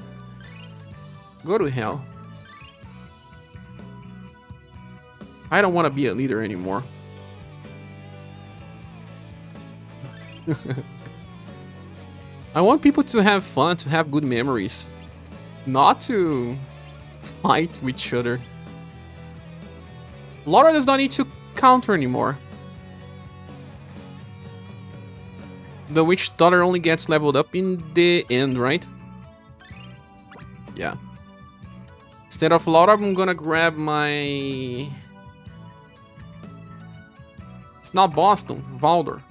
Go to hell. I don't want to be a leader anymore. I want people to have fun, to have good memories. Not to fight with each other. Laura does not need to counter anymore. The witch daughter only gets leveled up in the end, right? Yeah. Instead of Laura, I'm gonna grab my... It's not Boston, Valder.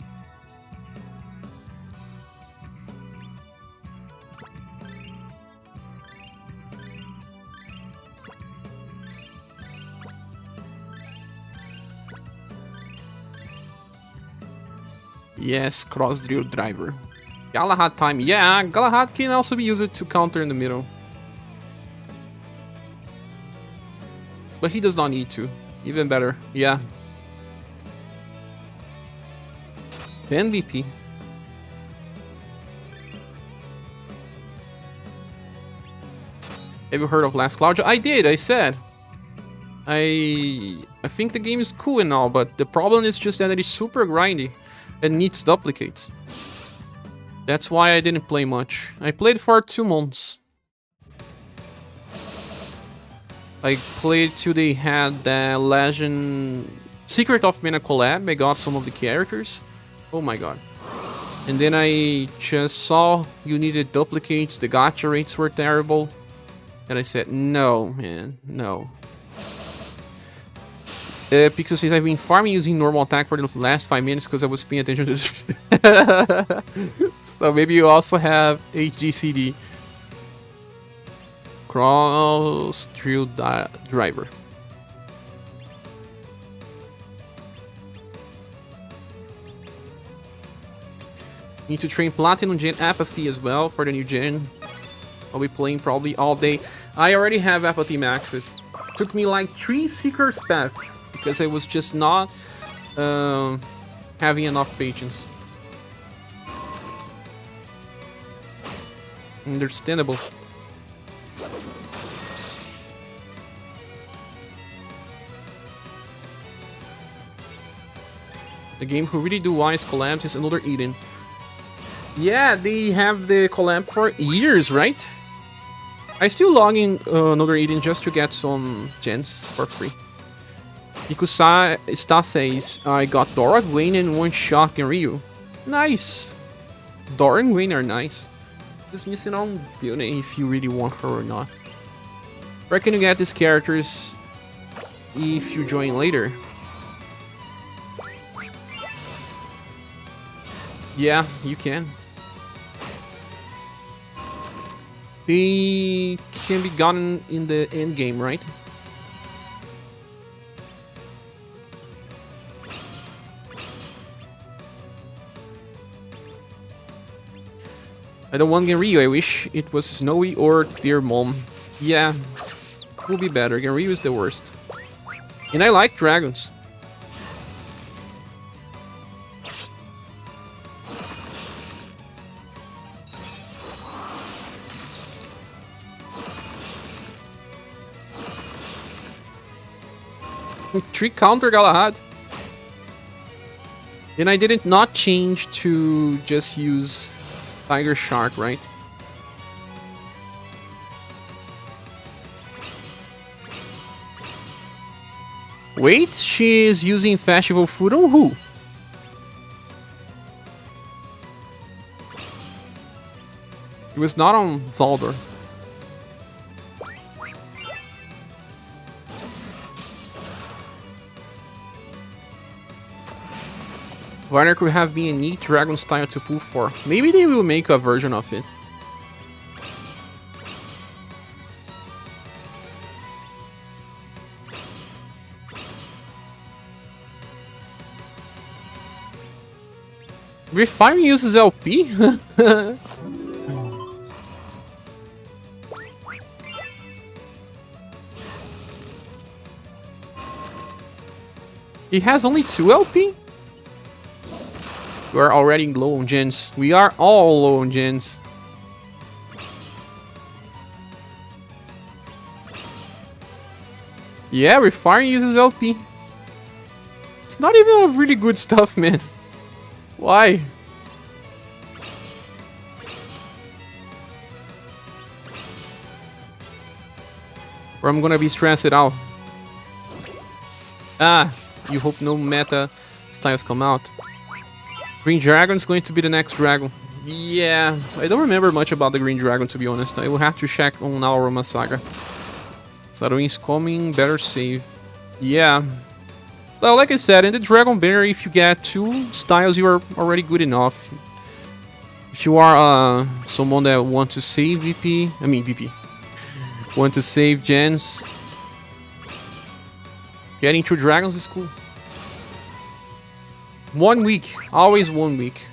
Yes, cross drill driver. Galahad time. Yeah, Galahad can also be used to counter in the middle. But he does not need to. Even better. Yeah. 10 VP. Have you heard of Last Cloud? I did, I said. I think the game is cool and all, but the problem is just that it is super grindy and needs duplicates. That's why I didn't play much. I played for 2 months. I played till they had the Legend Secret of Mana collab. I got some of the characters. Oh my god. And then I just saw you needed duplicates, the gacha rates were terrible. And I said, no, man, no. Because since I've been farming using normal attack for the last 5 minutes because I was paying attention to this. So maybe you also have HGCD. Cross drill driver. Need to train Platinum Gen Apathy as well for the new gen. I'll be playing probably all day. I already have Apathy maxed. Took me like 3 Seeker's Path because I was just not having enough patience. Understandable. The game who really do wise collabs is another Eden. Yeah, they have the collab for years, right? I still log in another Eden just to get some gems for free. Ikusa says, I got Dora, Gwen, and one shot Genryu. Nice! Dora and Gwen are nice. Just missing on Bione if you really want her or not. Where can you get these characters if you join later? Yeah, you can. They can be gotten in the end game, right? I don't want Genryu, I wish it was Snowy or Dear Mom. Yeah, it will be better. Genryu is the worst. And I like dragons. Trick counter Galahad. And I didn't not change to just use Tiger Shark, right? Wait, she is using Festival Food on who? It was not on Valder. Warner could have been a neat dragon style to pull for. Maybe they will make a version of it. Refire uses LP? He has only 2 LP? We are already low on gens. We are all low on gens. Yeah, Refire uses LP. It's not even a really good stuff, man. Why? Or I'm gonna be stressed out. Ah, you hope no meta styles come out. Green Dragon is going to be the next dragon. Yeah, I don't remember much about the Green Dragon, to be honest. I will have to check on our SaGa. Saruin is coming, better save. Yeah. Well, like I said, in the Dragon Banner, if you get 2 styles, you are already good enough. If you are someone that want to save VP, want to save gens, getting 2 dragons is cool. 1 week, always 1 week.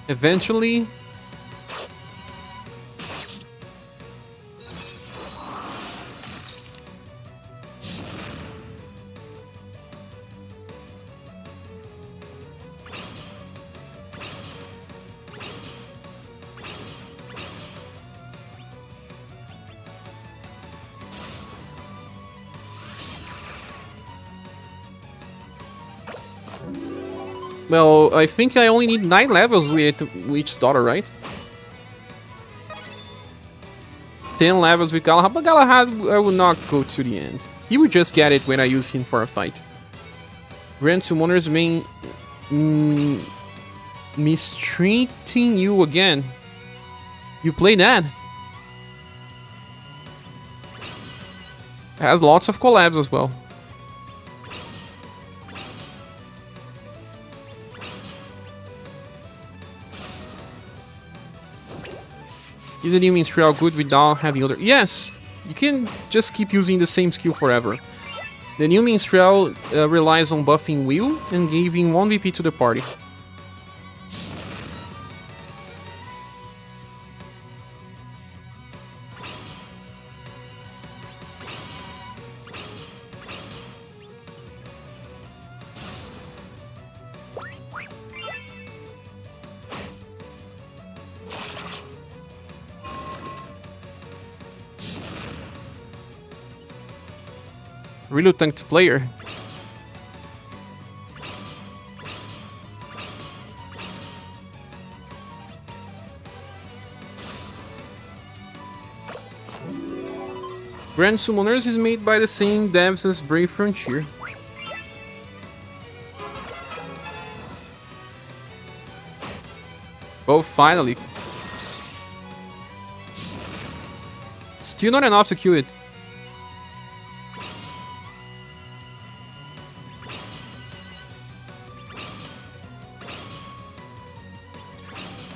Eventually, well, I think I only need 9 levels with each starter, right? 10 levels with Galahad, but Galahad I will not go to the end. He will just get it when I use him for a fight. Grand Summoners mean mistreating you again. You play that? It has lots of collabs as well. Is the new Minstrel good without having other... Yes! You can just keep using the same skill forever. The new Minstrel relies on buffing Will and giving 1 VP to the party. Reluctant player. Grand Summoners is made by the same devs as Brave Frontier. Oh, finally. Still not enough to kill it.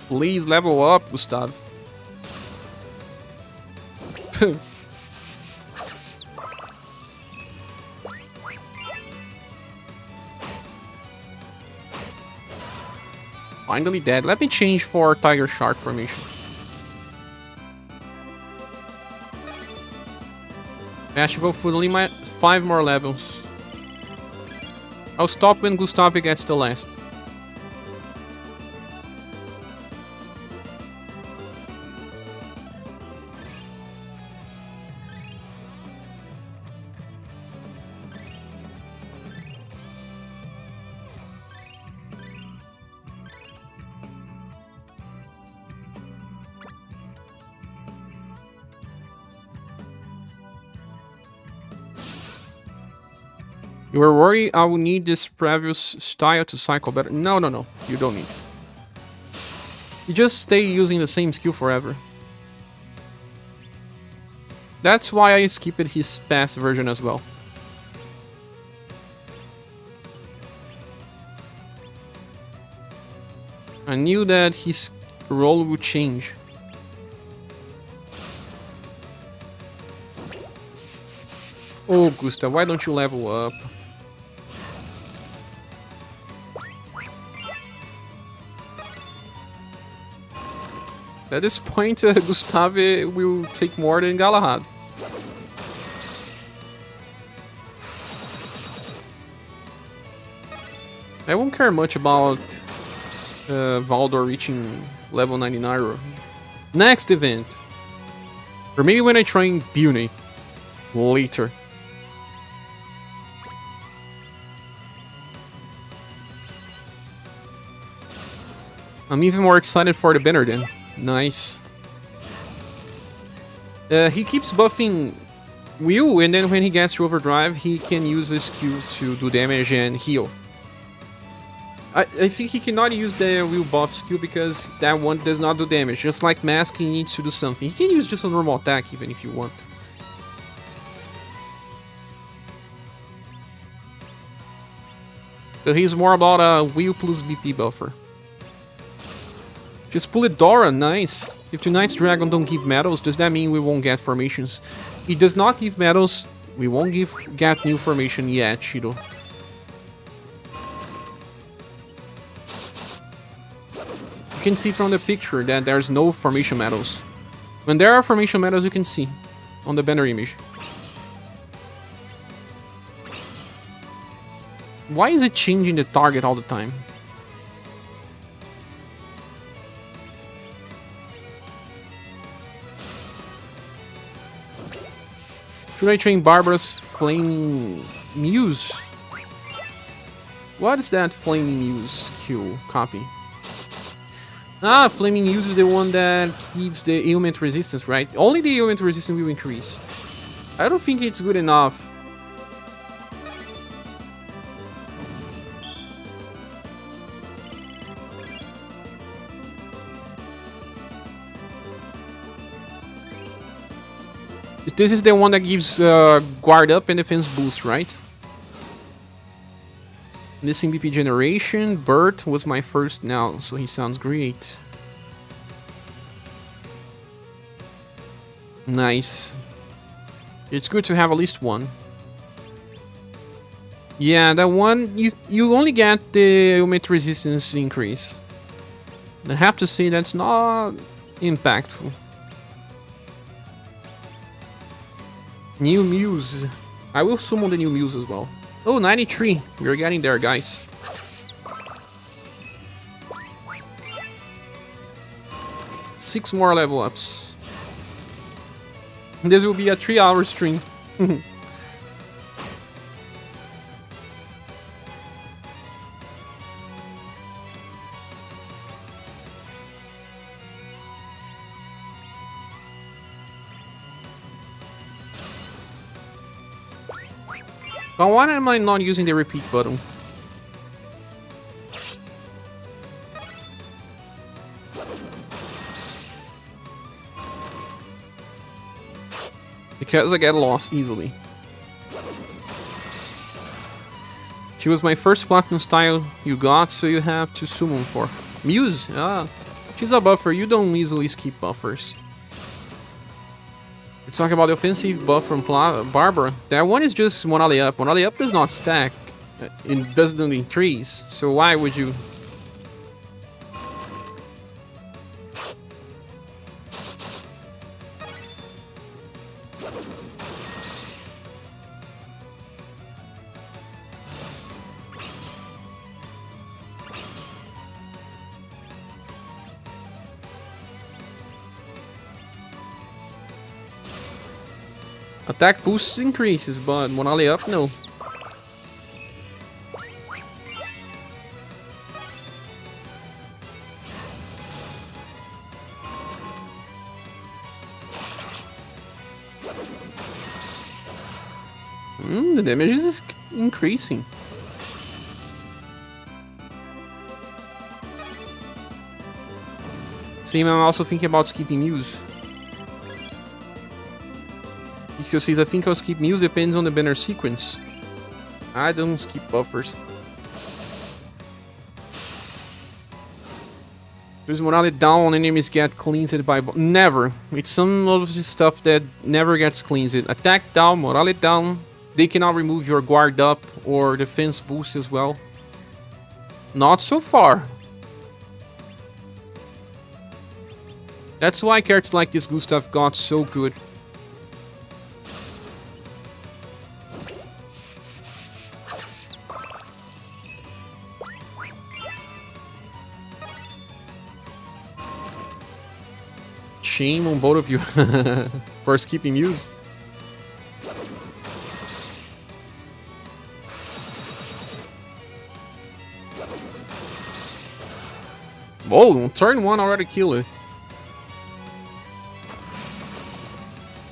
Please level up, Gustav. Finally dead. Let me change for Tiger Shark formation. Festival food, only 5 more levels. I'll stop when Gustav gets the last. You were worried I will need this previous style to cycle better. No, no, no. You don't need. You just stay using the same skill forever. That's why I skipped his past version as well. I knew that his role would change. Oh, Gustav, why don't you level up? At this point, Gustave will take more than Galahad. I won't care much about Valdor reaching level 99. Next event. Or maybe when I train Bune later. I'm even more excited for the banner then. Nice. He keeps buffing Will, and then when he gets to overdrive, he can use his skill to do damage and heal. I think he cannot use the Will buff skill because that one does not do damage. Just like Mask, he needs to do something. He can use just a normal attack even if you want. So he's more about a Will plus BP buffer. Just pull it Dora, nice. If tonight's dragon don't give medals, does that mean we won't get formations? It does not give medals. We won't get new formation yet, Shido. You can see from the picture that there's no formation medals. When there are formation medals, you can see on the banner image. Why is it changing the target all the time? Should I train Barbara's Flaming Muse? What is that Flaming Muse skill copy? Ah, Flaming Muse is the one that gives the ailment resistance, right? Only the ailment resistance will increase. I don't think it's good enough. This is the one that gives guard up and defense boost, right? Missing BP generation. Bert was my first now, so he sounds great. Nice. It's good to have at least one. Yeah, that one, you only get the ailment resistance increase. I have to say that's not impactful. New Muse. I will summon the new Muse as well. Oh, 93. We're getting there, guys. Six more level ups. This will be a 3-hour stream. But why am I not using the repeat button? Because I get lost easily. She was my first platinum style you got, so you have to summon for. Muse? Ah, she's a buffer, you don't easily skip buffers. We're talking about the offensive buff from Barbara. That one is just Morale Up. Morale Up does not stack. It doesn't increase. So why would you... Attack boost increases, but Morale Up, no. The damage is increasing. Same, I'm also thinking about skipping Muse. Because I think I'll skip Muse, depends on the banner sequence. I don't skip buffers. Does Morale down enemies get cleansed by... Never. It's some of the stuff that never gets cleansed. Attack down, Morale down. They cannot remove your guard up or defense boost as well. Not so far. That's why characters like this Gustav got so good. Shame on both of you for skipping news. Whoa, turn 1 already kill it.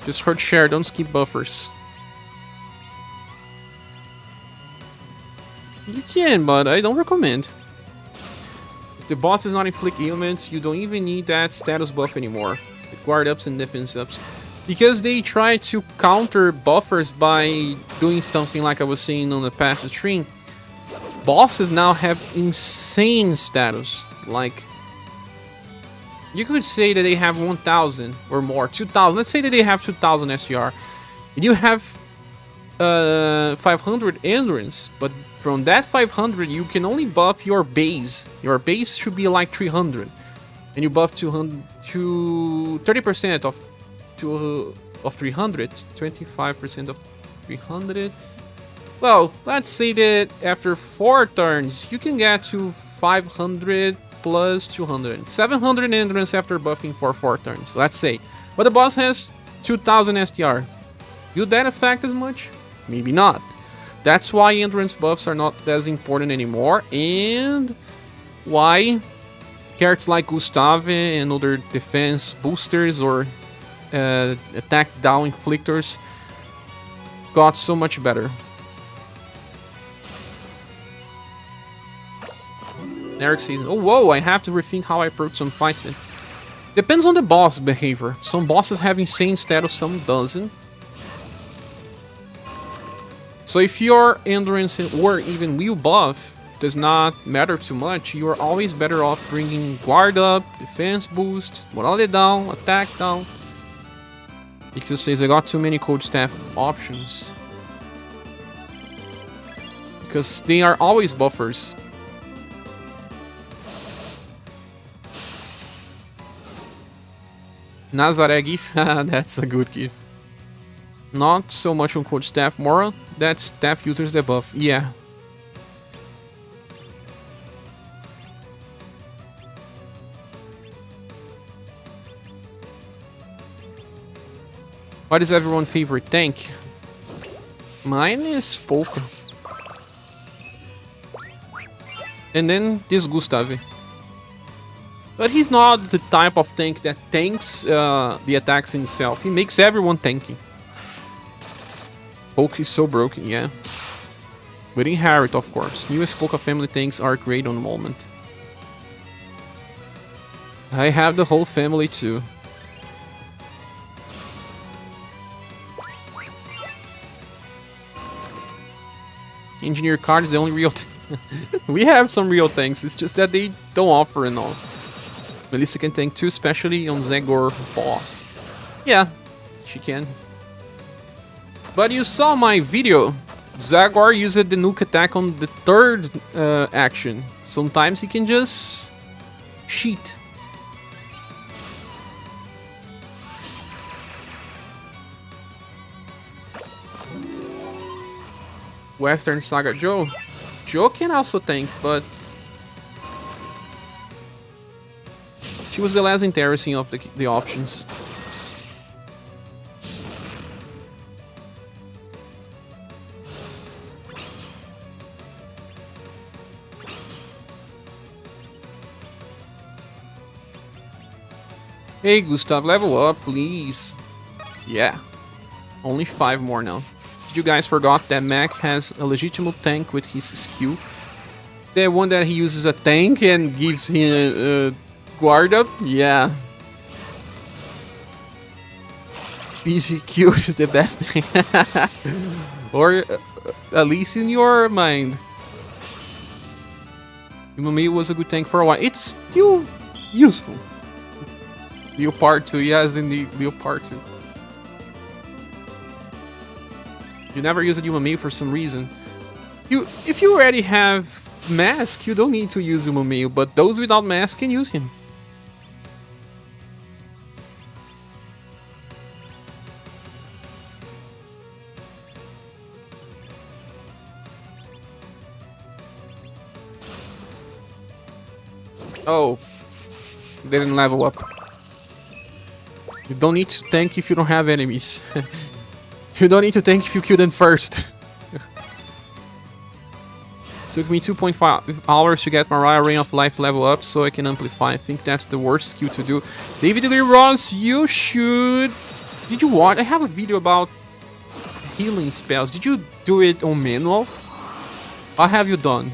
Just hurt share, don't skip buffers. You can, but I don't recommend. If the boss does not inflict ailments, you don't even need that status buff anymore. The guard ups and defense ups. Because they try to counter buffers by doing something like I was saying on the past stream. Bosses now have insane status. Like, you could say that they have 1000 or more, 2000. Let's say that they have 2000 SGR. And you have 500 endurance, but from that 500 you can only buff your base. Your base should be like 300. And you buff 200 to 30% of 300, 25% of 300. Well, let's say that after 4 turns, you can get to 500 plus 200. 700 endurance after buffing for 4 turns, let's say. But the boss has 2000 STR. Will that affect as much? Maybe not. That's why endurance buffs are not as important anymore, and why characters like Gustav and other defense boosters or attack down inflictors got so much better. Eric season. Oh, whoa, I have to rethink how I approach some fights then. Depends on the boss behavior. Some bosses have insane status, some doesn't. So if your endurance or even will buff does not matter too much, you are always better off bringing guard up, defense boost, morale down, attack down. Because says I got too many cold staff options. Because they are always buffers. Nazare GIF, that's a good GIF. Not so much on cold staff, more that staff users the buff, yeah. What is everyone's favorite tank? Mine is Polka. And then this Gustav. But he's not the type of tank that tanks the attacks himself. He makes everyone tanky. Polka is so broken, yeah. But inherit, of course. Newest Polka family tanks are great on the moment. I have the whole family too. Engineer card is the only real we have some real tanks, it's just that they don't offer enough. Melissa can tank too, especially on SaGa boss. Yeah, she can. But you saw my video. SaGa used the nuke attack on the 3rd action. Sometimes he can just cheat. Western SaGa Joe. Joe can also tank, but she was the less interesting of the options. Hey Gustav, level up, please. Yeah. Only 5 more now. Did you guys forgot that Mac has a legitimate tank with his skill? The one that he uses a tank and gives him guard up? Yeah. PCQ is the best thing. Or at least in your mind. Umami was a good tank for a while. It's still useful. Leopard 2, yes, in the Leopard 2. You never use a Umami for some reason. If you already have Mask, you don't need to use Umami, but those without Mask can use him. Oh, didn't level up. You don't need to tank if you don't have enemies. You don't need to tank if you kill them first. Took me 2.5 hours to get Mariah Ring of Life level up so I can amplify. I think that's the worst skill to do. David Lee Ross, you should... Did you watch? I have a video about healing spells. Did you do it on manual? What have you done?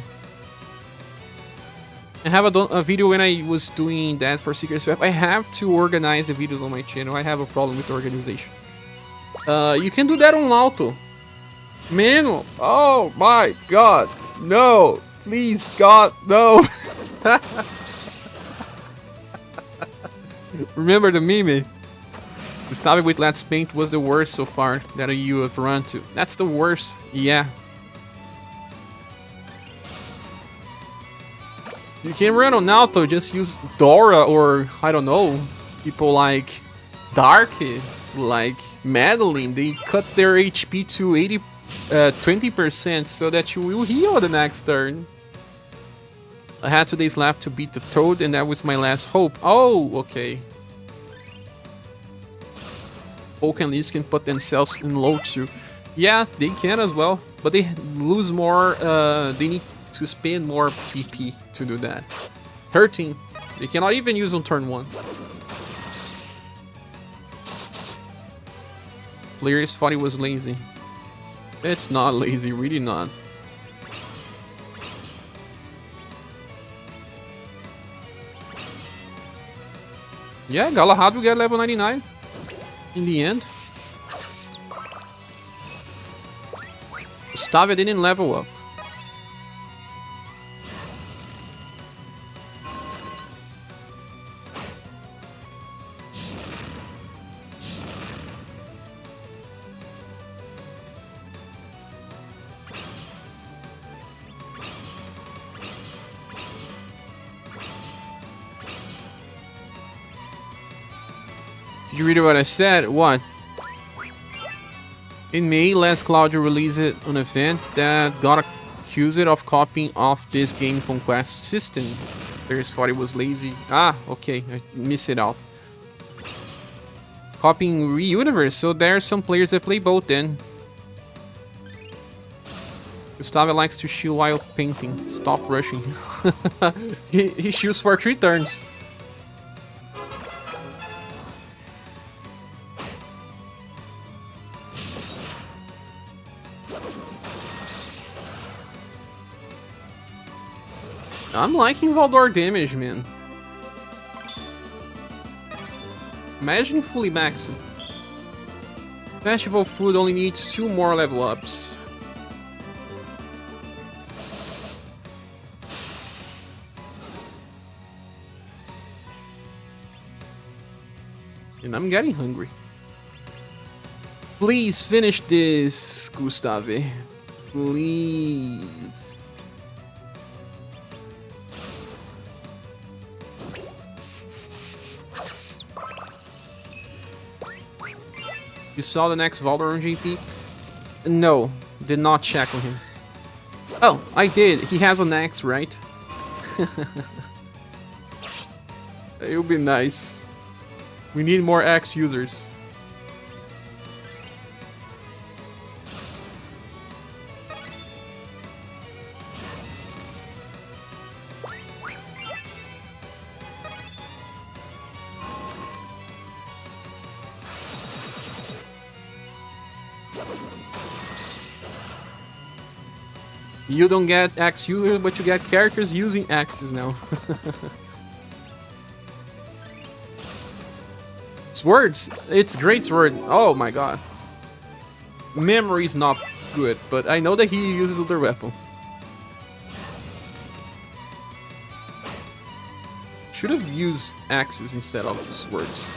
I have a video when I was doing that for Secret Swap. I have to organize the videos on my channel. I have a problem with organization. You can do that on auto. Manual. Oh my god. No. Please, God, no. Remember the meme? Starting with Let's Paint was the worst so far that you have run to. That's the worst. Yeah. You can run on auto, just use Dora or, I don't know, people like Darky, like Madeline. They cut their HP to 20% so that you will heal the next turn. I had 2 days left to beat the Toad and that was my last hope. Oh, okay. Oak and Leaves can put themselves in low too. Yeah, they can as well, but they lose more, they need to spend more PP to do that. 13. They cannot even use on turn 1. Players thought he was lazy. It's not lazy, really not. Yeah, Galahad will get level 99 in the end. Gustavia didn't level up. Did you read what I said? What? In May, Last Cloud released an event that got accused of copying off this game conquest system. Players thought it was lazy. Ah, okay, I missed it out. Copying UniverSe, so there are some players that play both then. Gustavo likes to shield while painting. Stop rushing. he shields for 3 turns. I'm liking Valdor damage, man. Imagine fully maxing. Festival Food only needs 2 more level ups. And I'm getting hungry. Please finish this, Gustave. Please. You saw the next Valdor on GP? No, did not check on him. Oh, I did. He has an X, right? It'll be nice. We need more X users. You don't get X users, but you get characters using X's now. Swords! It's great sword. Oh my god. Memory is not good, but I know that he uses other weapon. Should have used axes instead of swords.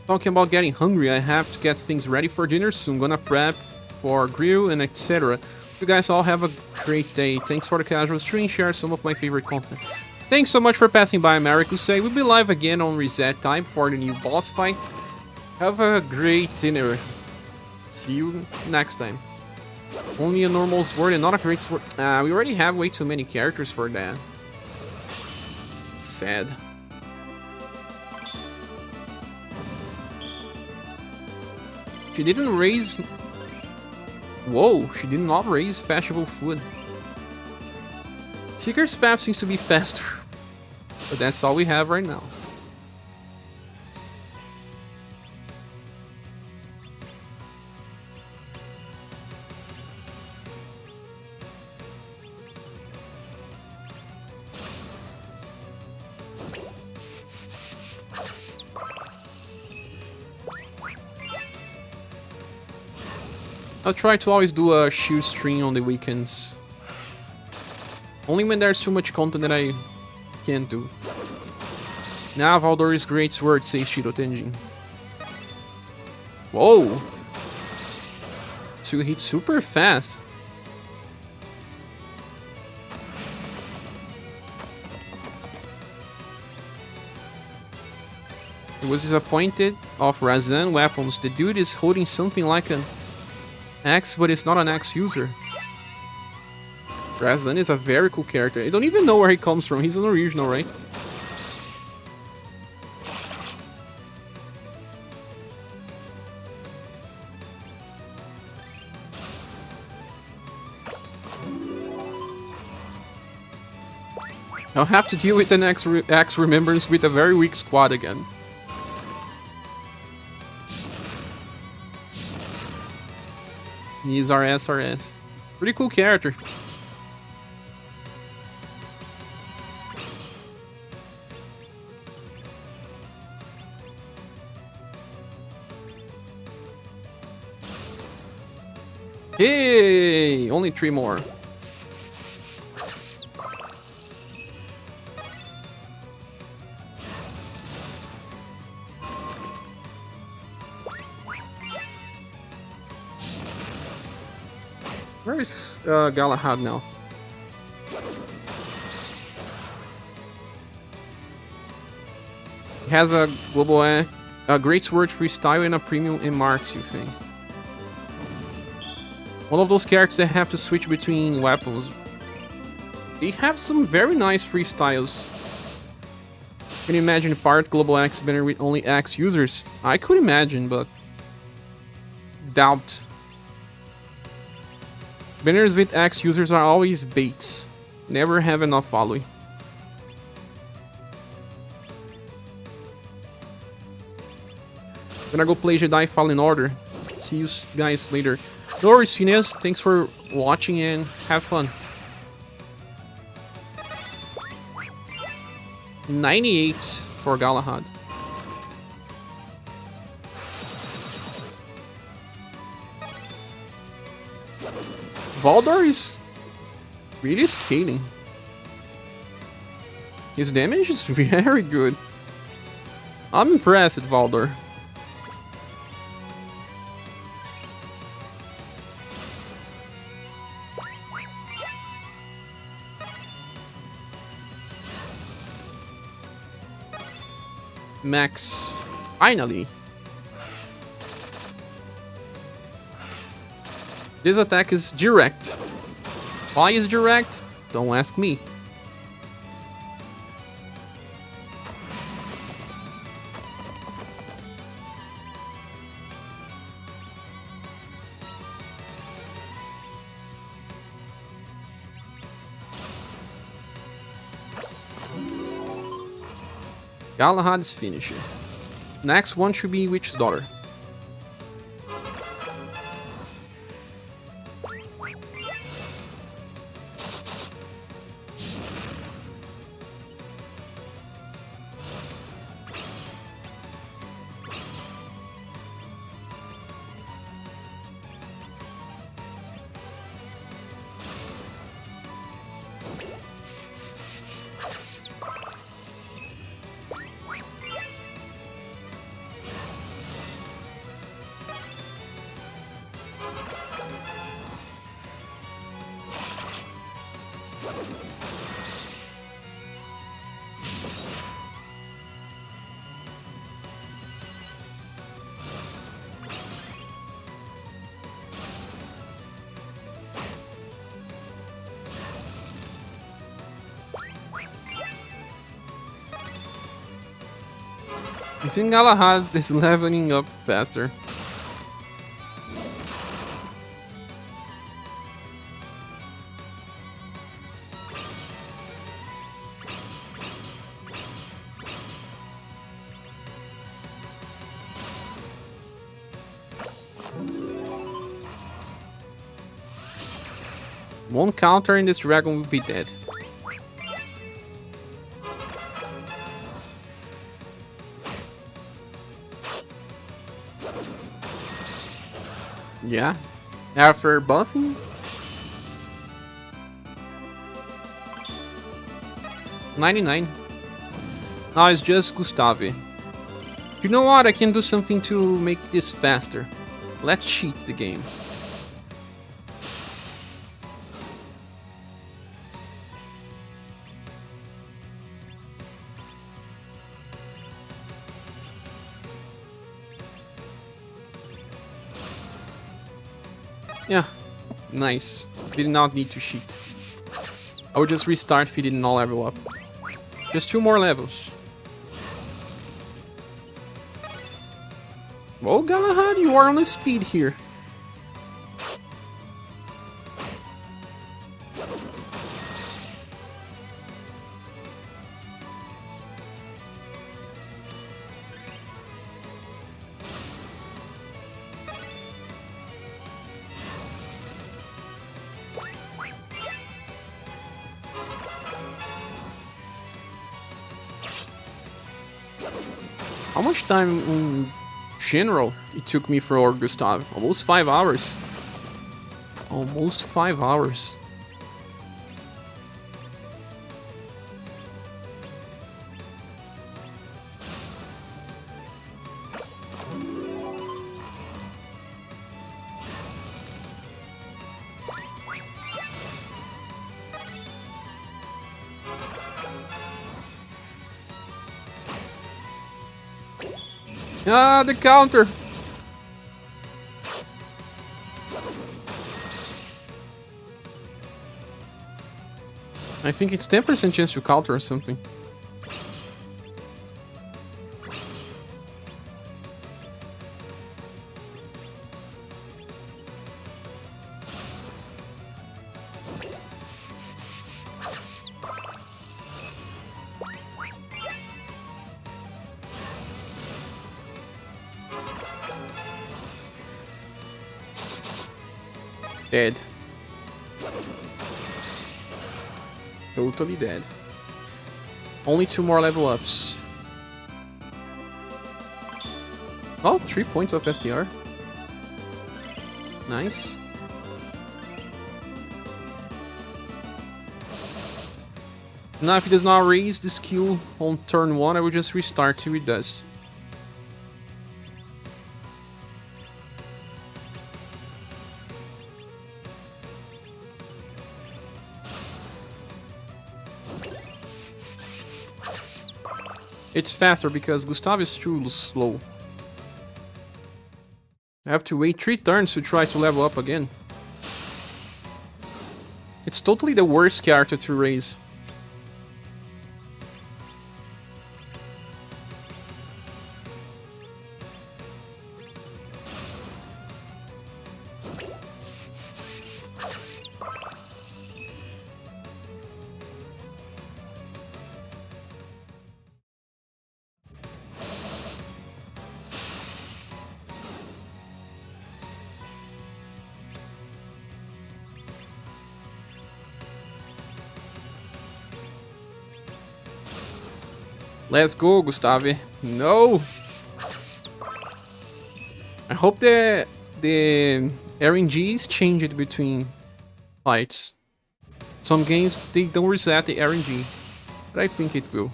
Talking about getting hungry, I have to get things ready for dinner soon. Gonna prep for grill and etc. You guys all have a great day. Thanks for the casual stream. Share some of my favorite content. Thanks so much for passing by, Marikusei. We'll be live again on reset time for the new boss fight. Have a great dinner. See you next time. Only a normal sword and not a great sword. We already have way too many characters for that. Sad. She didn't raise... Whoa, she did not raise festival food. Seeker's path seems to be faster. But that's all we have right now. I'll try to always do a shoe stream on the weekends. Only when there's too much content that I can't do. Now Valdor's great sword, says Shiro Tenjin. Whoa! So you hit super fast. I was disappointed of Razan weapons. The dude is holding something like an axe, but it's not an axe user. Razan is a very cool character. I don't even know where he comes from. He's an original, right? I'll have to deal with the next axe remembrance with a very weak squad again. He's our SRS. Pretty cool character. Hey! Only 3 more. Where is Galahad now? He has a global a great sword freestyle and a premium in marks, you think. One of those characters that have to switch between weapons. They have some very nice freestyles. Can you imagine part global axe banner with only axe users? I could imagine, but doubt. Banners with axe users are always baits. Never have enough following. Gonna go play Jedi Fallen Order. See you guys later. No worries, Phineas. Thanks for watching and have fun. 98 for Galahad. Valdor is really scaling. His damage is very good. I'm impressed at Valdor. Max, finally. This attack is direct. Why is direct? Don't ask me. Galahad's finisher. Next one should be Witch's Daughter. think Galahad is leveling up faster. One counter and this dragon will be dead. Yeah. After buffing? $99. Now it's just Gustave. You know what? I can do something to make this faster. Let's cheat the game. Yeah, nice. Did not need to cheat. I would just restart if he did not level up. Just 2 more levels. Oh, Galahad, you are on a speed here. How much time in general it took me for Gustave? Almost 5 hours. Almost 5 hours. Ah, the counter! I think it's 10% chance to counter or something. Dead. Totally dead. Only 2 more level ups. Oh, 3 points of SDR. Nice. Now if he does not raise the skill on turn 1, I will just restart till he does. It's faster because Gustave is too slow. I have to wait 3 turns to try to level up again. It's totally the worst character to raise. Let's go, Gustave. No! I hope the RNGs changed between fights. Some games, they don't reset the RNG, but I think it will.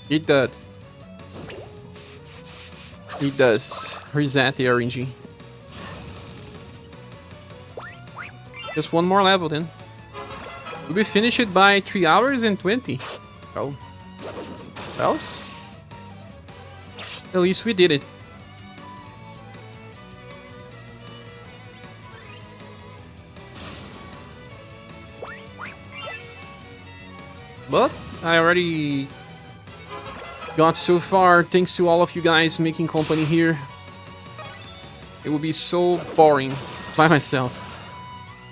It does. It does reset the RNG. Just 1 more level then. We'll be finished by 3 hours and 20. Oh. Well. At least we did it. But I already got so far thanks to all of you guys making company here. It would be so boring by myself.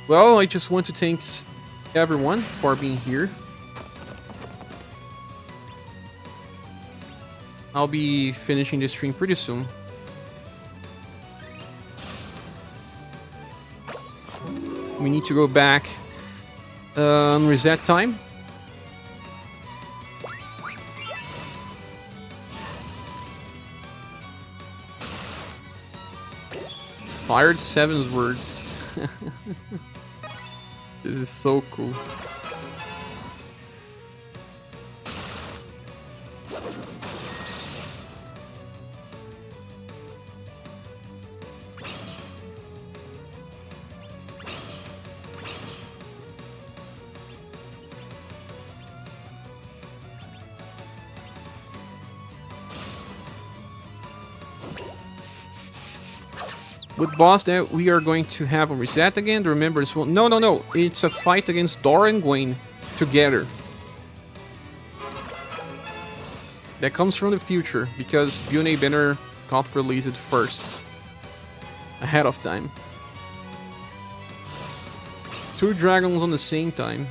Well, I just want to thank everyone for being here. I'll be finishing the stream pretty soon. We need to go back on reset time. Fired 7 words. This is so cool. With boss that we are going to have on reset again, remember as well. No. It's a fight against Dora and Gwen together. That comes from the future because Bune Banner got released first. Ahead of time. 2 dragons on the same time.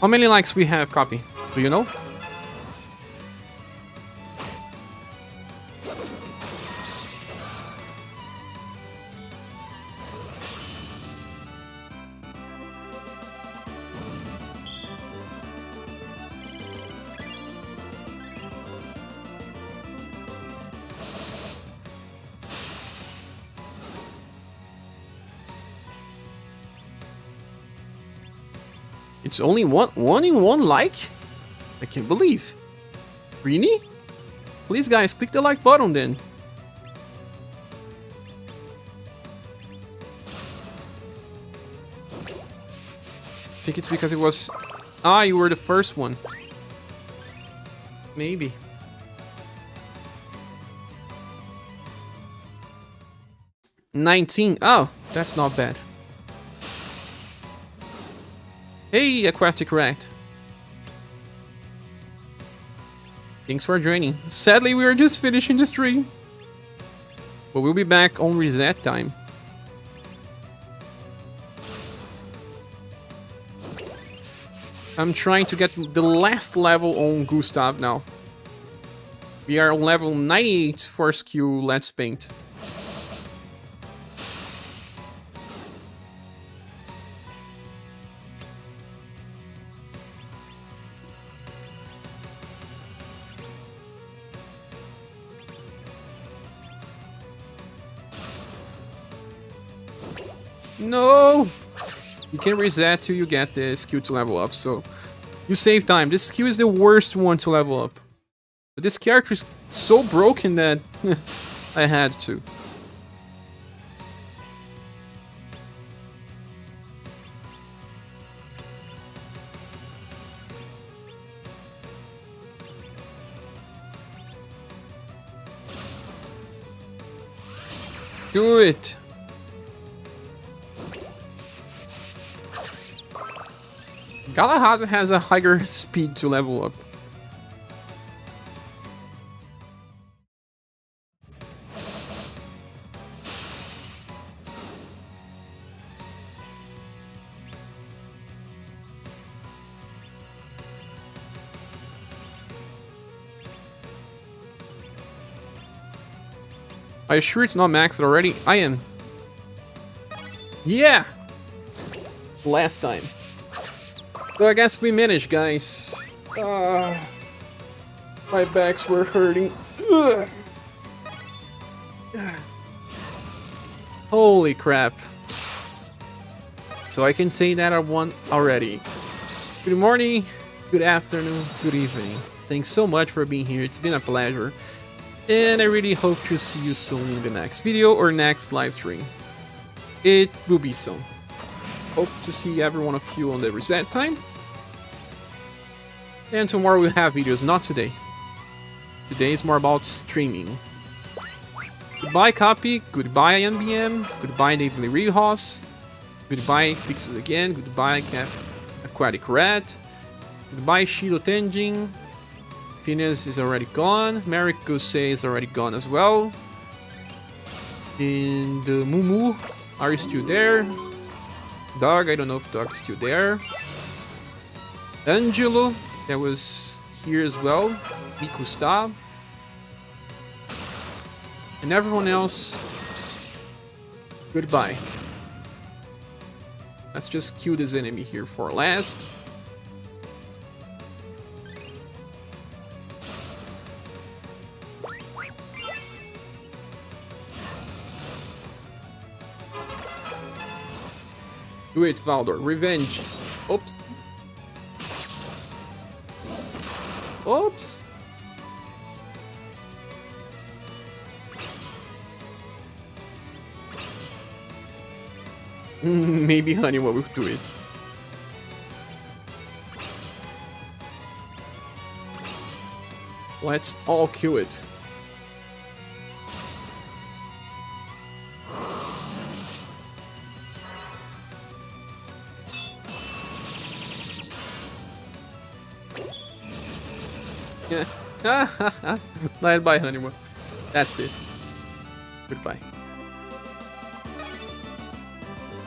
How many likes we have, Copy? Do you know? It's only one in one like? I can't believe. Really? Please guys, click the like button then. I think it's because it was... Ah, you were the first one. Maybe. $19. Oh, that's not bad. Hey, Aquatic Rat. Thanks for joining. Sadly, we are just finishing the stream. But we'll be back on reset time. I'm trying to get the last level on Gustav now. We are on level 98 for skill Let's Paint. No! You can reset till you get the skill to level up, so you save time. This skill is the worst one to level up. But this character is so broken that I had to. Do it! Galahad has a higher speed to level up. Are you sure it's not maxed already? I am. Yeah! Last time. So I guess we managed, guys. My backs were hurting. Ugh. Holy crap. So I can say that I won already. Good morning, good afternoon, good evening. Thanks so much for being here. It's been a pleasure. And I really hope to see you soon in the next video or next live stream. It will be soon. Hope to see every one of you on the reset time. And tomorrow we'll have videos, not today. Today is more about streaming. Goodbye Copy, goodbye NBM, goodbye David Rihos, goodbye Pixel again, goodbye Aquatic Rat, goodbye Shiro Tenjin, Phineas is already gone, Merrick Gosei is already gone as well, and Mumu, are you still there? Dog, I don't know if Dog is still there. Angelo, that was here as well, Mikusta. And everyone else, goodbye. Let's just kill this enemy here for last. Do it, Valdor. Revenge. Oops. Oops. Maybe Honeywell will do it. Let's all kill it. Yeah. Led by Honeywell. That's it. Goodbye.